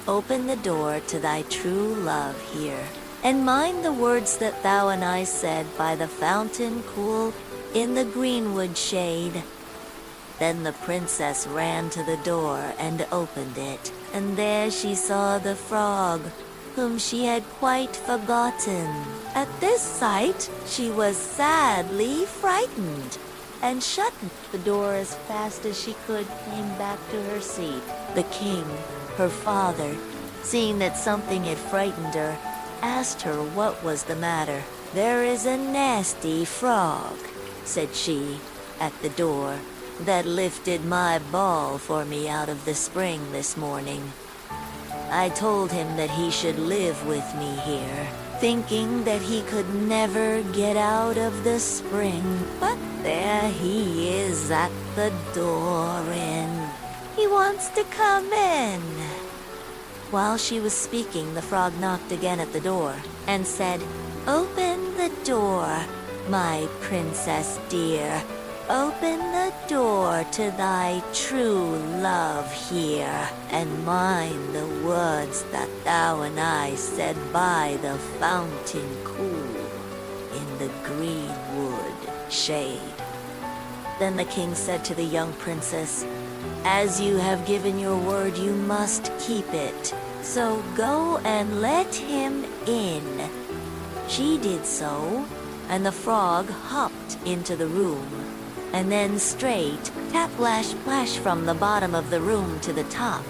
Open the door to thy true love here. And mind the words that thou and I said by the fountain cool in the greenwood shade." Then the princess ran to the door and opened it, and there she saw the frog, whom she had quite forgotten. At this sight, she was sadly frightened, and shut the door as fast as she could, came back to her seat. The king, her father, seeing that something had frightened her, asked her what was the matter. "There is a nasty frog," said she, at the door, "that lifted my ball for me out of the spring this morning. I told him that he should live with me here, thinking that he could never get out of the spring. But there he is at the door, and he wants to come in." While she was speaking, the frog knocked again at the door and said, "Open the door, my princess dear. Open the door to thy true love here, and mind the words that thou and I said by the fountain cool in the greenwood shade." Then the king said to the young princess, "As you have given your word, you must keep it. So go and let him in." She did so, and the frog hopped into the room, and then straight, tap-lash-plash from the bottom of the room to the top,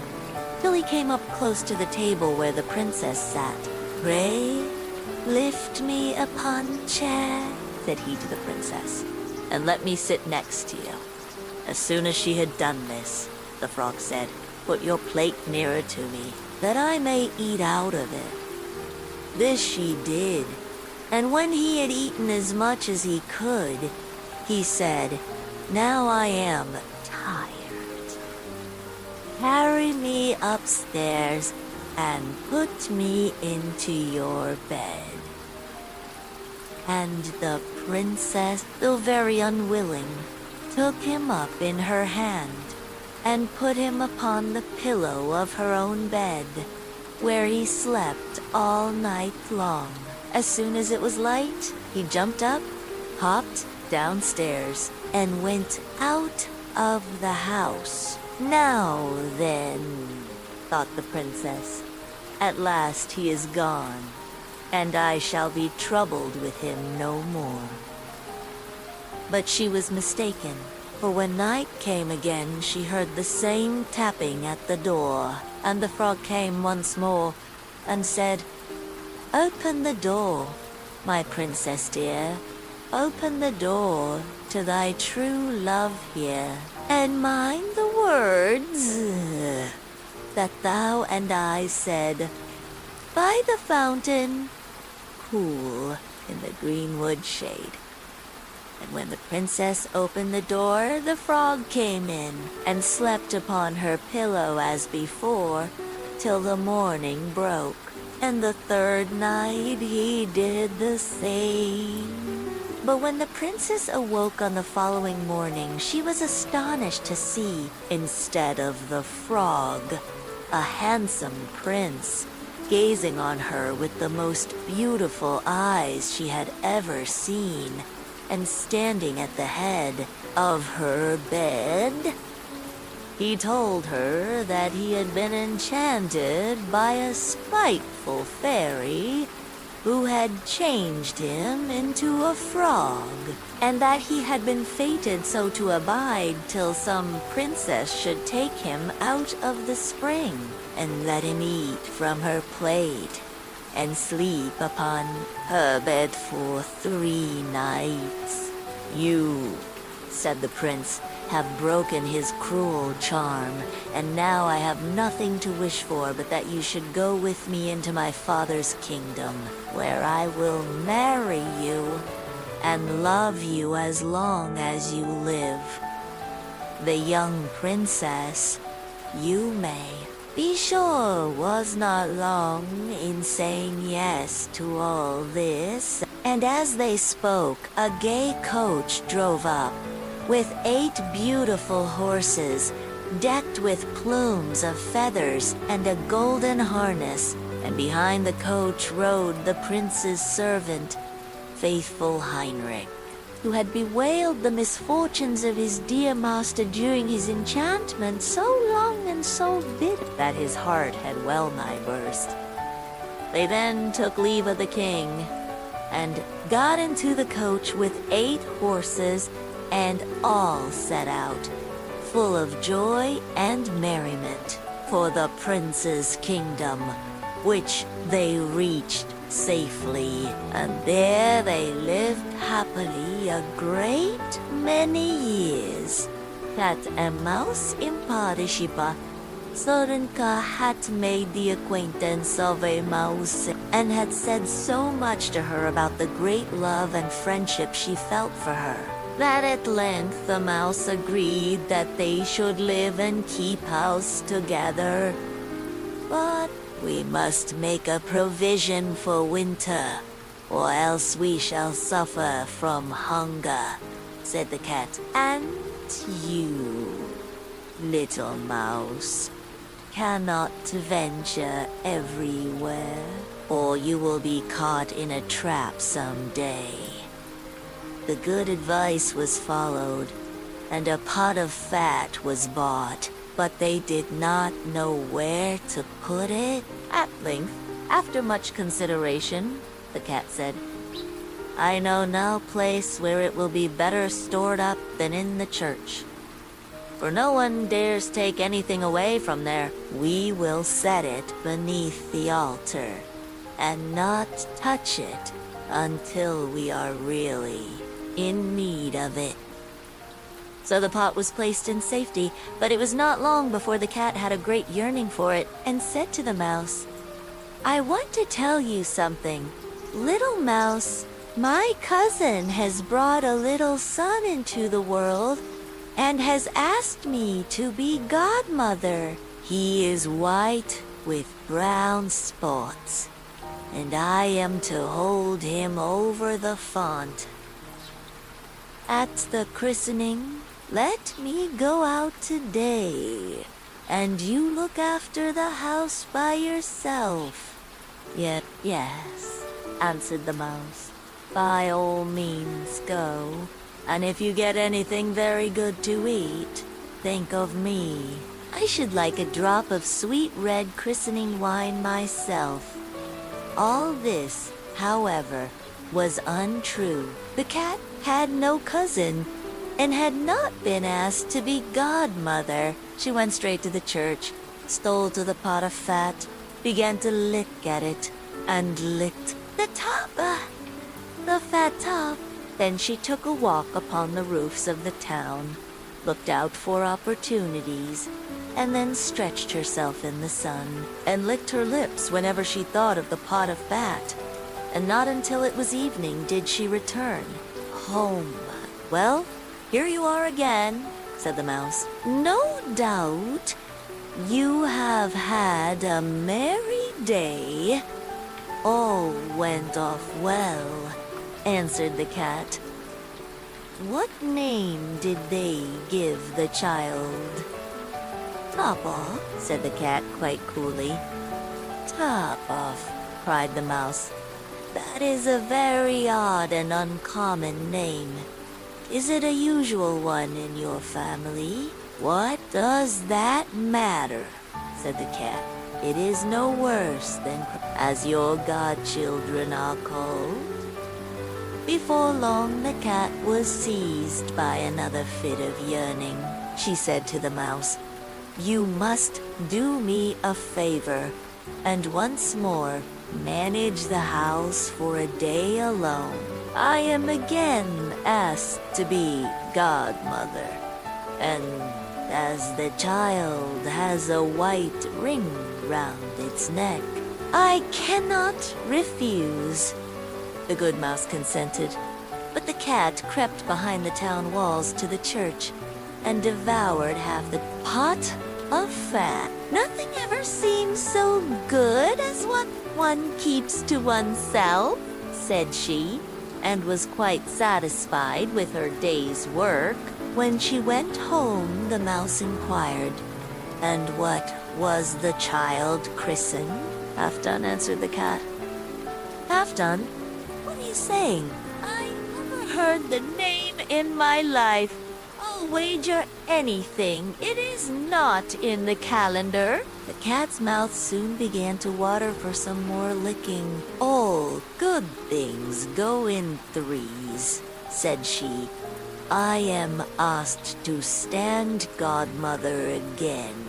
till he came up close to the table where the princess sat. "Pray, lift me upon chair," said he to the princess, "and let me sit next to you." As soon as she had done this, the frog said, "Put your plate nearer to me, that I may eat out of it." This she did, and when he had eaten as much as he could, he said, "Now I am tired. Carry me upstairs and put me into your bed." And the princess, though very unwilling, took him up in her hand and put him upon the pillow of her own bed, where he slept all night long. As soon as it was light, he jumped up, hopped downstairs, and went out of the house. "Now then," thought the princess, "at last he is gone, and I shall be troubled with him no more." But she was mistaken, for when night came again, she heard the same tapping at the door, and the frog came once more and said, "Open the door, my princess dear. Open the door to thy true love here, and mind the words that thou and I said by the fountain cool in the greenwood shade." And when the princess opened the door, the frog came in and slept upon her pillow as before, till the morning broke. And the third night he did the same. But when the princess awoke on the following morning, she was astonished to see, instead of the frog, a handsome prince, gazing on her with the most beautiful eyes she had ever seen, and standing at the head of her bed. He told her that he had been enchanted by a spiteful fairy, who had changed him into a frog, and that he had been fated so to abide till some princess should take him out of the spring, and let him eat from her plate, and sleep upon her bed for 3 nights. "You," said the prince, "have broken his cruel charm, and now I have nothing to wish for but that you should go with me into my father's kingdom, where I will marry you and love you as long as you live. The young princess, Yume, be sure was not long in saying yes to all this." And as they spoke, a gay coach drove up, with 8 beautiful horses, decked with plumes of feathers and a golden harness, and behind the coach rode the prince's servant, faithful Heinrich, who had bewailed the misfortunes of his dear master during his enchantment so long and so bitter that his heart had well nigh burst. They then took leave of the king, and got into the coach with 8 horses, and all set out, full of joy and merriment, for the prince's kingdom, which they reached safely, and there they lived happily a great many years. Cat and mouse in partnership. Sorenka had made the acquaintance of a mouse and had said so much to her about the great love and friendship she felt for her, that at length the mouse agreed that they should live and keep house together. "But we must make a provision for winter, or else we shall suffer from hunger," said the cat. "And you, little mouse, cannot venture everywhere, or you will be caught in a trap some day." The good advice was followed, and a pot of fat was bought, but they did not know where to put it. At length, after much consideration, the cat said, "I know no place where it will be better stored up than in the church. For no one dares take anything away from there. We will set it beneath the altar, and not touch it until we are really in need of it." So the pot was placed in safety, but it was not long before the cat had a great yearning for it, and said to the mouse, "I want to tell you something. Little mouse, my cousin has brought a little son into the world, and has asked me to be godmother. He is white with brown spots, and I am to hold him over the font. At the christening, let me go out today, and you look after the house by yourself." Yes," answered the mouse. "By all means go. And if you get anything very good to eat, think of me. I should like a drop of sweet red christening wine myself." All this, however, was untrue. The cat had no cousin, and had not been asked to be godmother. She went straight to the church, stole to the pot of fat, began to lick at it, and licked the top, the fat top. Then she took a walk upon the roofs of the town, looked out for opportunities, and then stretched herself in the sun, and licked her lips whenever she thought of the pot of fat. And not until it was evening did she return home. "Well, here you are again," said the mouse. "No doubt you have had a merry day." "All went off well," answered the cat. "What name did they give the child?" "Top-off," said the cat quite coolly. "Top-off," cried the mouse. "That is a very odd and uncommon name. Is it a usual one in your family?" "What does that matter?" said the cat. it is no worse than as your godchildren are called. Before long, the cat was seized by another fit of yearning. She said to the mouse, "You must do me a favor, and once more manage the house for a day alone. I am again asked to be godmother, and as the child has a white ring round its neck, I cannot refuse." The good mouse consented, but the cat crept behind the town walls to the church and devoured half the pot of fat. "Nothing ever seems so good as what one keeps to oneself," said she, and was quite satisfied with her day's work. When she went home, the mouse inquired, "And what was the child christened?" "Half done," answered the cat. "Half done? What are you saying? I never heard the name in my life. I'll wager anything it is not in the calendar." The cat's mouth soon began to water for some more licking. "All good things go in threes," said she. "I am asked to stand godmother again.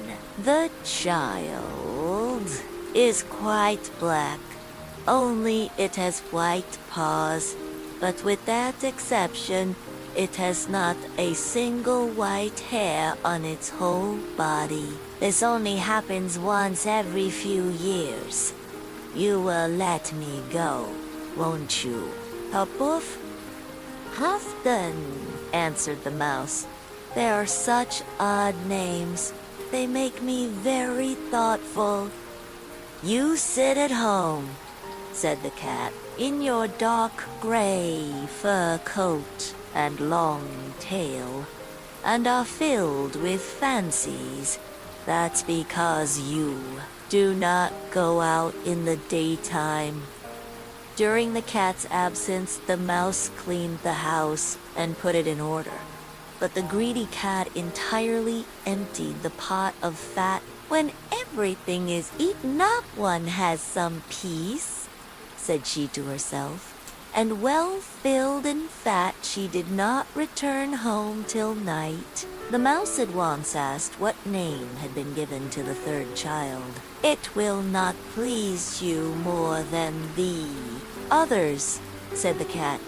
The child is quite black, only it has white paws, but with that exception, it has not a single white hair on its whole body. This only happens once every few years. You will let me go, won't you?" "Poof, half done," answered the mouse. "They are such odd names. They make me very thoughtful." "You sit at home," said the cat, "in your dark gray fur coat and long tail, and are filled with fancies. That's because you do not go out in the daytime." During the cat's absence, the mouse cleaned the house and put it in order. But the greedy cat entirely emptied the pot of fat. "When everything is eaten up, one has some peace," said she to herself. And well filled and fat, she did not return home till night. The mouse at once asked what name had been given to the third child. "It will not please you more than the others," said the cat.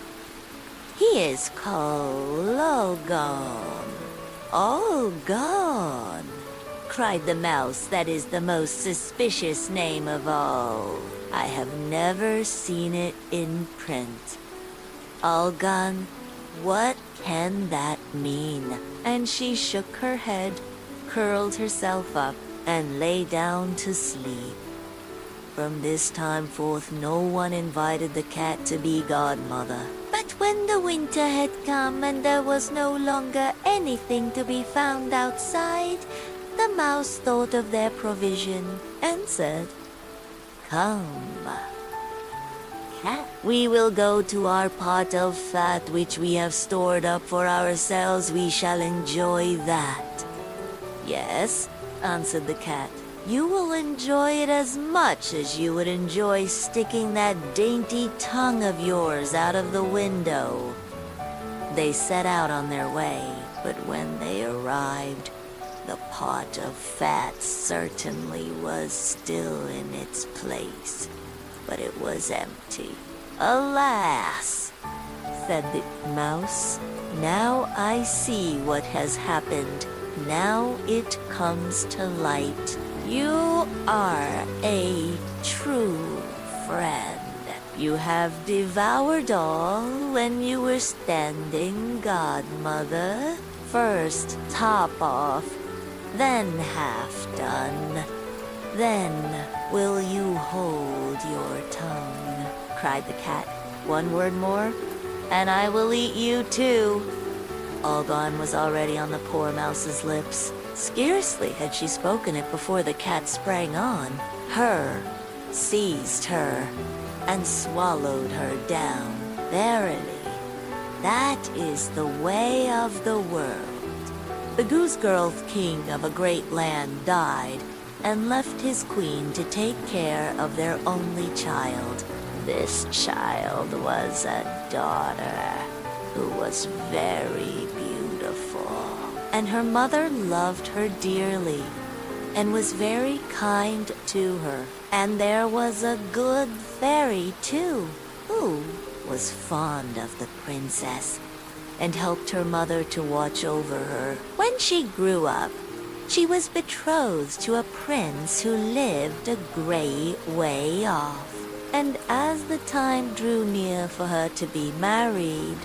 "He is called Logon." "Oh, gone," cried the mouse. "That is the most suspicious name of all. I have never seen it in print. Algon, what can that mean?" And she shook her head, curled herself up, and lay down to sleep. From this time forth, no one invited the cat to be godmother. But when the winter had come and there was no longer anything to be found outside, the mouse thought of their provision and said, "Come, cat, we will go to our pot of fat which we have stored up for ourselves. We shall enjoy that." "Yes," answered the cat. "You will enjoy it as much as you would enjoy sticking that dainty tongue of yours out of the window." They set out on their way, but when they arrived, the pot of fat certainly was still in its place, but it was empty. "Alas," said the mouse, "now I see what has happened. Now it comes to light. You are a true friend. You have devoured all when you were standing godmother. First top off, then half done. Then will you hold your tongue?" cried the cat. "One word more, and I will eat you too." Algon was already on the poor mouse's lips. Scarcely had she spoken it before the cat sprang on her, seized her, and swallowed her down. Verily, that is the way of the world. The goose girl king of a great land died, and left his queen to take care of their only child. This child was a daughter who was very beautiful, and her mother loved her dearly and was very kind to her. And there was a good fairy, too, who was fond of the princess and helped her mother to watch over her. When she grew up, she was betrothed to a prince who lived a great way off. And as the time drew near for her to be married,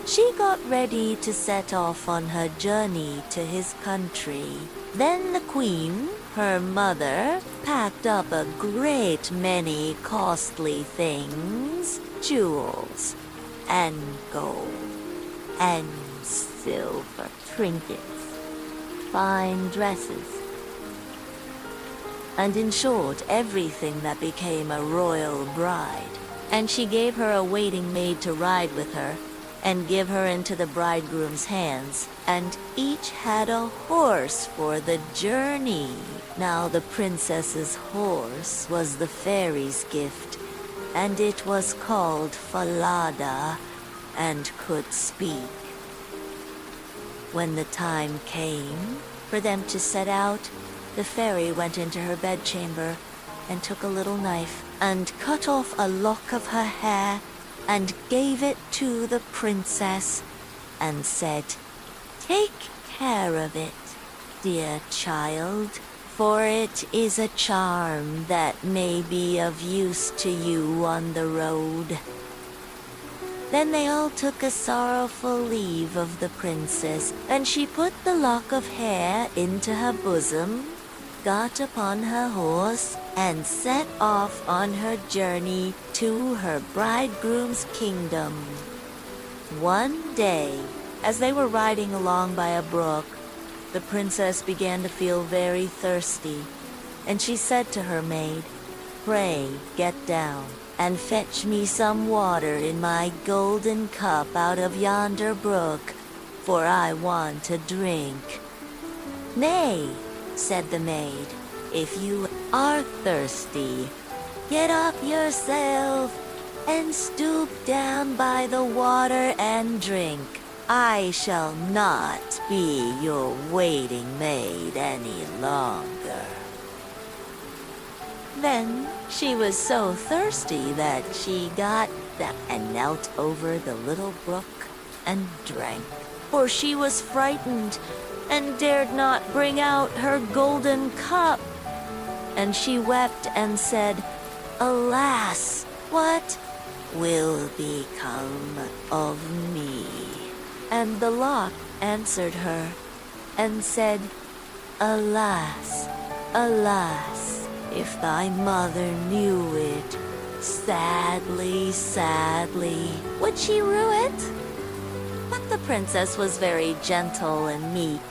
she got ready to set off on her journey to his country. Then the queen, her mother, packed up a great many costly things, jewels, and gold, and silver trinkets, fine dresses, and in short, everything that became a royal bride. And she gave her a waiting maid to ride with her, and give her into the bridegroom's hands, and each had a horse for the journey. Now the princess's horse was the fairy's gift, and it was called Falada, and could speak. When the time came for them to set out, the fairy went into her bedchamber and took a little knife and cut off a lock of her hair and gave it to the princess and said, "Take care of it, dear child, for it is a charm that may be of use to you on the road." Then they all took a sorrowful leave of the princess, and she put the lock of hair into her bosom, got upon her horse, and set off on her journey to her bridegroom's kingdom. One day, as they were riding along by a brook, the princess began to feel very thirsty, and she said to her maid, "Pray, get down, and fetch me some water in my golden cup out of yonder brook, for I want to drink." "Nay," said the maid, "if you are thirsty, get up yourself and stoop down by the water and drink. I shall not be your waiting maid any longer." Then she was so thirsty that she got down and knelt over the little brook and drank, for she was frightened and dared not bring out her golden cup. And she wept and said, "Alas, what will become of me?" And the lock answered her and said, "Alas, alas, if thy mother knew it, sadly, sadly, would she rue it?" But the princess was very gentle and meek,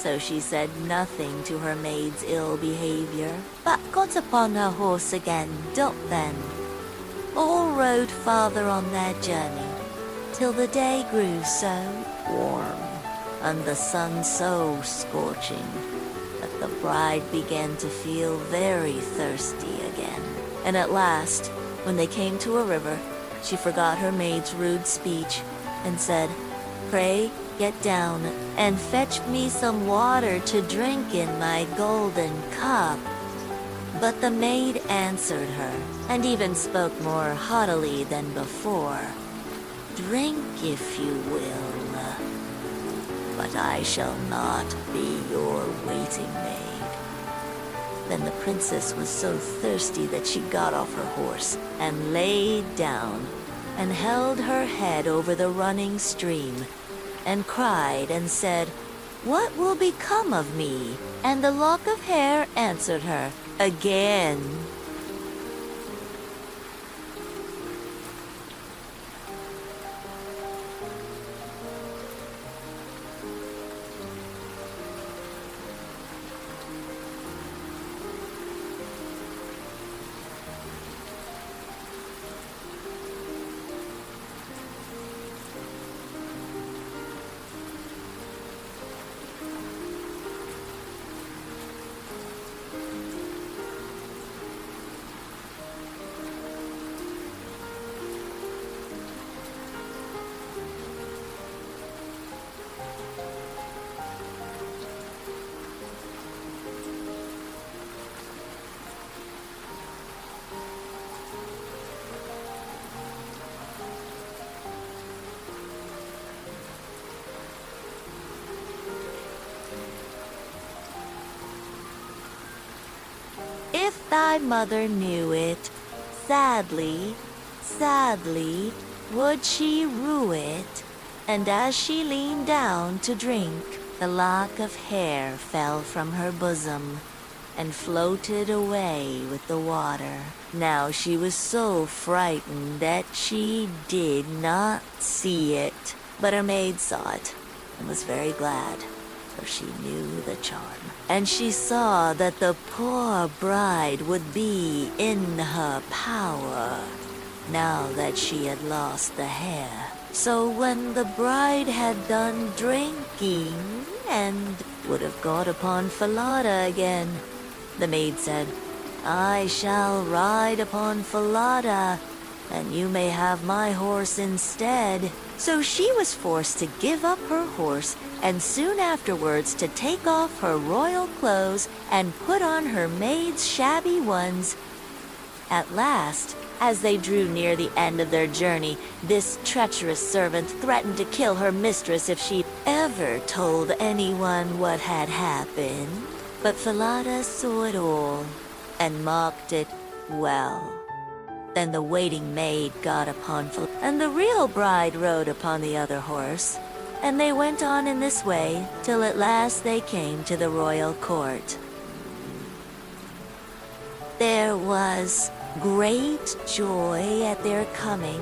so she said nothing to her maid's ill behavior, but got upon her horse again. Then all rode farther on their journey, till the day grew so warm, and the sun so scorching, that the bride began to feel very thirsty again. And at last, when they came to a river, she forgot her maid's rude speech, and said, "Pray, get down, and fetch me some water to drink in my golden cup." But the maid answered her, and even spoke more haughtily than before, "Drink if you will, but I shall not be your waiting maid." Then the princess was so thirsty that she got off her horse and laid down and held her head over the running stream and cried and said, "What will become of me?" And the lock of hair answered her again. thy mother knew it. Sadly, sadly, would she rue it. And as she leaned down to drink, the lock of hair fell from her bosom and floated away with the water. Now she was so frightened that she did not see it, but her maid saw it and was very glad, for she knew the charm. And she saw that the poor bride would be in her power now that she had lost the hair. So when the bride had done drinking and would have got upon Falada again, the maid said, I shall ride upon Falada, and you may have my horse instead. So she was forced to give up her horse, and soon afterwards to take off her royal clothes and put on her maid's shabby ones. At last, as they drew near the end of their journey, this treacherous servant threatened to kill her mistress if she ever told anyone what had happened. But Falada saw it all and mocked it well. Then the waiting maid got upon Falada, and the real bride rode upon the other horse, and they went on in this way till at last they came to the royal court. There was great joy at their coming,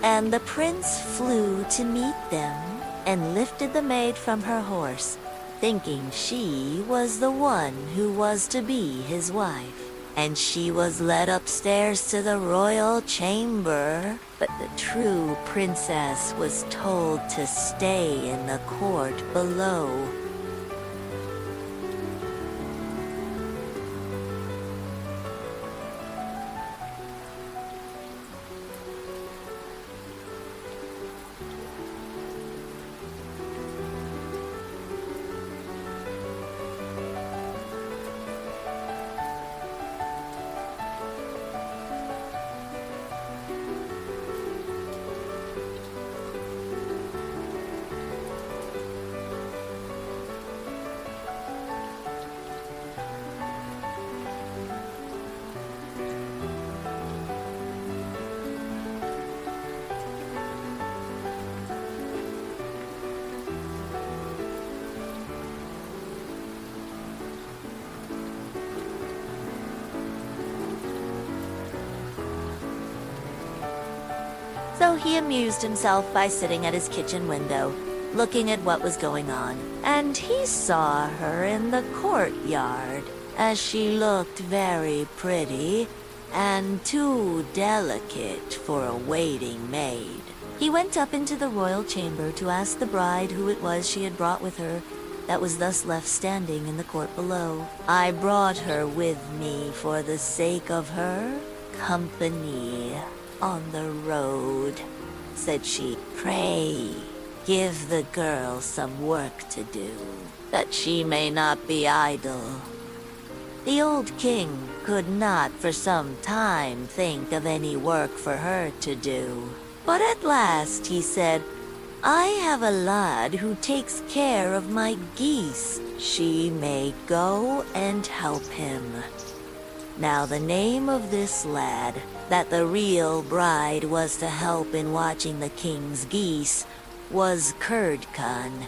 and the prince flew to meet them and lifted the maid from her horse, thinking she was the one who was to be his wife. And she was led upstairs to the royal chamber, but the true princess was told to stay in the court below. So he amused himself by sitting at his kitchen window, looking at what was going on. And he saw her in the courtyard, as she looked very pretty and too delicate for a waiting maid. He went up into the royal chamber to ask the bride who it was she had brought with her that was thus left standing in the court below. I brought her with me for the sake of her company on the road, said she. Pray, give the girl some work to do, that she may not be idle. The old king could not for some time think of any work for her to do. But at last he said, I have a lad who takes care of my geese. She may go and help him. Now the name of this lad that the real bride was to help in watching the king's geese was Kurdkan.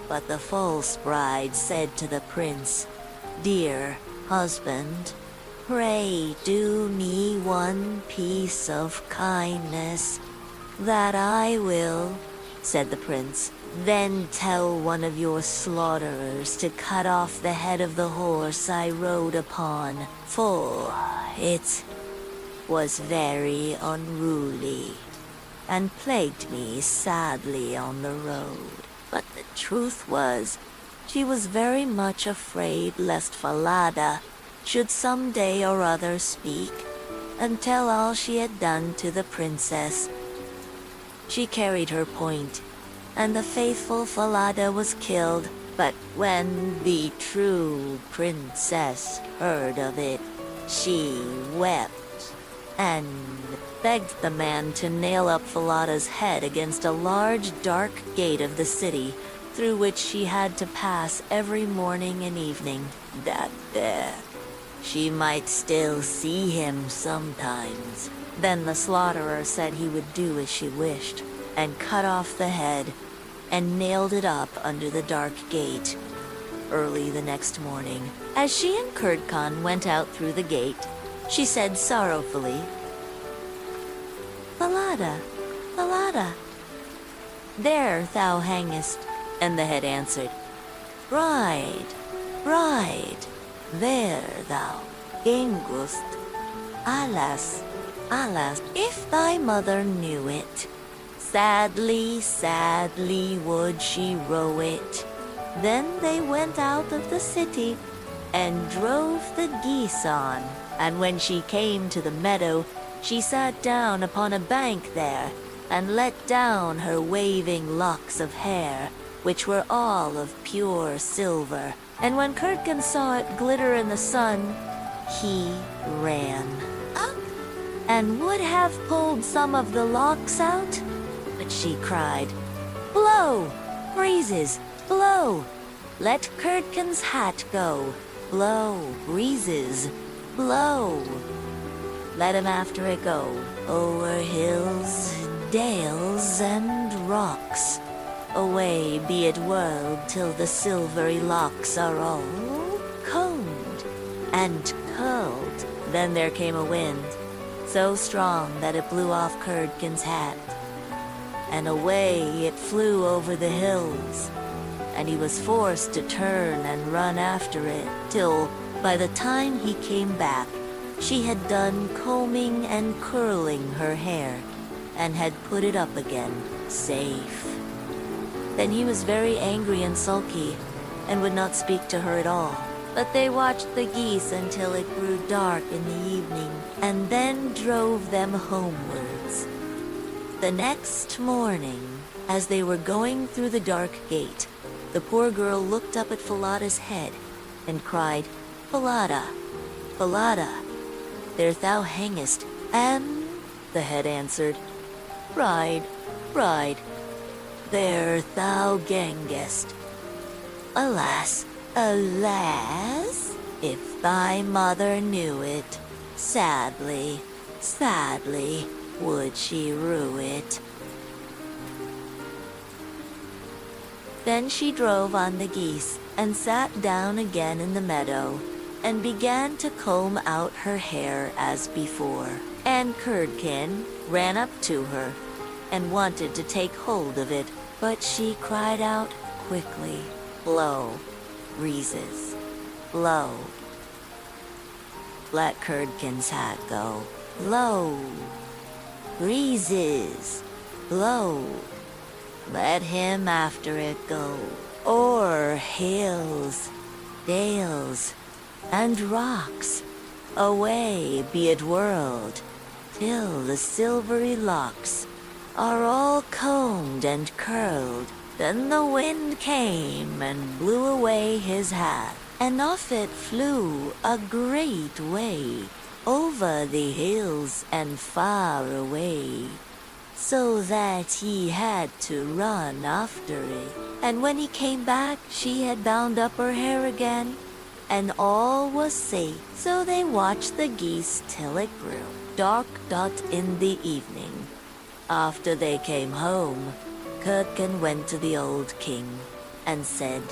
But the false bride said to the prince, Dear husband, pray do me one piece of kindness. That I will, said the prince. Then tell one of your slaughterers to cut off the head of the horse I rode upon, for it was very unruly, and plagued me sadly on the road. But the truth was, she was very much afraid lest Falada should some day or other speak and tell all she had done to the princess. She carried her point, and the faithful Falada was killed. But when the true princess heard of it, she wept and begged the man to nail up Falada's head against a large dark gate of the city, through which she had to pass every morning and evening. That there she might still see him sometimes. Then the slaughterer said he would do as she wished, and cut off the head, and nailed it up under the dark gate. Early the next morning, as she and Kurdkan went out through the gate, she said sorrowfully, "Falada, Falada, there thou hangest." And the head answered, "Bride, bride, there thou gangest. Alas, alas, if thy mother knew it. Sadly, sadly would she row it." Then they went out of the city and drove the geese on. And when she came to the meadow, she sat down upon a bank there and let down her waving locks of hair, which were all of pure silver. And when Kurdkan saw it glitter in the sun, he ran up and would have pulled some of the locks out. But she cried, "Blow, breezes, blow! Let Kurdkan's hat go. Blow, breezes, blow! Let him after it go, o'er hills, dales, and rocks. Away be it whirled till the silvery locks are all combed and curled." Then there came a wind, so strong that it blew off Kurdkan's hat, and away it flew over the hills, and he was forced to turn and run after it, till, by the time he came back, she had done combing and curling her hair, and had put it up again, safe. Then he was very angry and sulky, and would not speak to her at all. But they watched the geese until it grew dark in the evening, and then drove them homewards. The next morning, as they were going through the dark gate, the poor girl looked up at Falada's head, and cried, "Falada, Falada, there thou hangest." And the head answered, "Bride, bride, there thou gangest. Alas, alas, if thy mother knew it. Sadly, sadly would she rue it." Then she drove on the geese and sat down again in the meadow and began to comb out her hair as before. And Kurdkan ran up to her and wanted to take hold of it, but she cried out quickly, "Blow, breezes, blow. Let Kurdkan's hat go. Blow, breezes, blow. Let him after it go, o'er hills, dales, and rocks. Away be it whirled, till the silvery locks are all combed and curled." Then the wind came and blew away his hat, and off it flew a great way, over the hills and far away, so that he had to run after it. And when he came back, she had bound up her hair again, and all was safe. So they watched the geese till it grew dark in the evening. After they came home, Kurdkan went to the old king and said,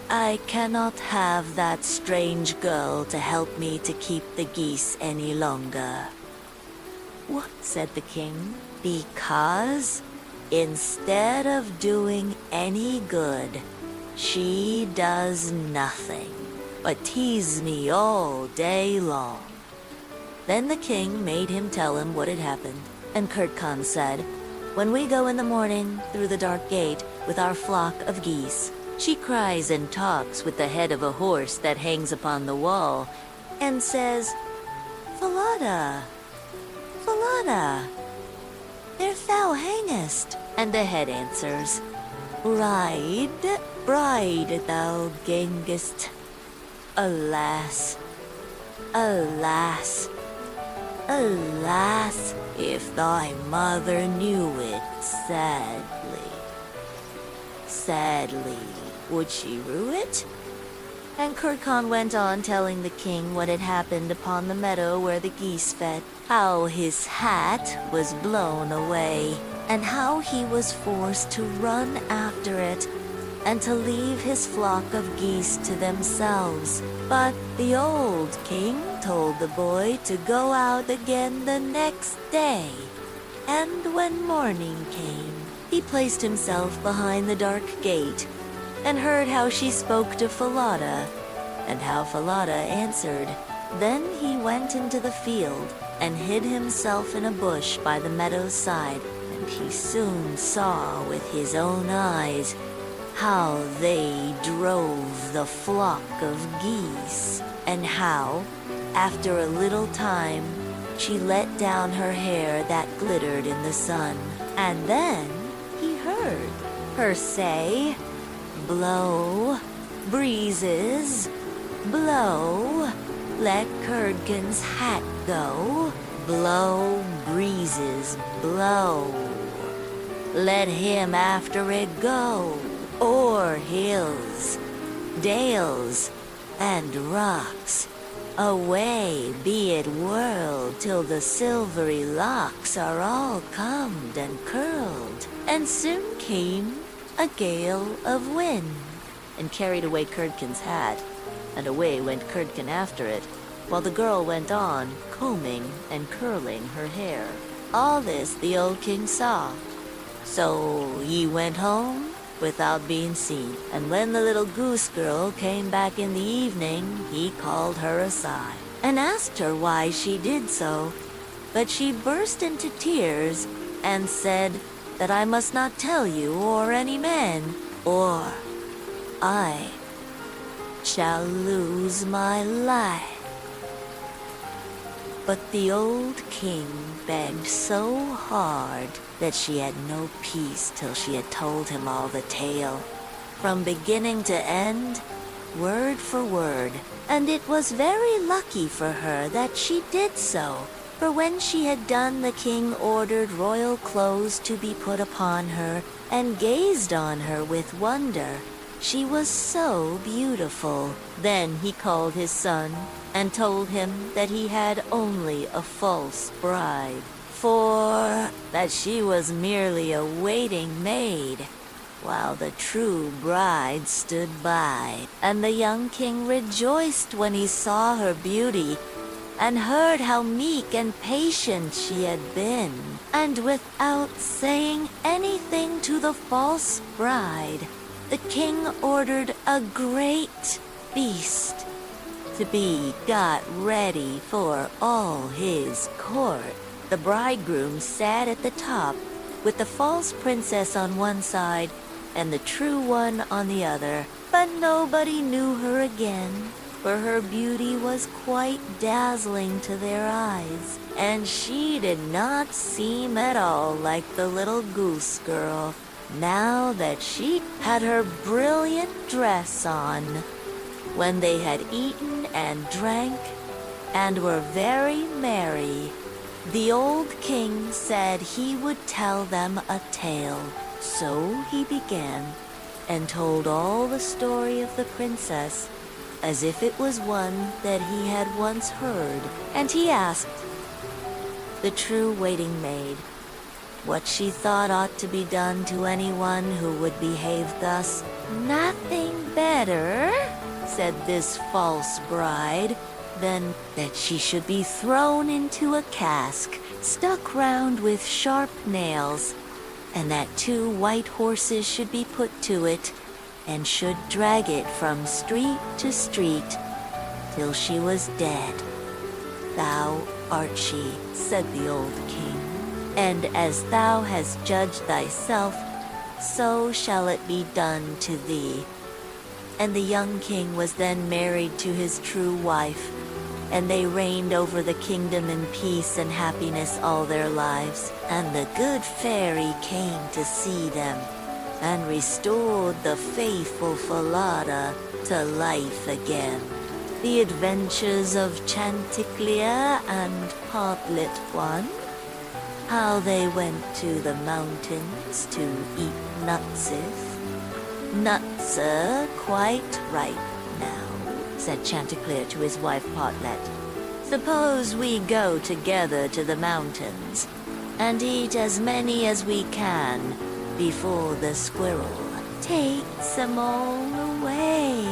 "I cannot have that strange girl to help me to keep the geese any longer." "What?" said the king. "Because, instead of doing any good, she does nothing but tease me all day long." Then the king made him tell him what had happened, and Kurdkan said, "When we go in the morning through the dark gate with our flock of geese, she cries and talks with the head of a horse that hangs upon the wall, and says, 'Falada, Falada, there thou hangest.' And the head answers, 'Bride, bride thou gangest. Alas, alas, alas, if thy mother knew it. Sadly, sadly would she rue it?' And Kurkan went on telling the king what had happened upon the meadow where the geese fed, how his hat was blown away, and how he was forced to run after it and to leave his flock of geese to themselves. But the old king told the boy to go out again the next day. And when morning came, he placed himself behind the dark gate and heard how she spoke to Falada, and how Falada answered. Then he went into the field and hid himself in a bush by the meadow's side, and he soon saw with his own eyes how they drove the flock of geese, and how, after a little time, she let down her hair that glittered in the sun. And then he heard her say, "Blow, breezes, blow, let Curdken's hat go. Blow, breezes, blow, let him after it go. O'er hills, dales, and rocks, away be it whirled till the silvery locks are all combed and curled." And soon came a gale of wind, and carried away Curdken's hat, and away went Curdken after it, while the girl went on, combing and curling her hair. All this the old king saw, so he went home without being seen. And when the little goose girl came back in the evening, he called her aside, and asked her why she did so. But she burst into tears, and said that I must not tell you or any man, or I shall lose my life. But the old king begged so hard that she had no peace till she had told him all the tale, from beginning to end, word for word. And it was very lucky for her that she did so, for when she had done, the king ordered royal clothes to be put upon her, and gazed on her with wonder. She was so beautiful. Then he called his son, and told him that he had only a false bride, for that she was merely a waiting maid, while the true bride stood by. And the young king rejoiced when he saw her beauty, and heard how meek and patient she had been. And without saying anything to the false bride, the king ordered a great feast to be got ready for all his court. The bridegroom sat at the top, with the false princess on one side and the true one on the other. But nobody knew her again, for her beauty was quite dazzling to their eyes, and she did not seem at all like the little goose girl, now that she had her brilliant dress on. When they had eaten and drank, and were very merry, the old king said he would tell them a tale. So he began, and told all the story of the princess, as if it was one that he had once heard. And he asked the true waiting maid what she thought ought to be done to anyone who would behave thus. "Nothing better," said this false bride, "than that she should be thrown into a cask, stuck round with sharp nails, and that 2 white horses should be put to it, and should drag it from street to street till she was dead. Thou art she," said the old king, "and as thou hast judged thyself, so shall it be done to thee." And the young king was then married to his true wife, and they reigned over the kingdom in peace and happiness all their lives. And the good fairy came to see them, and restored the faithful Falada to life again. The Adventures of Chanticleer and Partlet One. How they went to the mountains to eat nutses. Nuts are quite ripe now. said Chanticleer to his wife Partlet. "Suppose we go together to the mountains and eat as many as we can before the squirrel takes them all away."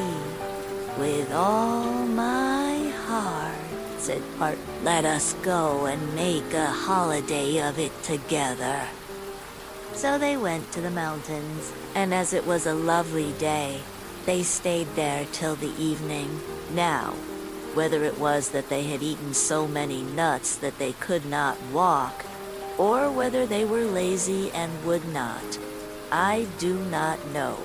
"With all my heart," said Part. "Let us go and make a holiday of it together." So they went to the mountains, and as it was a lovely day, they stayed there till the evening. Now, whether it was that they had eaten so many nuts that they could not walk, or whether they were lazy and would not, I do not know.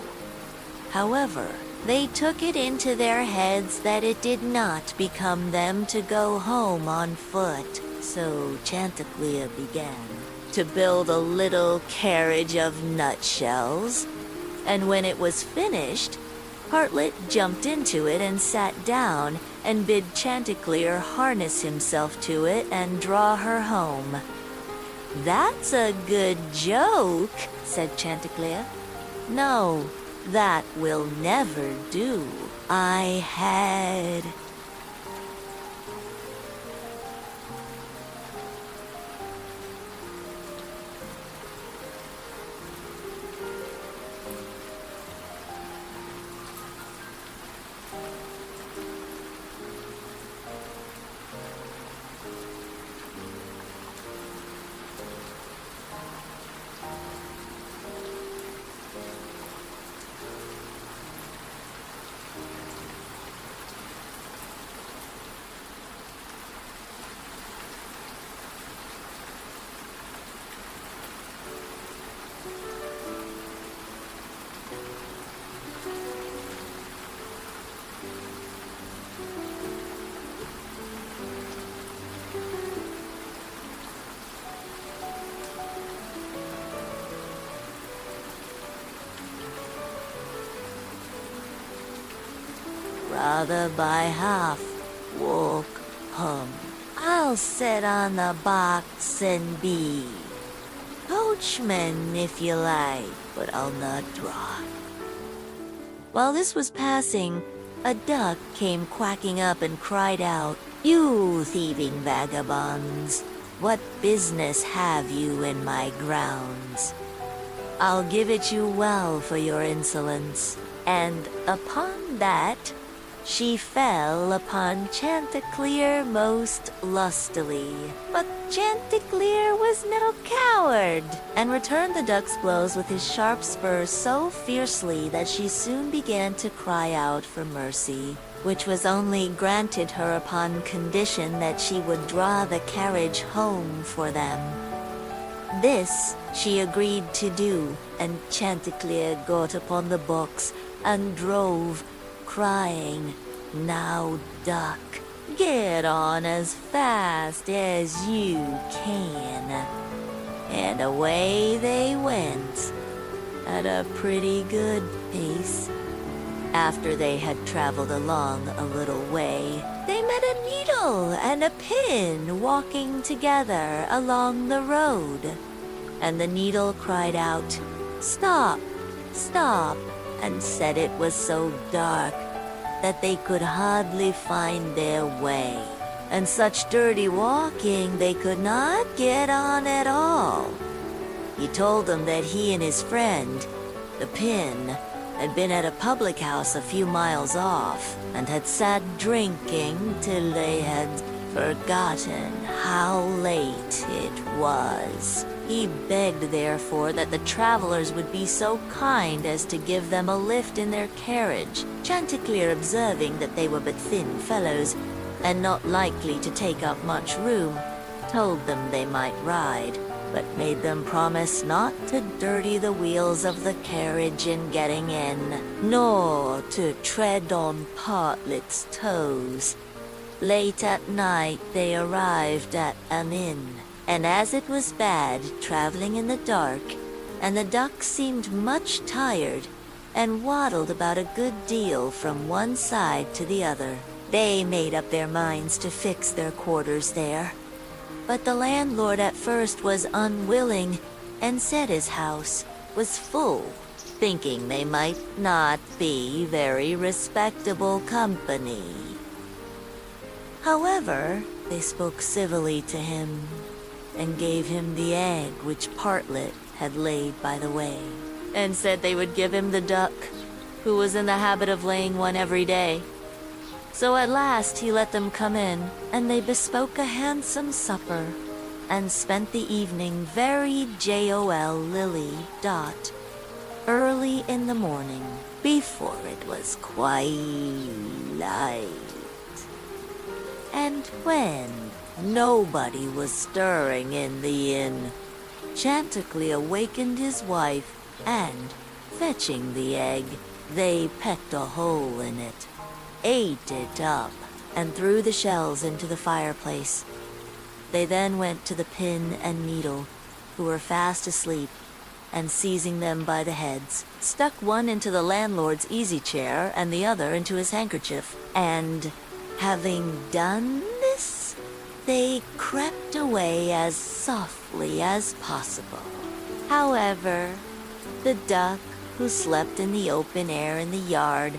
However, they took it into their heads that it did not become them to go home on foot. So Chanticleer began to build a little carriage of nutshells, and when it was finished, Partlet jumped into it and sat down and bid Chanticleer harness himself to it and draw her home. "That's a good joke," said Chanticleer. "No, that will never do. I had..." "Rather by half, walk home. I'll sit on the box and be coachman if you like, but I'll not drive." While this was passing, a duck came quacking up and cried out, "You thieving vagabonds, what business have you in my grounds? I'll give it you well for your insolence." And upon that, she fell upon Chanticleer most lustily. But Chanticleer was no coward, and returned the duck's blows with his sharp spurs so fiercely that she soon began to cry out for mercy, which was only granted her upon condition that she would draw the carriage home for them. This she agreed to do, and Chanticleer got upon the box and drove, crying, "Now, duck, get on as fast as you can." And away they went, at a pretty good pace. After they had traveled along a little way, they met a needle and a pin walking together along the road. And the needle cried out, "Stop, stop," and said it was so dark that they could hardly find their way, and such dirty walking they could not get on at all. He told them that he and his friend, the pin, had been at a public house a few miles off, and had sat drinking till they had forgotten how late it was. He begged, therefore, that the travelers would be so kind as to give them a lift in their carriage, Chanticleer observing that they were but thin fellows, and not likely to take up much room, told them they might ride, but made them promise not to dirty the wheels of the carriage in getting in, nor to tread on Partlet's toes. Late at night they arrived at an inn, and as it was bad traveling in the dark, and the duck seemed much tired, and waddled about a good deal from one side to the other, they made up their minds to fix their quarters there. But the landlord at first was unwilling, and said his house was full, thinking they might not be very respectable company. However, they spoke civilly to him and gave him the egg which Partlet had laid by the way, and said they would give him the duck, who was in the habit of laying one every day. So at last he let them come in, and they bespoke a handsome supper, and spent the evening very jol lily dot early in the morning, before it was quite light. And when nobody was stirring in the inn, Chanticleer awakened his wife, and, fetching the egg, they pecked a hole in it, ate it up, and threw the shells into the fireplace. They then went to the pin and needle, who were fast asleep, and seizing them by the heads, stuck one into the landlord's easy chair and the other into his handkerchief, and, having done this, they crept away as softly as possible. However, the duck, who slept in the open air in the yard,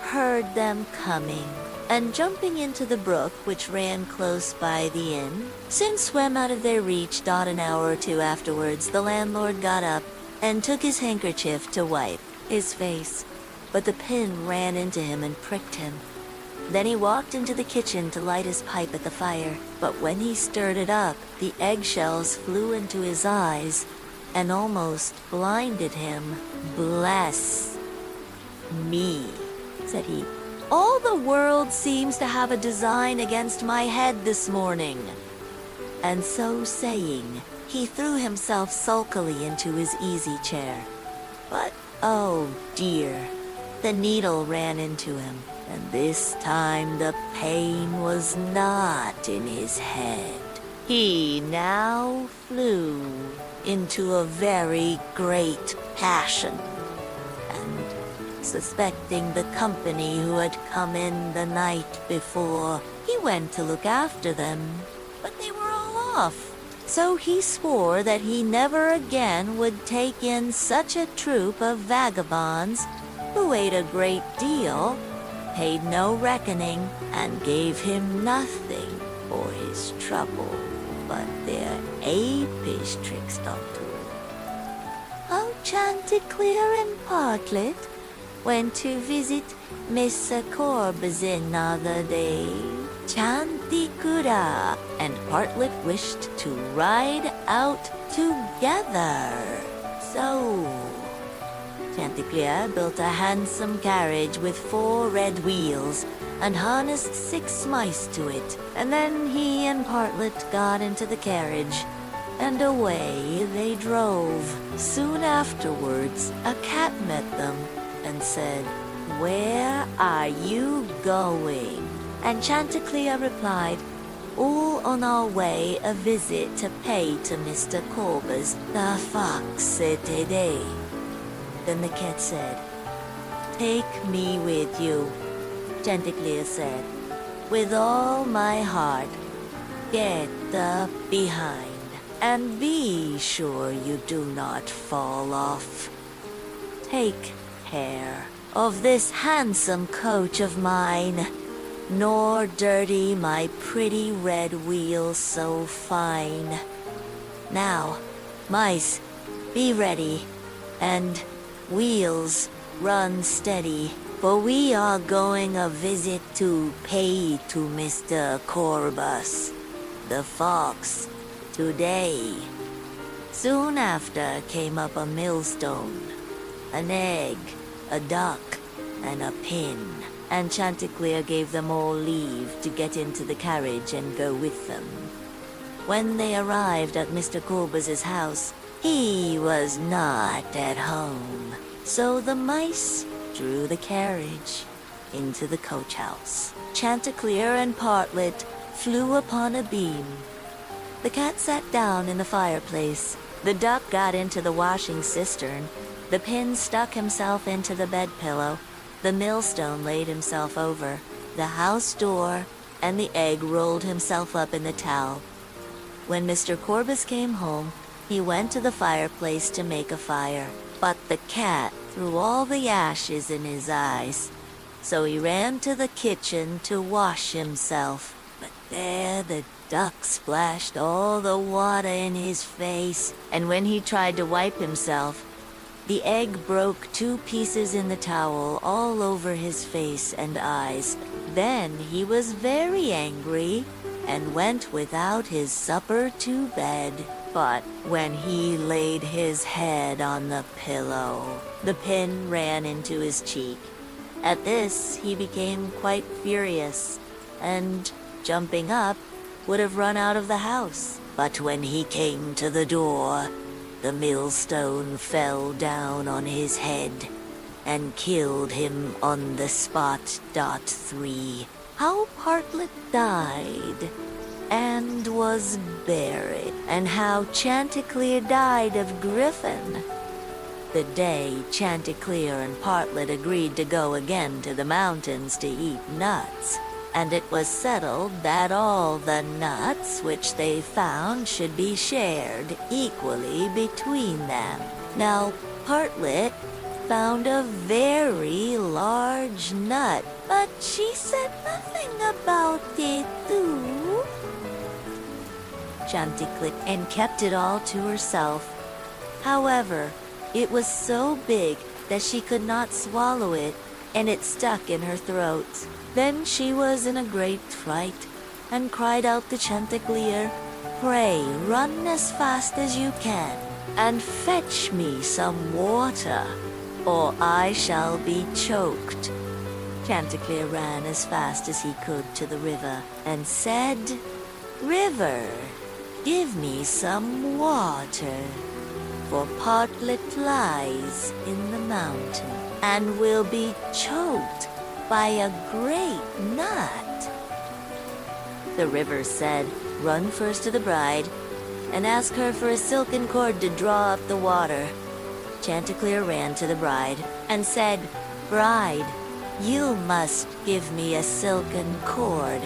heard them coming, and jumping into the brook which ran close by the inn, soon swam out of their reach. An hour or two afterwards, the landlord got up and took his handkerchief to wipe his face, but the pin ran into him and pricked him. Then he walked into the kitchen to light his pipe at the fire, but when he stirred it up, the eggshells flew into his eyes and almost blinded him. "Bless me," said he. "All the world seems to have a design against my head this morning." And so saying, he threw himself sulkily into his easy chair. But, oh dear, the needle ran into him, and this time the pain was not in his head. He now flew into a very great passion, and suspecting the company who had come in the night before, he went to look after them, but they were all off. So he swore that he never again would take in such a troop of vagabonds who ate a great deal, paid no reckoning, and gave him nothing for his trouble but their apish tricks, Doctor. Oh, Chanticleer and Partlet went to visit Mr. Corbizin the other day. Chanticleer and Partlet wished to ride out together. So Chanticleer built a handsome carriage with 4 red wheels and harnessed 6 mice to it, and then he and Partlet got into the carriage, and away they drove. Soon afterwards, a cat met them and said, "Where are you going?" And Chanticleer replied, "All on our way a visit to pay to Mr. Corbus the fox today." Then the cat said, "Take me with you." Chanticleer said, "With all my heart. Get behind, and be sure you do not fall off. Take care of this handsome coach of mine, nor dirty my pretty red wheels so fine. Now, mice, be ready, and wheels, run steady, for we are going a visit to pay to Mr. Corbus, the fox, today." Soon after came up a millstone, an egg, a duck, and a pin, and Chanticleer gave them all leave to get into the carriage and go with them. When they arrived at Mr. Corbus's house, he was not at home, so the mice drew the carriage into the coach house. Chanticleer and Partlet flew upon a beam. The cat sat down in the fireplace. The duck got into the washing cistern. The pin stuck himself into the bed pillow. The millstone laid himself over the house door, and the egg rolled himself up in the towel. When Mr. Corbus came home, he went to the fireplace to make a fire, but the cat through all the ashes in his eyes. So he ran to the kitchen to wash himself. But there the duck splashed all the water in his face, and when he tried to wipe himself, the egg broke 2 pieces in the towel all over his face and eyes. Then he was very angry and went without his supper to bed. But when he laid his head on the pillow, the pin ran into his cheek. At this, he became quite furious, and, jumping up, would have run out of the house. But when he came to the door, the millstone fell down on his head and killed him on the spot. 3. How Partlet died and was buried, and how Chanticleer died of Griffin. The day Chanticleer and Partlet agreed to go again to the mountains to eat nuts, and it was settled that all the nuts which they found should be shared equally between them. Now, Partlet found a very large nut, but she said nothing about it too. Chanticleer and kept it all to herself. However, it was so big that she could not swallow it, and it stuck in her throat. Then she was in a great fright, and cried out to Chanticleer, "Pray, run as fast as you can, and fetch me some water, or I shall be choked." Chanticleer ran as fast as he could to the river, and said, "River, give me some water, for Partlet lies in the mountain, and will be choked by a great nut." The river said, "Run first to the bride, and ask her for a silken cord to draw up the water." Chanticleer ran to the bride, and said, "Bride, you must give me a silken cord,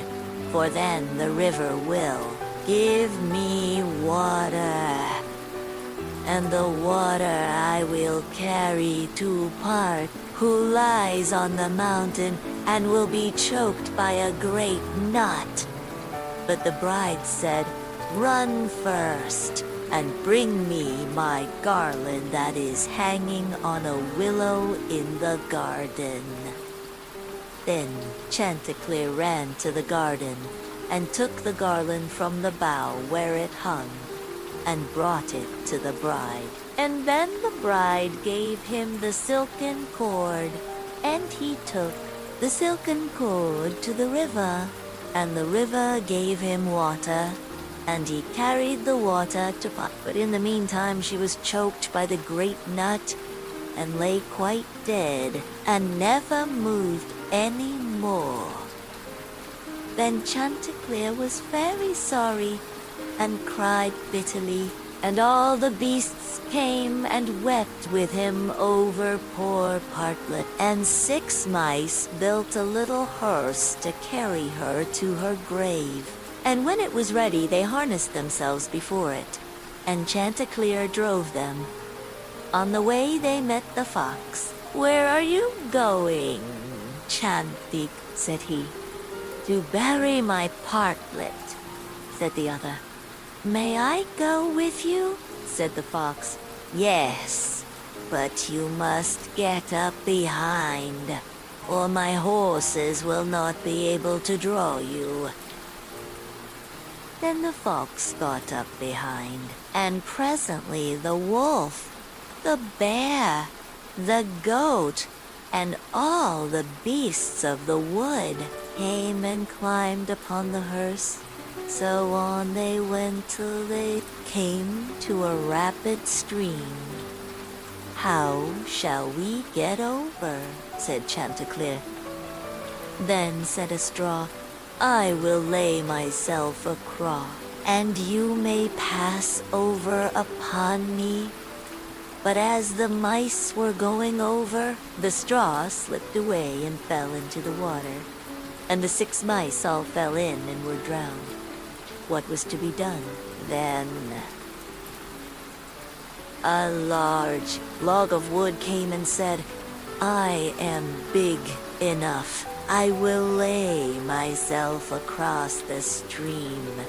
for then the river will give me water, and the water I will carry to Part, who lies on the mountain and will be choked by a great nut." But the bride said, "Run first, and bring me my garland that is hanging on a willow in the garden." Then Chanticleer ran to the garden, and took the garland from the bough where it hung, and brought it to the bride. And then the bride gave him the silken cord, and he took the silken cord to the river, and the river gave him water, and he carried the water to Pot. But in the meantime she was choked by the great nut, and lay quite dead, and never moved any more. Then Chanticleer was very sorry, and cried bitterly, and all the beasts came and wept with him over poor Partlet, and 6 mice built a little hearse to carry her to her grave. And when it was ready, they harnessed themselves before it, and Chanticleer drove them. On the way they met the fox. "Where are you going, Chantic?" said he. "To bury my Partlet," said the other. "May I go with you?" said the fox. "Yes, but you must get up behind, or my horses will not be able to draw you." Then the fox got up behind, and presently the wolf, the bear, the goat, and all the beasts of the wood came and climbed upon the hearse. So on they went till they came to a rapid stream. "How shall we get over?" said Chanticleer. Then said a straw, "I will lay myself across, and you may pass over upon me." But as the mice were going over, the straw slipped away and fell into the water, and the 6 mice all fell in and were drowned. What was to be done then? A large log of wood came and said, "I am big enough. I will lay myself across the stream,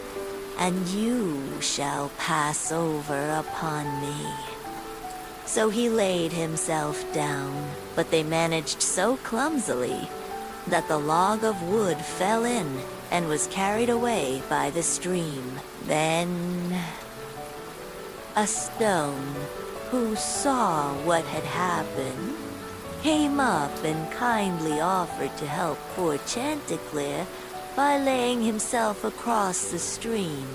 and you shall pass over upon me." So he laid himself down, but they managed so clumsily that the log of wood fell in and was carried away by the stream. Then a stone, who saw what had happened, came up and kindly offered to help poor Chanticleer by laying himself across the stream.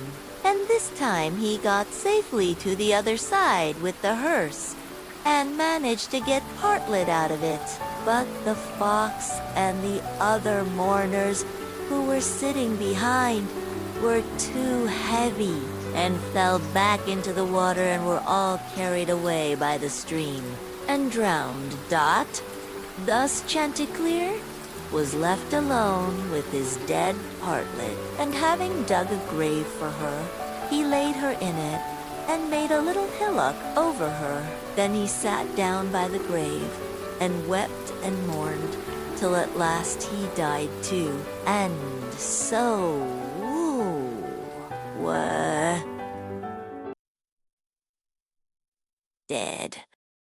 And this time he got safely to the other side with the hearse and managed to get Partlet out of it. But the fox and the other mourners who were sitting behind were too heavy and fell back into the water and were all carried away by the stream and drowned. Thus Chanticleer was left alone with his dead Partlet, and having dug a grave for her, he laid her in it and made a little hillock over her. Then he sat down by the grave and wept and mourned till at last he died too, and so were dead.